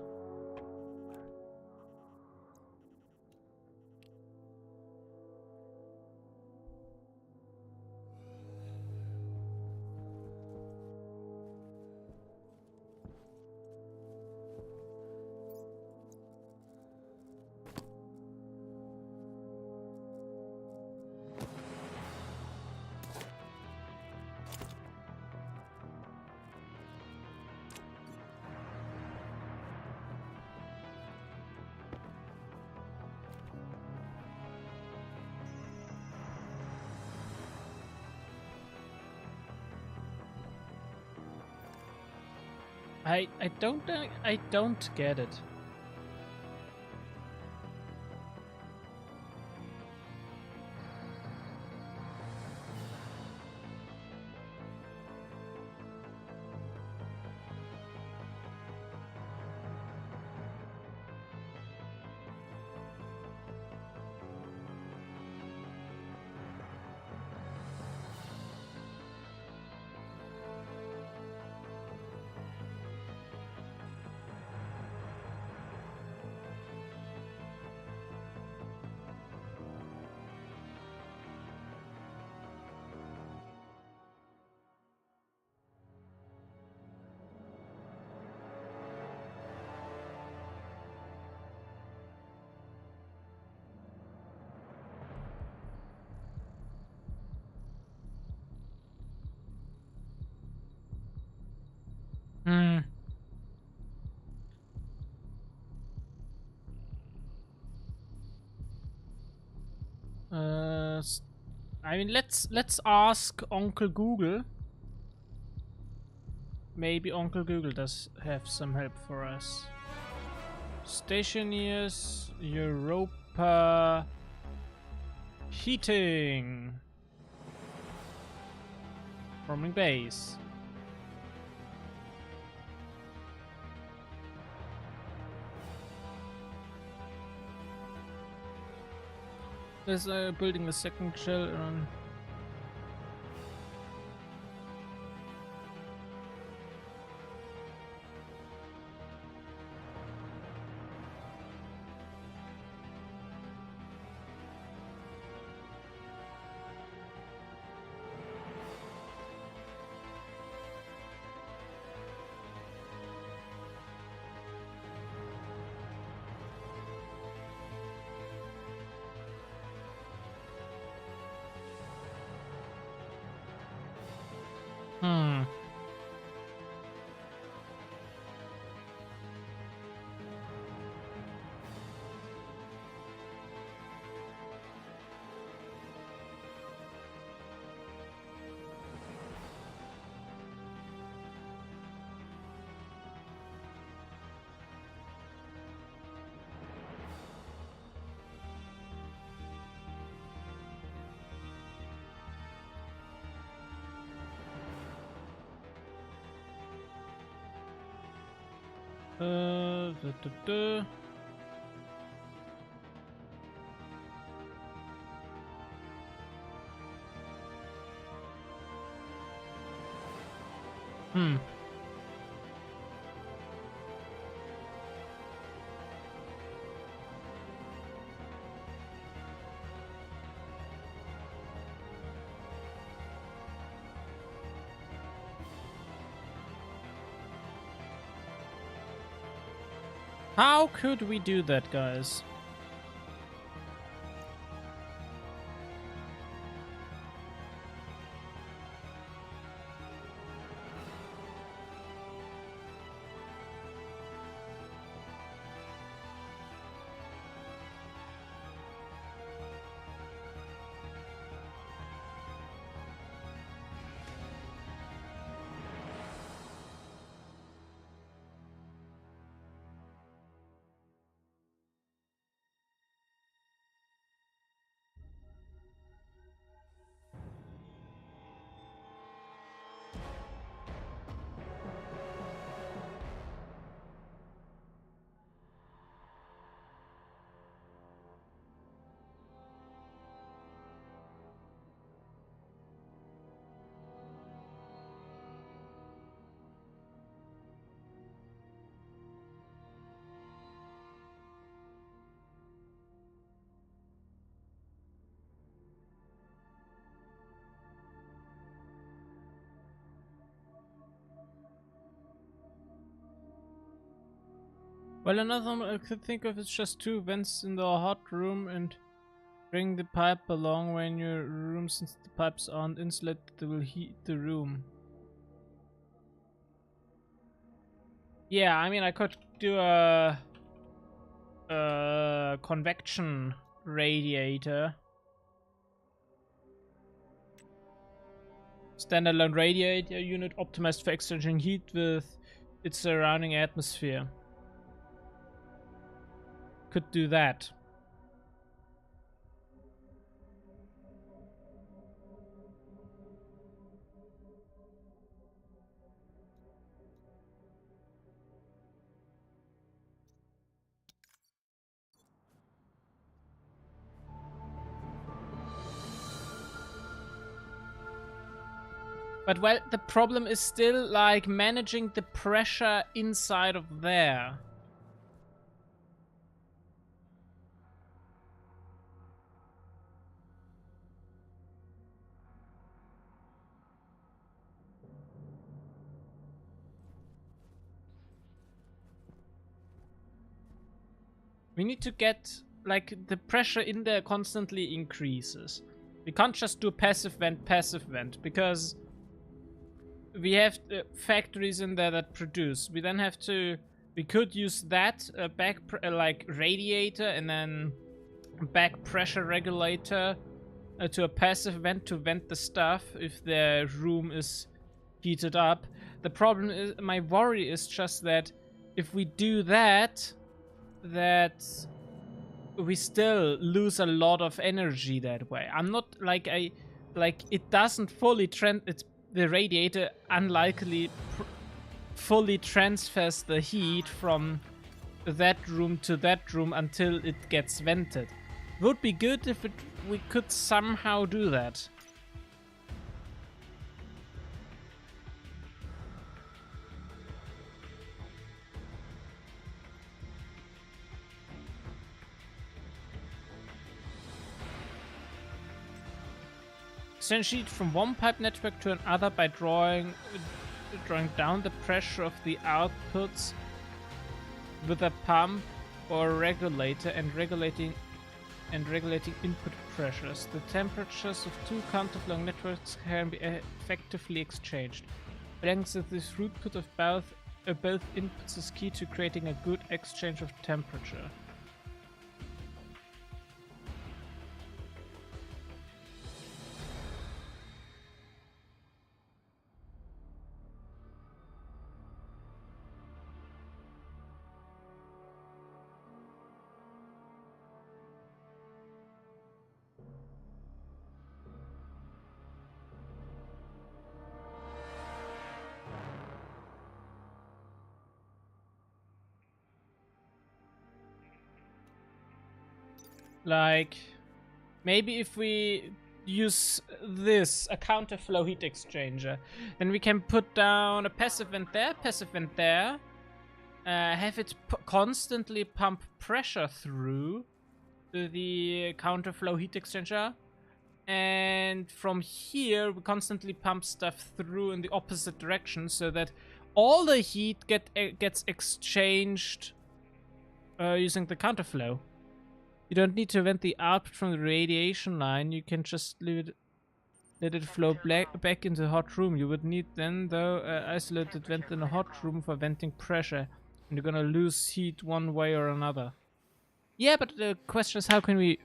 I don't get it. Hmm. I mean, let's ask Uncle Google. Maybe Uncle Google does have some help for us. Stationeers, Europa heating. Roaming base. There's building a second shell on. Da, da, da. Hmm. How could we do that, guys? Well, another one I could think of is just 2 vents in the hot room and bring the pipe along when your room, since the pipes aren't insulated, they will heat the room. Yeah, I mean, I could do a convection radiator. Standalone radiator unit optimized for exchanging heat with its surrounding atmosphere. Could do that. But well, the problem is still like managing the pressure inside of there. We need to get, like, the pressure in there constantly increases. We can't just do passive vent, because we have factories in there that produce. We then have to, we could use that like radiator and then back pressure regulator to a passive vent to vent the stuff if the room is heated up. The problem is, my worry is just that if we do that, that we still lose a lot of energy that way. I'm not like it doesn't fully it's the radiator unlikely fully transfers the heat from that room to that room until it gets vented. Would be good if we could somehow do that. Send heat from one pipe network to another by drawing down the pressure of the outputs with a pump or regulator and regulating input pressures. The temperatures of 2 counterflow networks can be effectively exchanged. Balance of the throughput of both inputs is key to creating a good exchange of temperature. Like, maybe if we use this, a counterflow heat exchanger, then we can put down a passive vent there, have it constantly pump pressure through the counterflow heat exchanger, and from here we constantly pump stuff through in the opposite direction so that all the heat gets exchanged using the counterflow. You don't need to vent the output from the radiation line. You can just let it flow back into the hot room. You would need then, though, isolated vent in a hot room for venting pressure. And you're gonna lose heat one way or another. Yeah, but the question is, how can we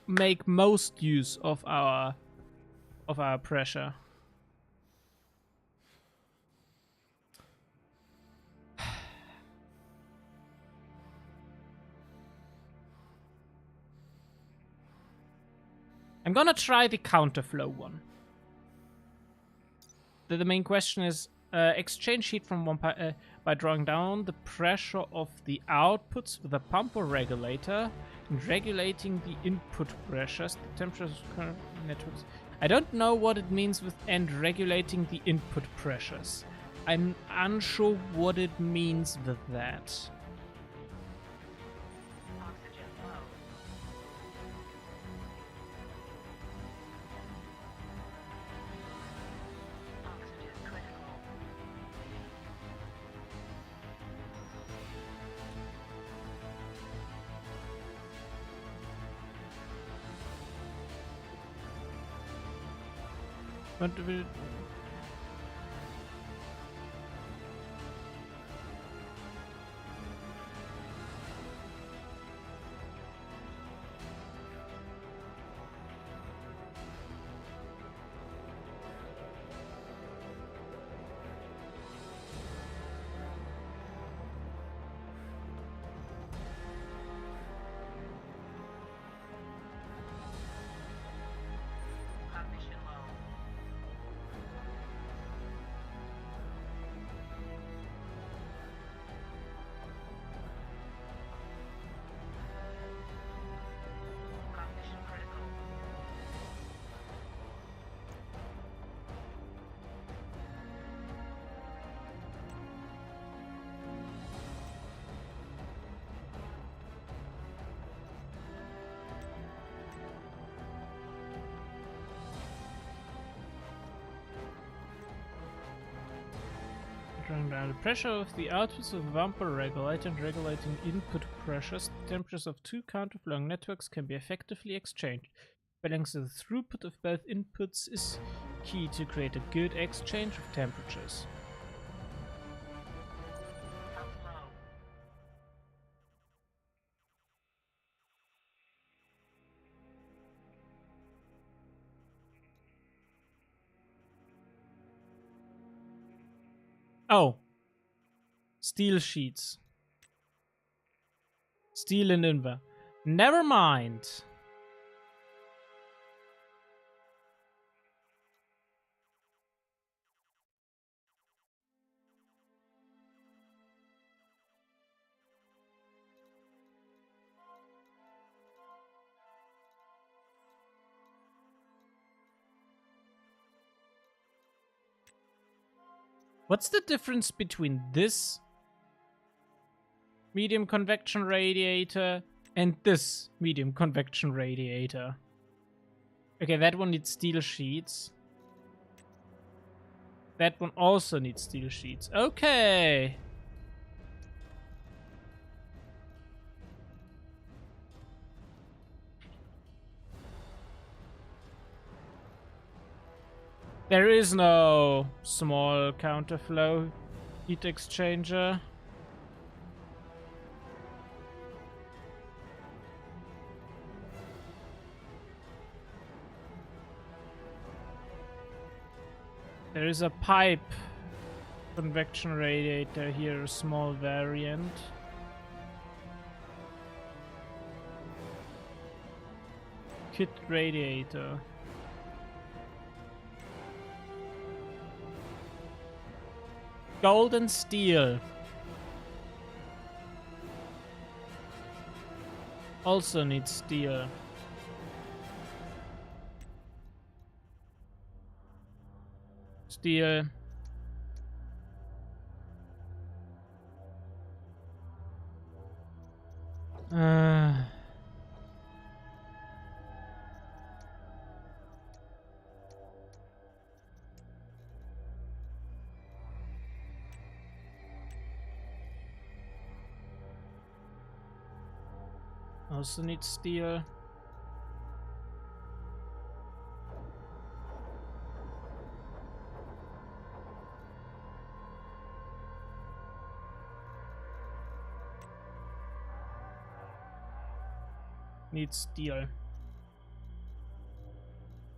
make most use of our pressure? I'm gonna try the counterflow one. The main question is exchange heat from one by drawing down the pressure of the outputs with a pump or regulator and regulating the input pressures, the temperatures of current networks. I don't know what it means with and regulating the input pressures. I'm unsure what it means with that. Oxygen low. Oxygen critical. What do we... Cognition low. Cognition critical. Drawing down the pressure of the outputs of a bumper regulator and regulating input pressures, the temperatures of two counterflowing networks can be effectively exchanged. Balancing the throughput of both inputs is key to create a good exchange of temperatures. Health low. Oh. Steel sheets. Steel and inver. Never mind. What's the difference between this medium convection radiator and this medium convection radiator? Okay, that one needs steel sheets. That one also needs steel sheets. Okay. There is no small counterflow heat exchanger. There is a pipe convection radiator here, a small variant. Kit radiator. Gold and steel. also needs steel. Steel. Also needs steel. Needs steel.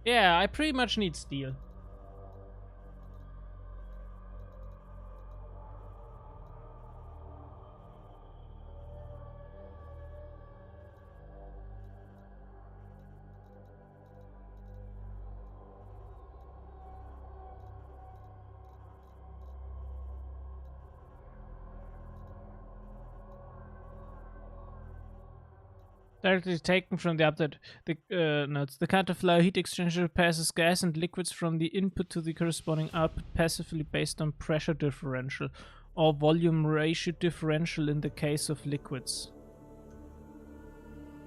Yeah, I pretty much need steel. Directly taken from the update. The notes. The counterflow heat exchanger passes gas and liquids from the input to the corresponding output passively based on pressure differential or volume ratio differential in the case of liquids.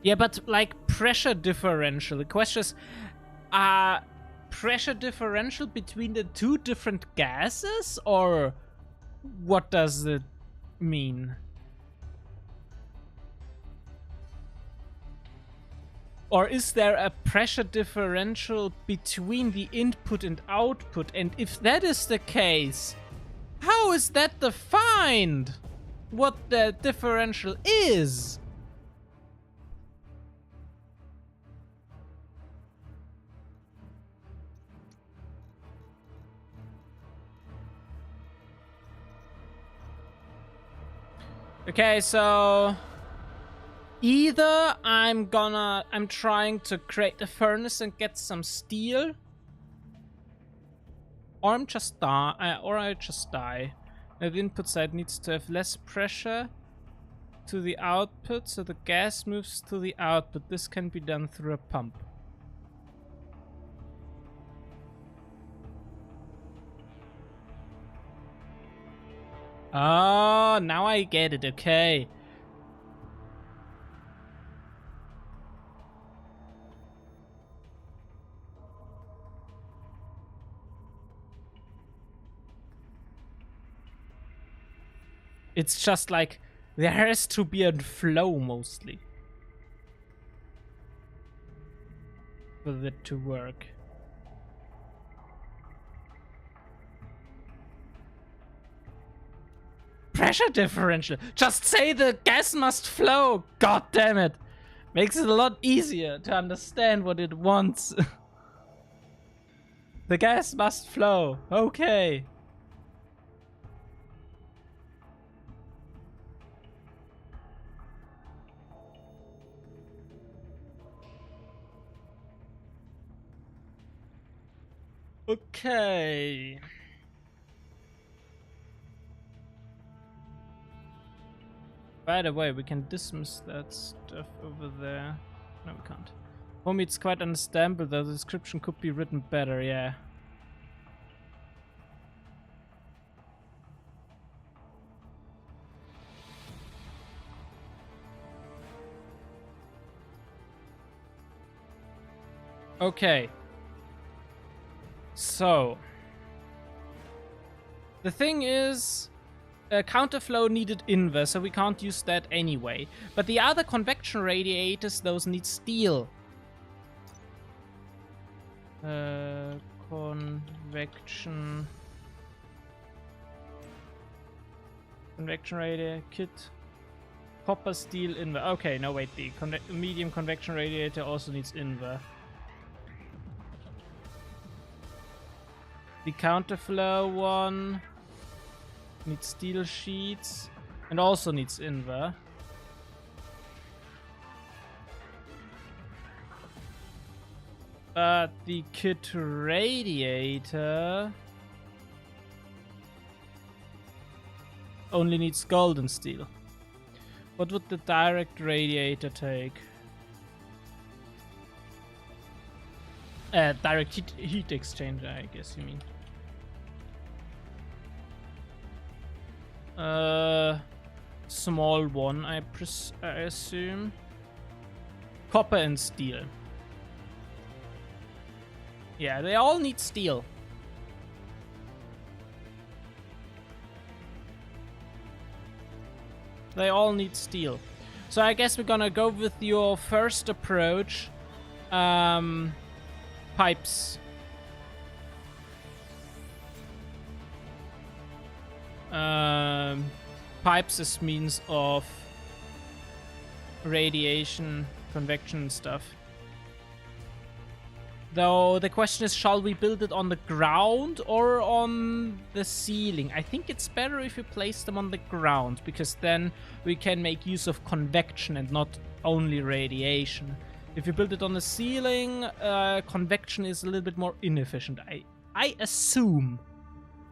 Yeah, but like pressure differential. The question is, pressure differential between the two different gases, or what does it mean? Or is there a pressure differential between the input and output? And if that is the case, how is that defined? What the differential is? Okay, so either I'm trying to create a furnace and get some steel, or I just die. Now, the input side needs to have less pressure to the output, so the gas moves to the output. This can be done through a pump. Oh, now I get it. Okay. It's just like there has to be a flow mostly for it to work. Pressure differential. Just say the gas must flow. God damn it. Makes it a lot easier to understand what it wants. The gas must flow. Okay. Okay. By the way, we can dismiss that stuff over there. No, we can't. For me, it's quite understandable, though the description could be written better, yeah. Okay. So. The thing is, counterflow needed inverse, so we can't use that anyway. But the other convection radiators, those need steel. Convection radiator kit. Copper steel inver. Okay, no wait, the medium convection radiator also needs inver. The counterflow one needs steel sheets and also needs inver. But the kit radiator only needs golden steel. What would the direct radiator take? Direct heat exchanger, I guess you mean. Small one, I assume. Copper and steel. Yeah, they all need steel. They all need steel. So I guess we're gonna go with your first approach. Pipes. Pipes as means of radiation, convection and stuff. Though the question is, shall we build it on the ground or on the ceiling? I think it's better if we place them on the ground, because then we can make use of convection and not only radiation. If you build it on the ceiling, convection is a little bit more inefficient. I assume.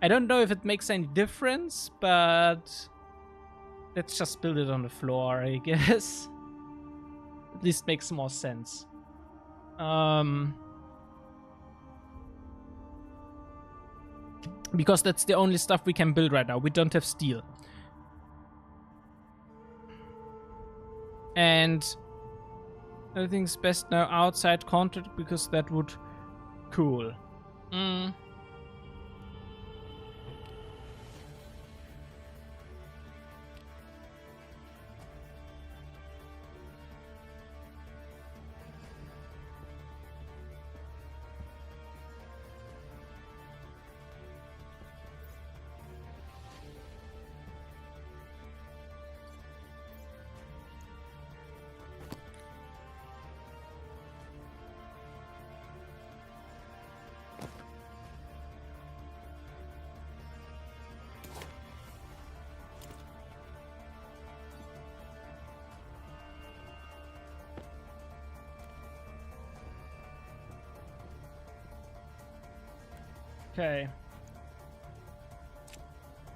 I don't know if it makes any difference, but let's just build it on the floor, I guess. At least makes more sense. Because that's the only stuff we can build right now. We don't have steel. And everything's best now outside contact, because that would cool. Okay.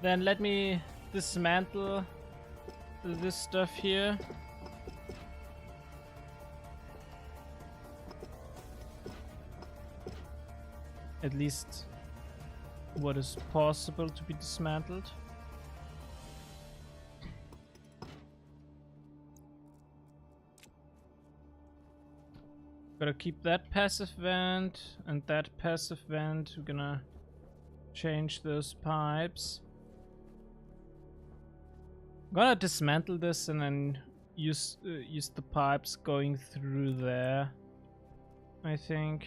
Then let me dismantle this stuff here. At least what is possible to be dismantled. Gotta keep that passive vent and that passive vent. We're gonna change those pipes. I'm gonna dismantle this and then use the pipes going through there, I think.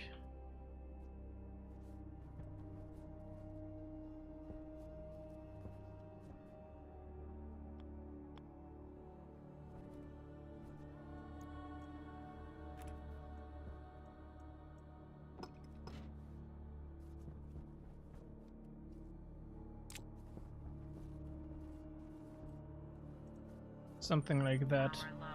Something like that. Power low.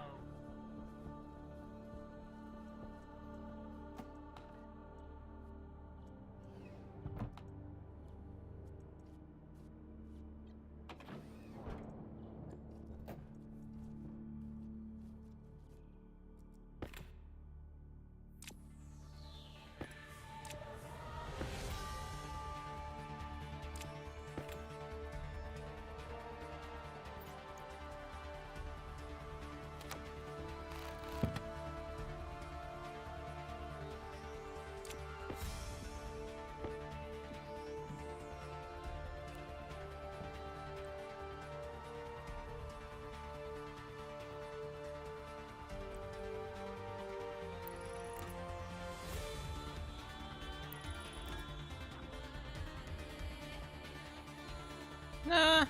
Nah.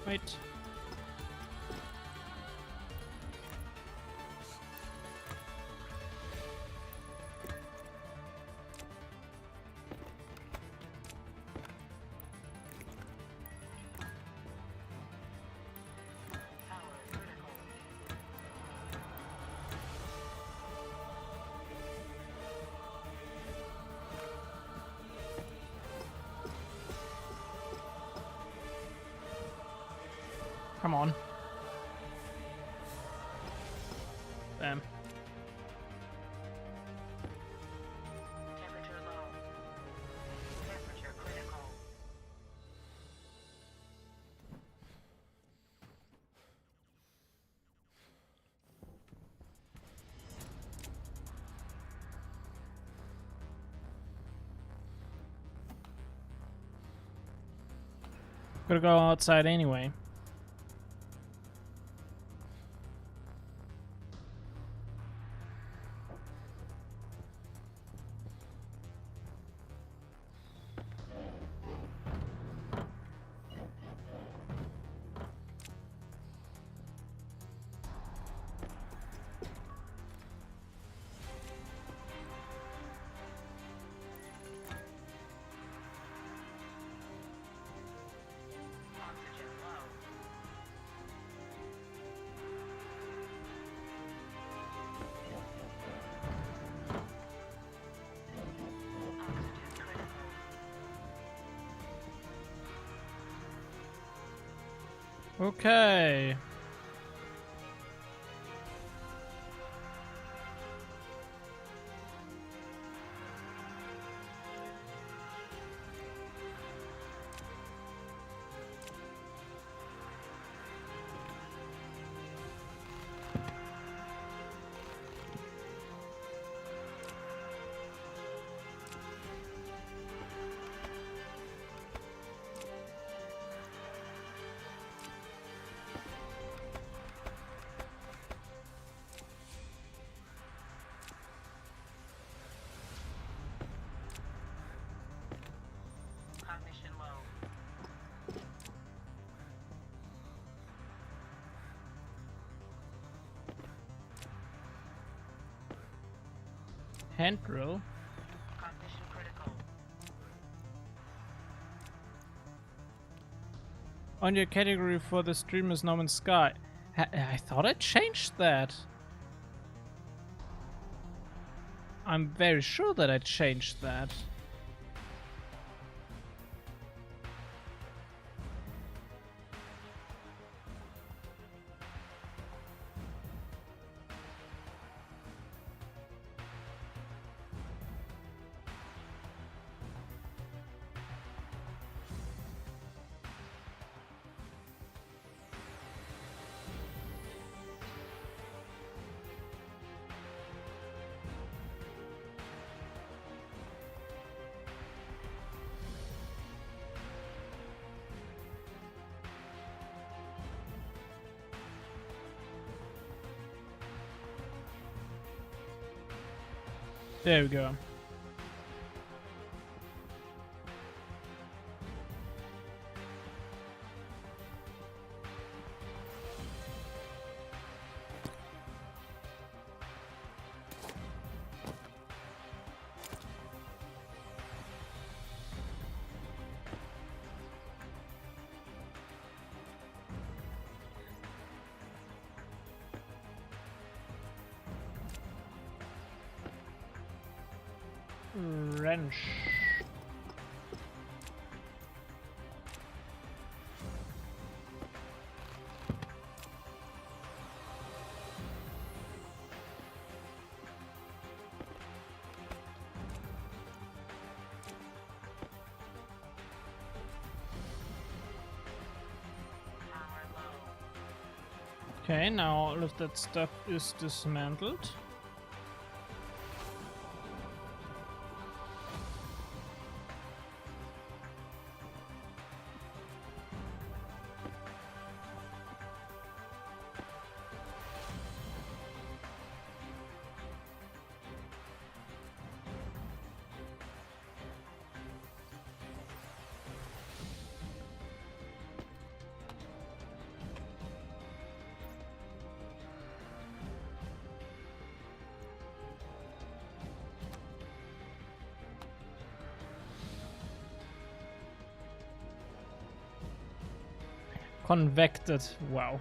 Wait. Power critical. Come on. Bam. Gotta go outside anyway. Oxygen low. Oxygen critical. Okay. Cognition low. Hand drill. Cognition critical. On your category for the stream is No Man's Sky. I thought I changed that. I'm very sure that I changed that. There we go. Wrench. Power low. Okay, now all of that stuff is dismantled. Convected. Wow.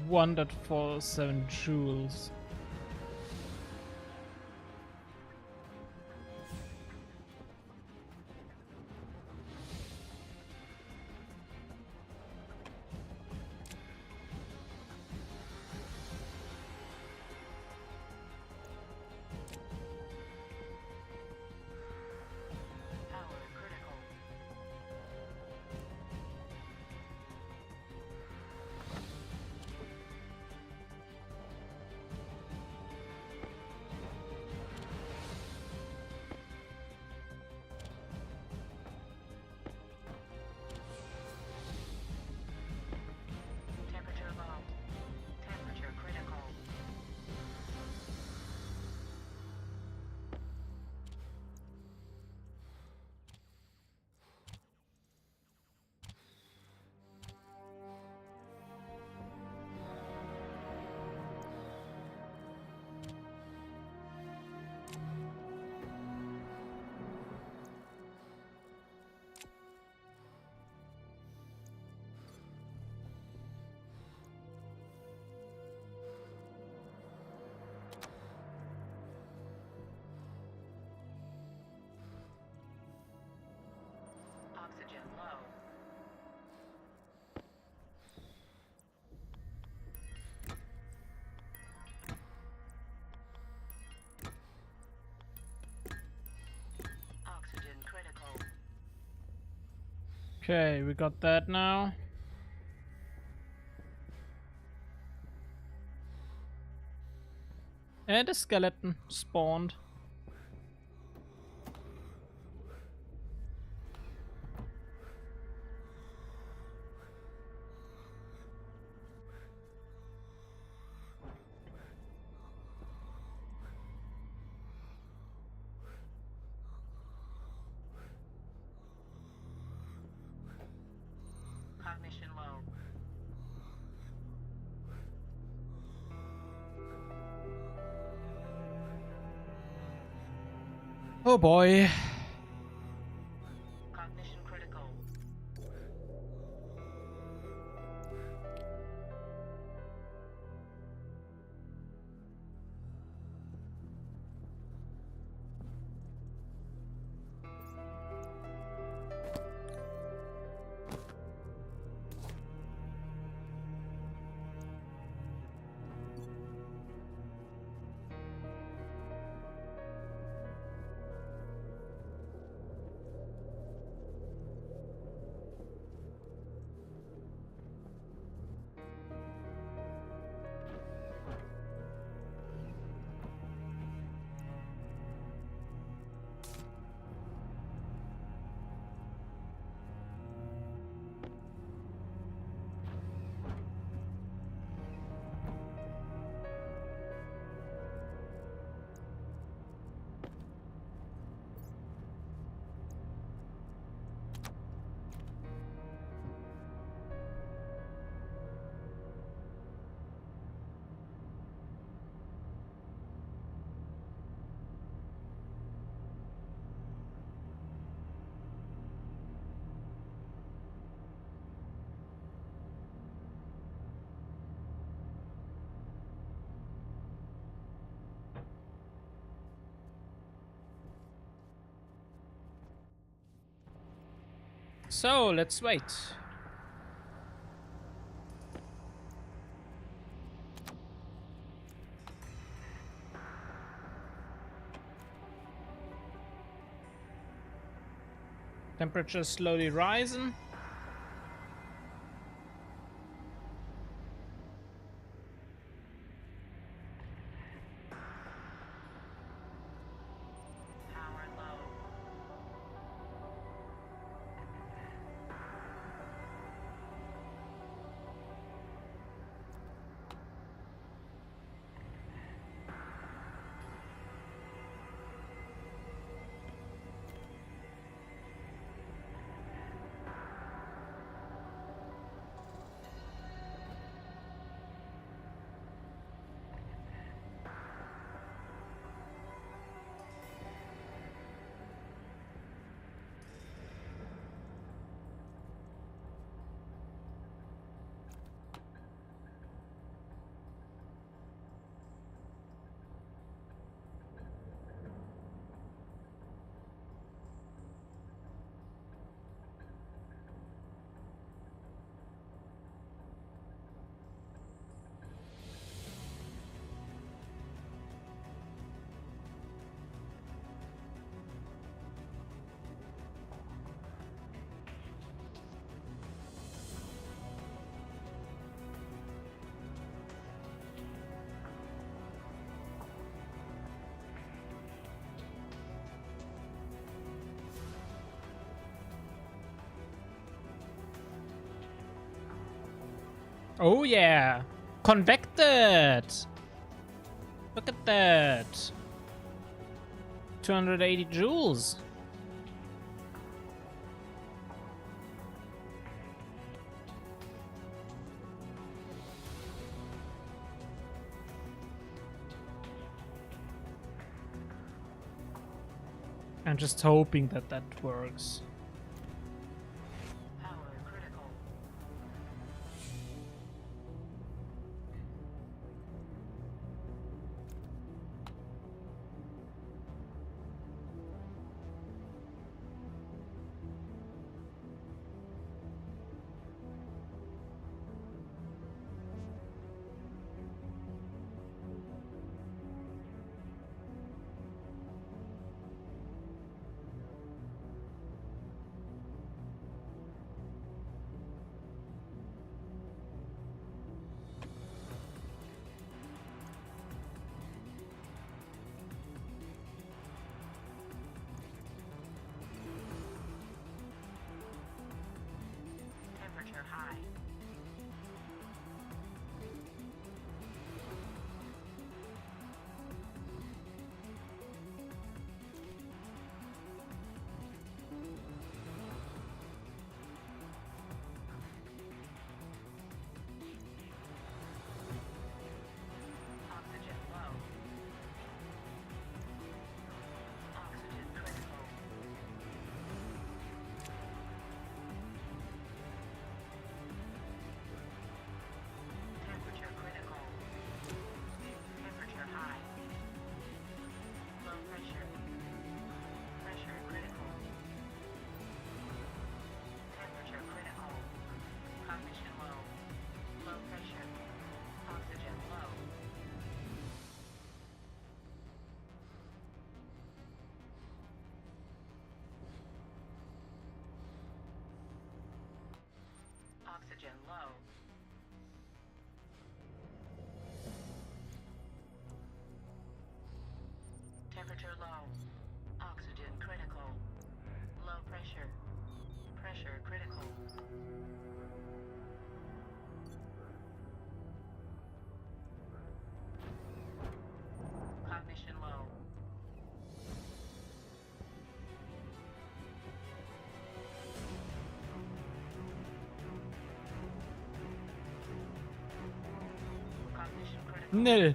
1.47 joules. Power critical. Okay, we got that now. And a skeleton spawned. Cognition low. Oh boy. Cognition critical. So, let's wait. Temperature slowly rising. Power low. Oh yeah. Convected. Look at that. 280 joules. I'm just hoping that that works. Power critical. Nil.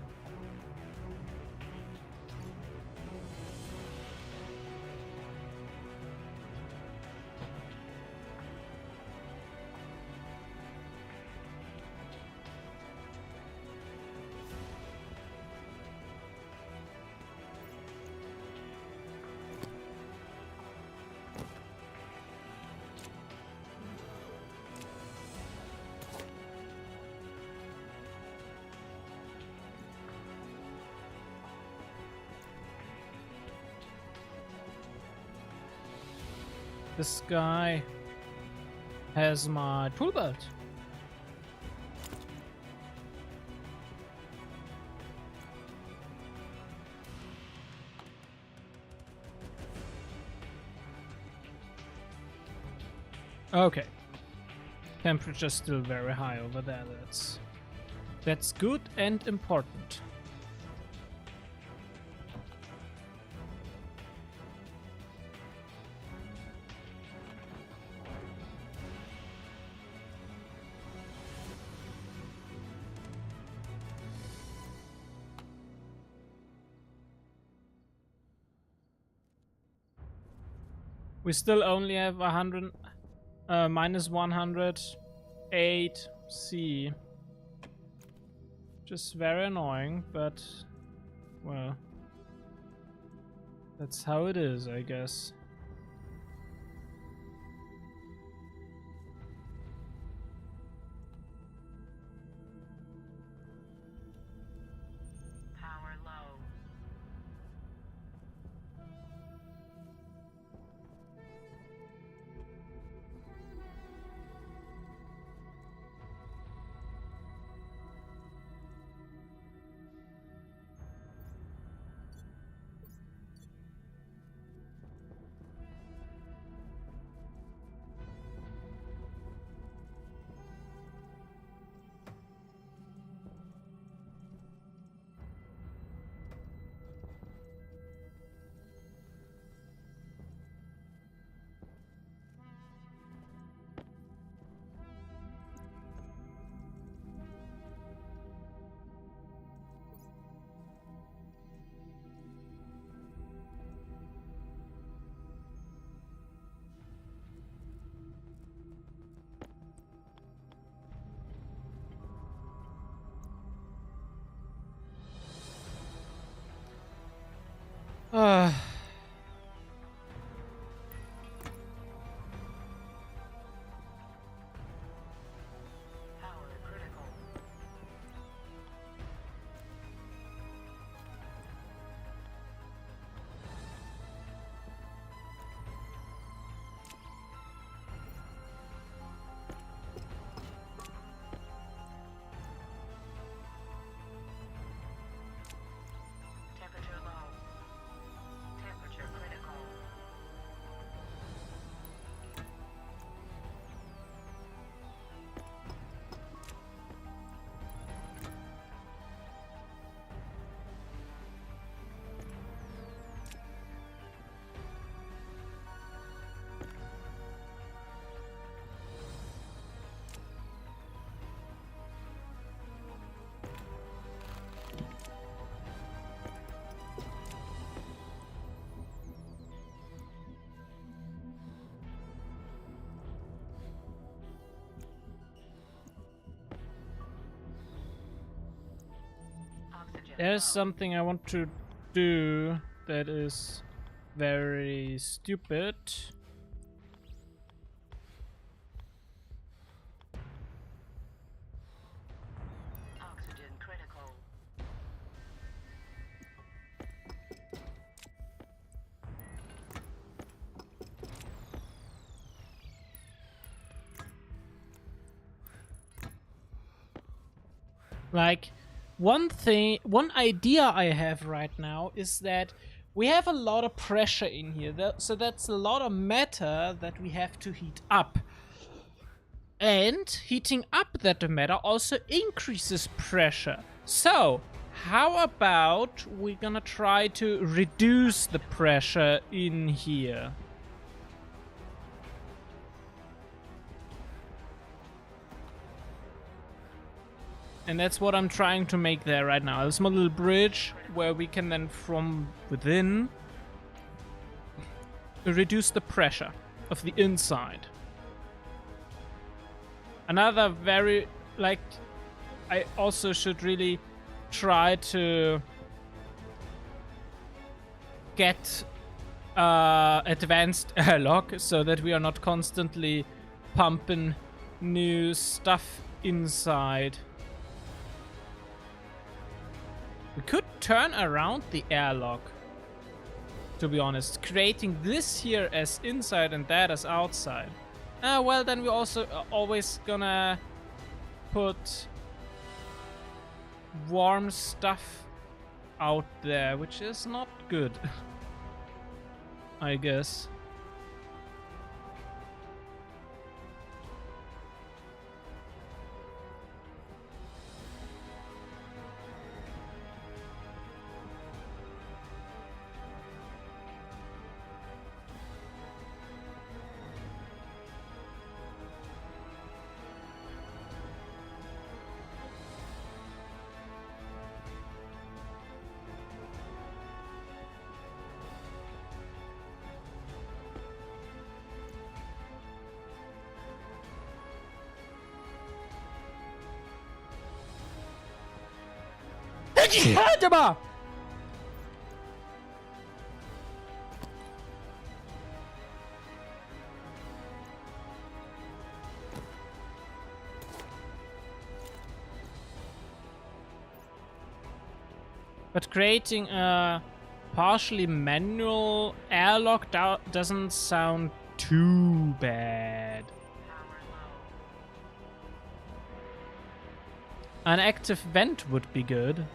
This guy has my tool belt. Okay. Temperature's still very high over there. That's good and important. We still only have 100, minus 108 C. Just very annoying, but well, that's how it is, I guess. Power low. Uh, Power critical. Temperature low. Temperature critical. Oxygen there's low. something I want to do that is very stupid. Oxygen critical. Like, one idea I have right now is that we have a lot of pressure in here, so that's a lot of matter that we have to heat up. And heating up that matter also increases pressure. So, how about we're gonna try to reduce the pressure in here? And that's what I'm trying to make there right now. A small little bridge where we can then from within reduce the pressure of the inside. Another very, like, I also should really try to get advanced airlock so that we are not constantly pumping new stuff inside. We could turn around the airlock, to be honest, creating this here as inside and that as outside. Well, then we're also always gonna put warm stuff out there, which is not good, I guess. But creating a partially manual airlock doesn't sound too bad. Power low. An active vent would be good.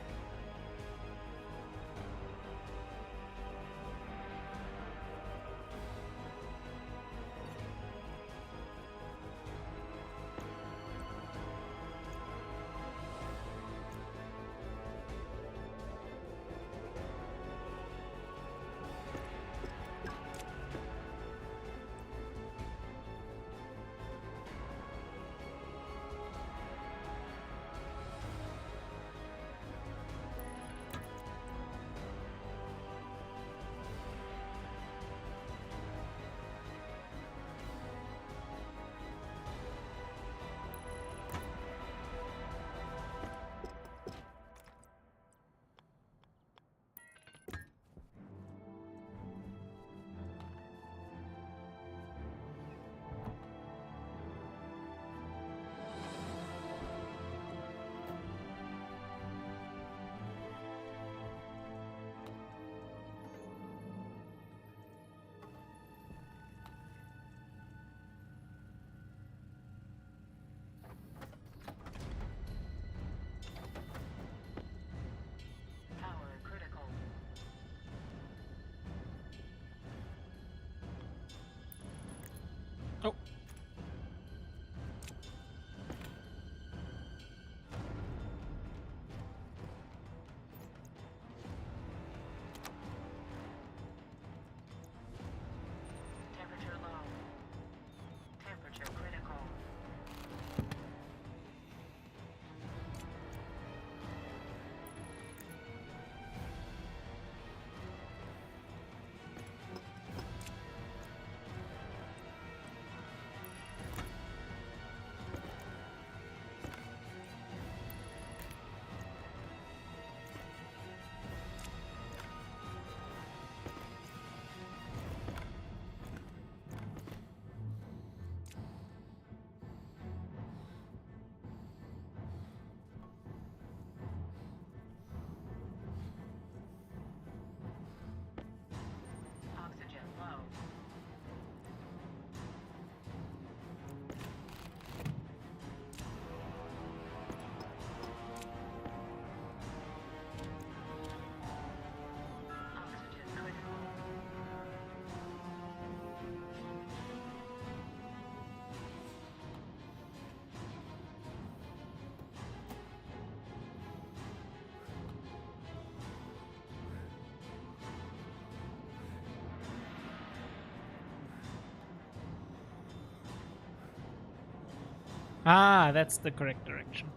Power critical. Oh. Temperature low. Temperature critical. Oxygen low. Oxygen critical. Ah, that's the correct direction.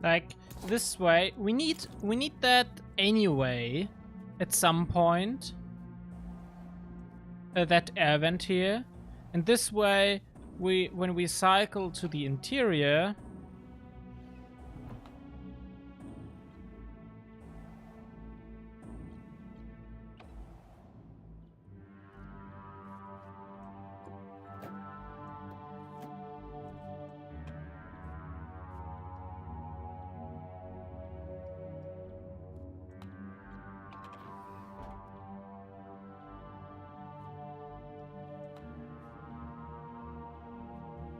Like this way. We need that anyway at some point. That air vent here. And this way when we cycle to the interior,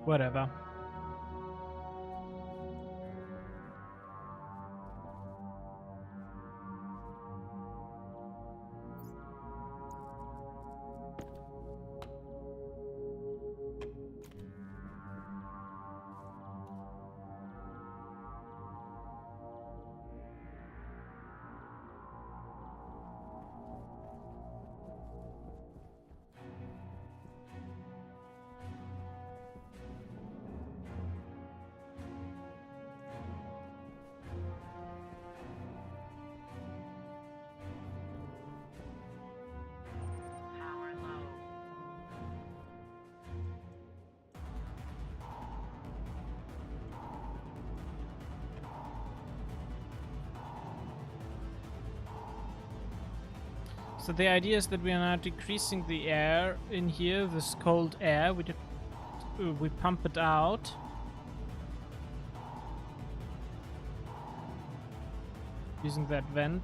whatever. Power low. So the idea is that we are now decreasing the air in here, this cold air. We pump it out. Using that vent.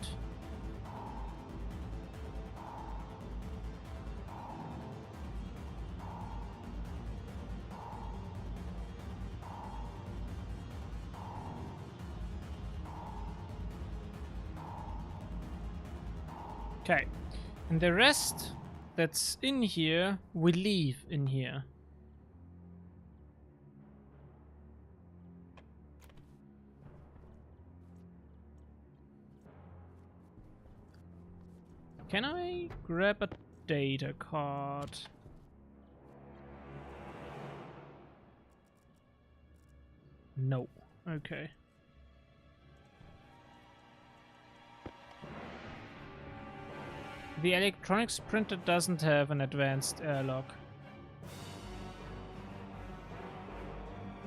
Okay. And the rest that's in here, we leave in here. Can I grab a data card? No. Okay. The electronics printer doesn't have an advanced airlock.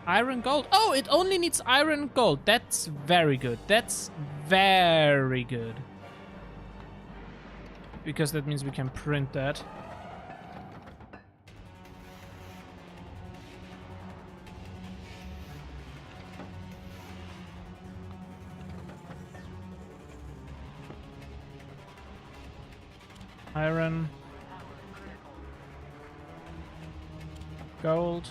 Iron gold? Oh, it only needs iron gold. That's very good. That's very good. Because that means we can print that. Iron. Gold.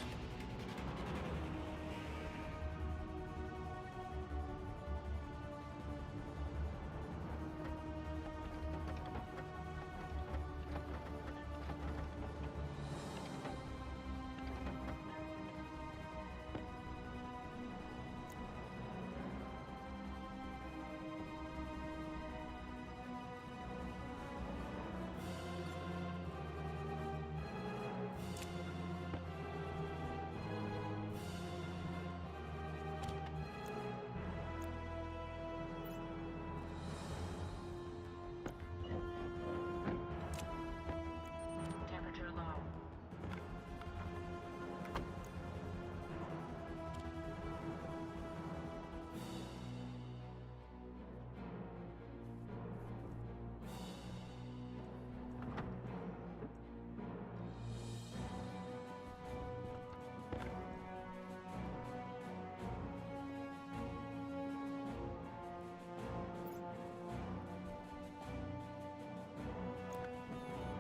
Temperature low.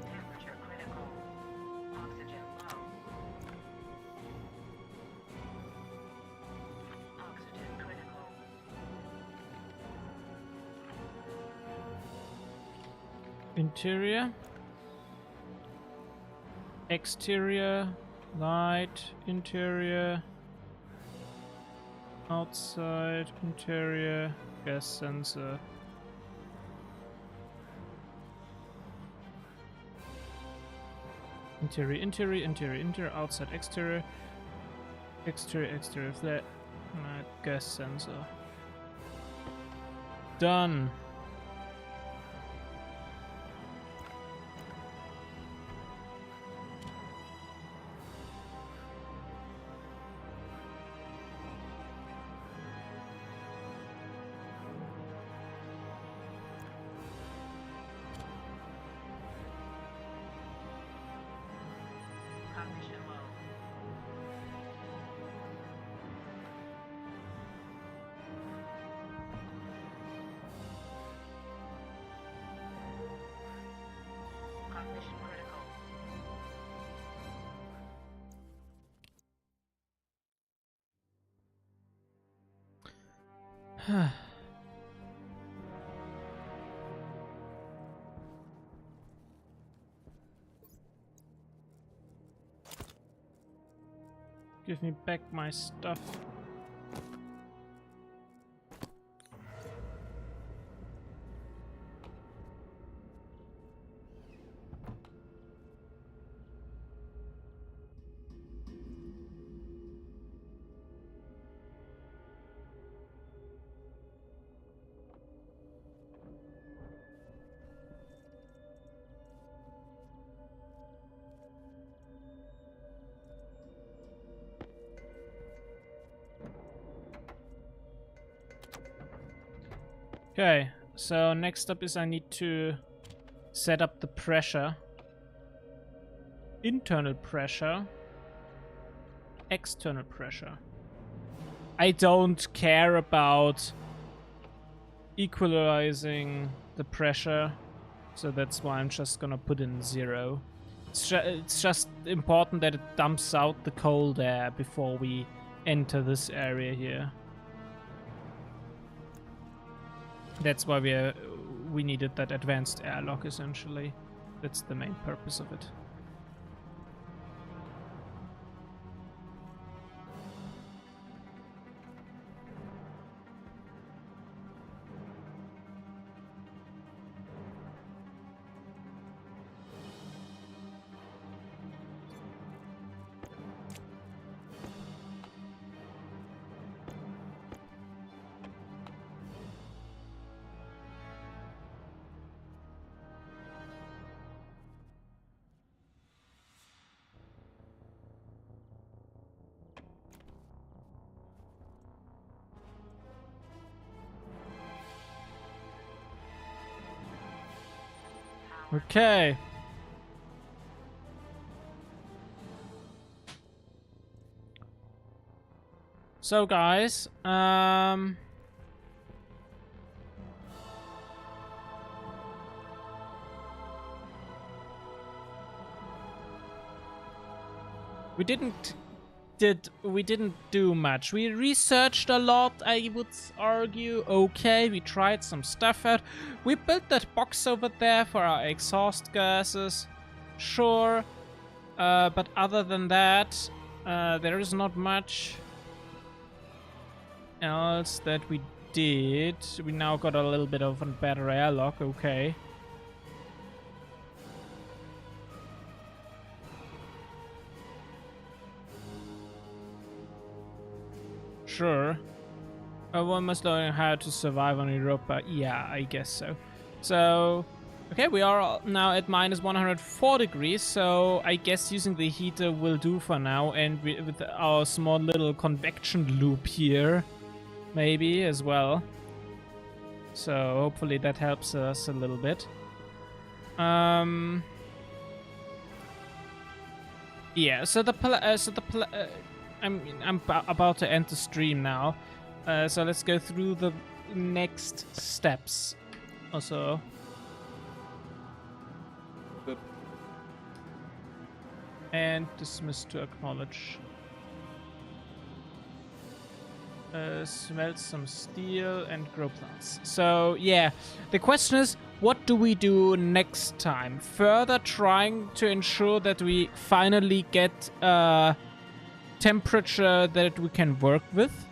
Temperature critical. Oxygen low. Oxygen critical. Interior. Exterior. Light. Interior. Outside. Interior. Gas sensor. Interior, interior, interior, interior, outside, exterior, exterior, exterior, flat, gas sensor. done. Cognition low. Cognition critical. Give me back my stuff. Okay, so next up is I need to set up the pressure. Internal pressure. External pressure. I don't care about equalizing the pressure, so that's why I'm just gonna put in 0. It's just important that it dumps out the cold air before we enter this area here. That's why we needed that advanced airlock, essentially. That's the main purpose of it. Okay. So guys, we didn't do much. We researched a lot, I would argue. Okay, we tried some stuff out. We built that box over there for our exhaust gases. Sure. But other than that, there is not much else that we did. We now got a little bit of a better airlock, okay. Sure. One must learn how to survive on Europa. Yeah, I guess so. So, okay, we are now at minus 104 degrees, so I guess using the heater will do for now, and with our small little convection loop here, maybe, as well. So, hopefully that helps us a little bit. Yeah, so I'm about to end the stream now, so let's go through the next steps. Also, and dismiss to acknowledge. Smelt some steel and grow plants. So yeah, the question is, what do we do next time? Further trying to ensure that we finally get temperature that we can work with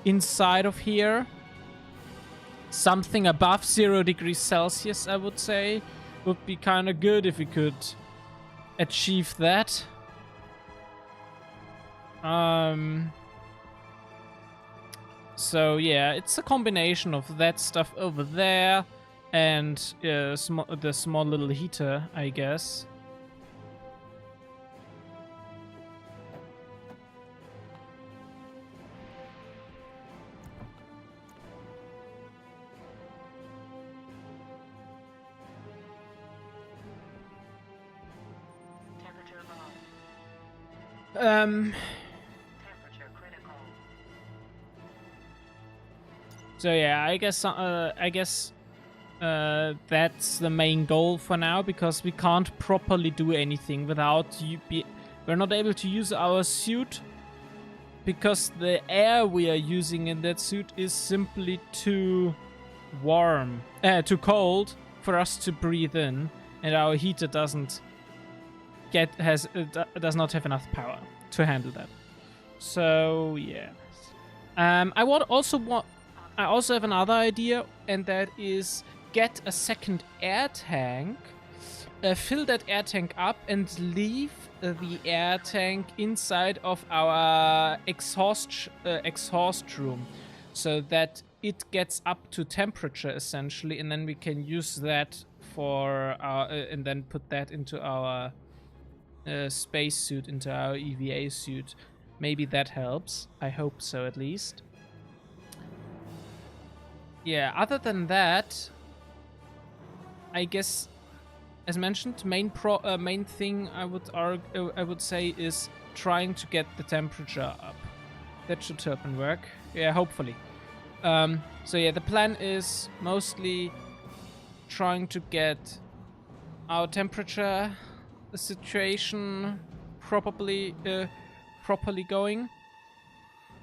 inside of here. Something above 0 degrees Celsius, I would say, would be kind of good if we could achieve that. So yeah, it's a combination of that stuff over there and the small little heater, I guess. Temperature low. Um, Temperature critical. So yeah, I guess that's the main goal for now, because we can't properly do anything without we're not able to use our suit because the air we are using in that suit is simply too too cold for us to breathe in, and our heater does not have enough power to handle that. So yeah, I also have another idea, and that is get a second air tank, fill that air tank up, and leave the air tank inside of our exhaust room, so that it gets up to temperature essentially, and then we can use that for our and then put that into our space suit, into our EVA suit. Maybe that helps. I hope so, at least. Yeah, other than that, I guess, as mentioned, main thing I would say is trying to get the temperature up. That should help and work. Yeah, hopefully. So yeah, the plan is mostly trying to get our temperature situation properly going.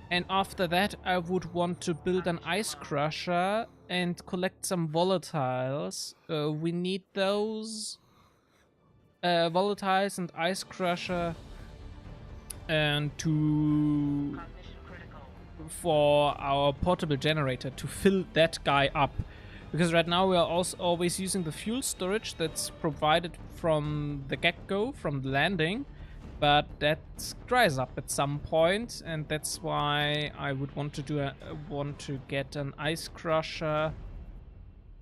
And after that, I would want to build an ice crusher and collect some volatiles. We need those volatiles and ice crusher, and Cognition critical. for our portable generator to fill that guy up. Because right now we are also always using the fuel storage that's provided from the get-go, from the landing. But that dries up at some point, and that's why I would want to get an ice crusher,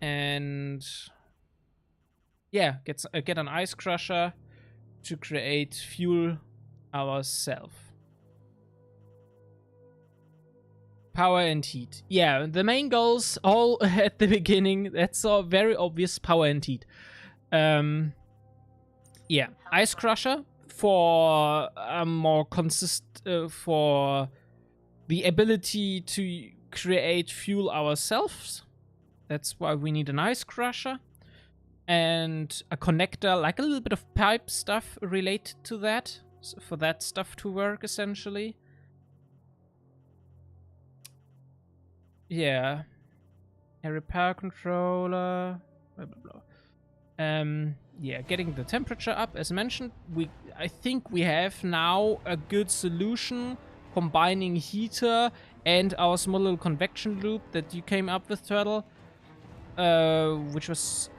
and yeah, get an ice crusher to create fuel ourselves. Power and heat. Yeah, the main goals all at the beginning. That's all very obvious. Power and heat. Yeah, ice crusher for a more for the ability to create fuel ourselves. That's why we need an ice crusher and a connector, like a little bit of pipe stuff related to that, so for that stuff to work essentially. Yeah, a repair controller, blah blah blah. Yeah, getting the temperature up, as mentioned. I think we have now a good solution, combining heater and our small little convection loop that you came up with, Turtle, which was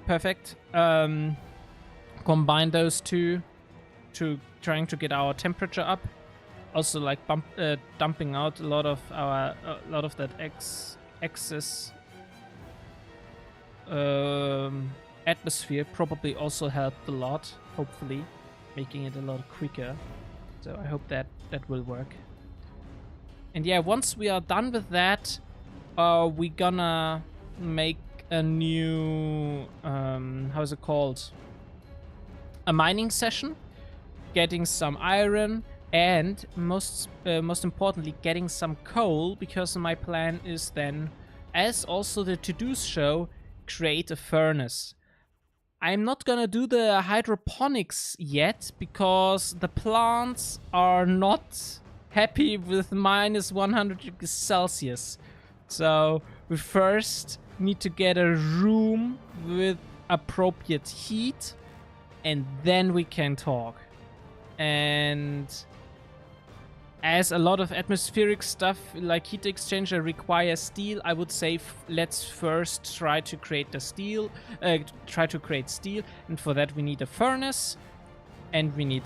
perfect. Combine those two to trying to get our temperature up. Also, like dumping out a lot of that excess atmosphere probably also helped a lot, hopefully making it a lot quicker. So I hope that will work. And yeah, once we are done with that, we gonna make a new how's it called, a mining session, getting some iron, and most importantly getting some coal, because my plan is then, as also the to-dos show, create a furnace. I'm not gonna do the hydroponics yet because the plants are not happy with minus 100 degrees Celsius. So we first need to get a room with appropriate heat, and then we can talk. And as a lot of atmospheric stuff like heat exchanger requires steel, I would say let's first try to create steel. And for that we need a furnace, and we need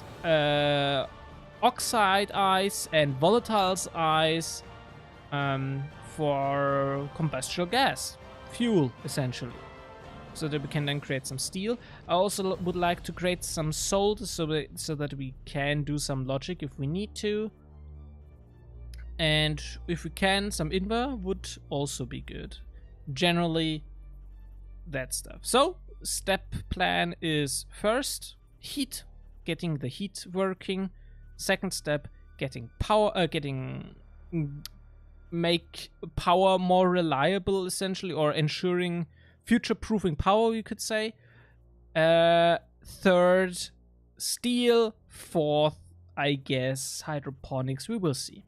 oxide ice and volatiles ice, for combustible gas, fuel essentially, so that we can then create some steel. I also would like to create some solder so that we can do some logic if we need to. And if we can, some invar would also be good. Generally, that stuff. So, step plan is first, heat, getting the heat working. Second step, getting power, make power more reliable, essentially, or ensuring future-proofing power, you could say. Third, steel. Fourth, I guess, hydroponics. We will see.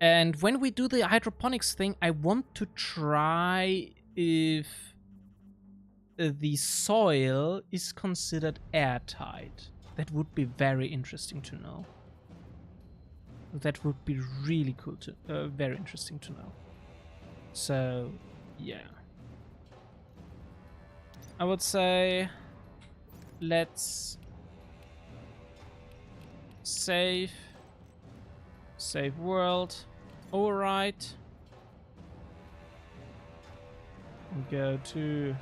And when we do the hydroponics thing, I want to try if the soil is considered airtight. That would be very interesting to know. That would be really cool to, very interesting to know. So, yeah. I would say, let's save world. Overwrite. Go to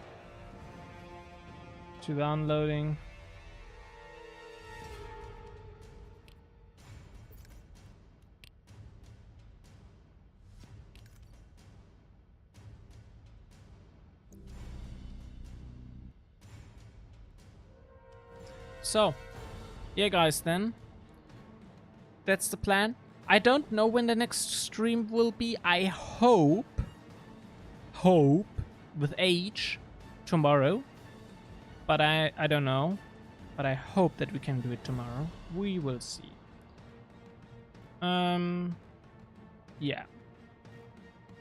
downloading. So, yeah guys, then that's the plan. I don't know when the next stream will be. I hope with H tomorrow, but I don't know, but I hope that we can do it tomorrow. We will see. Yeah,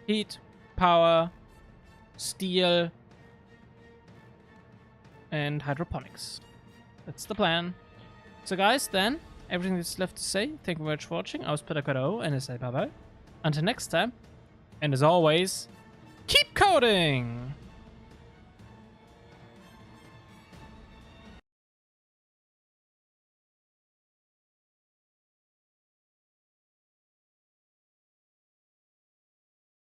heat, power, steel, and hydroponics. That's the plan. So guys, then everything that's left to say. Thank you very much for watching. I was Peter Caro, and I say bye bye. Until next time, and as always, keep coding!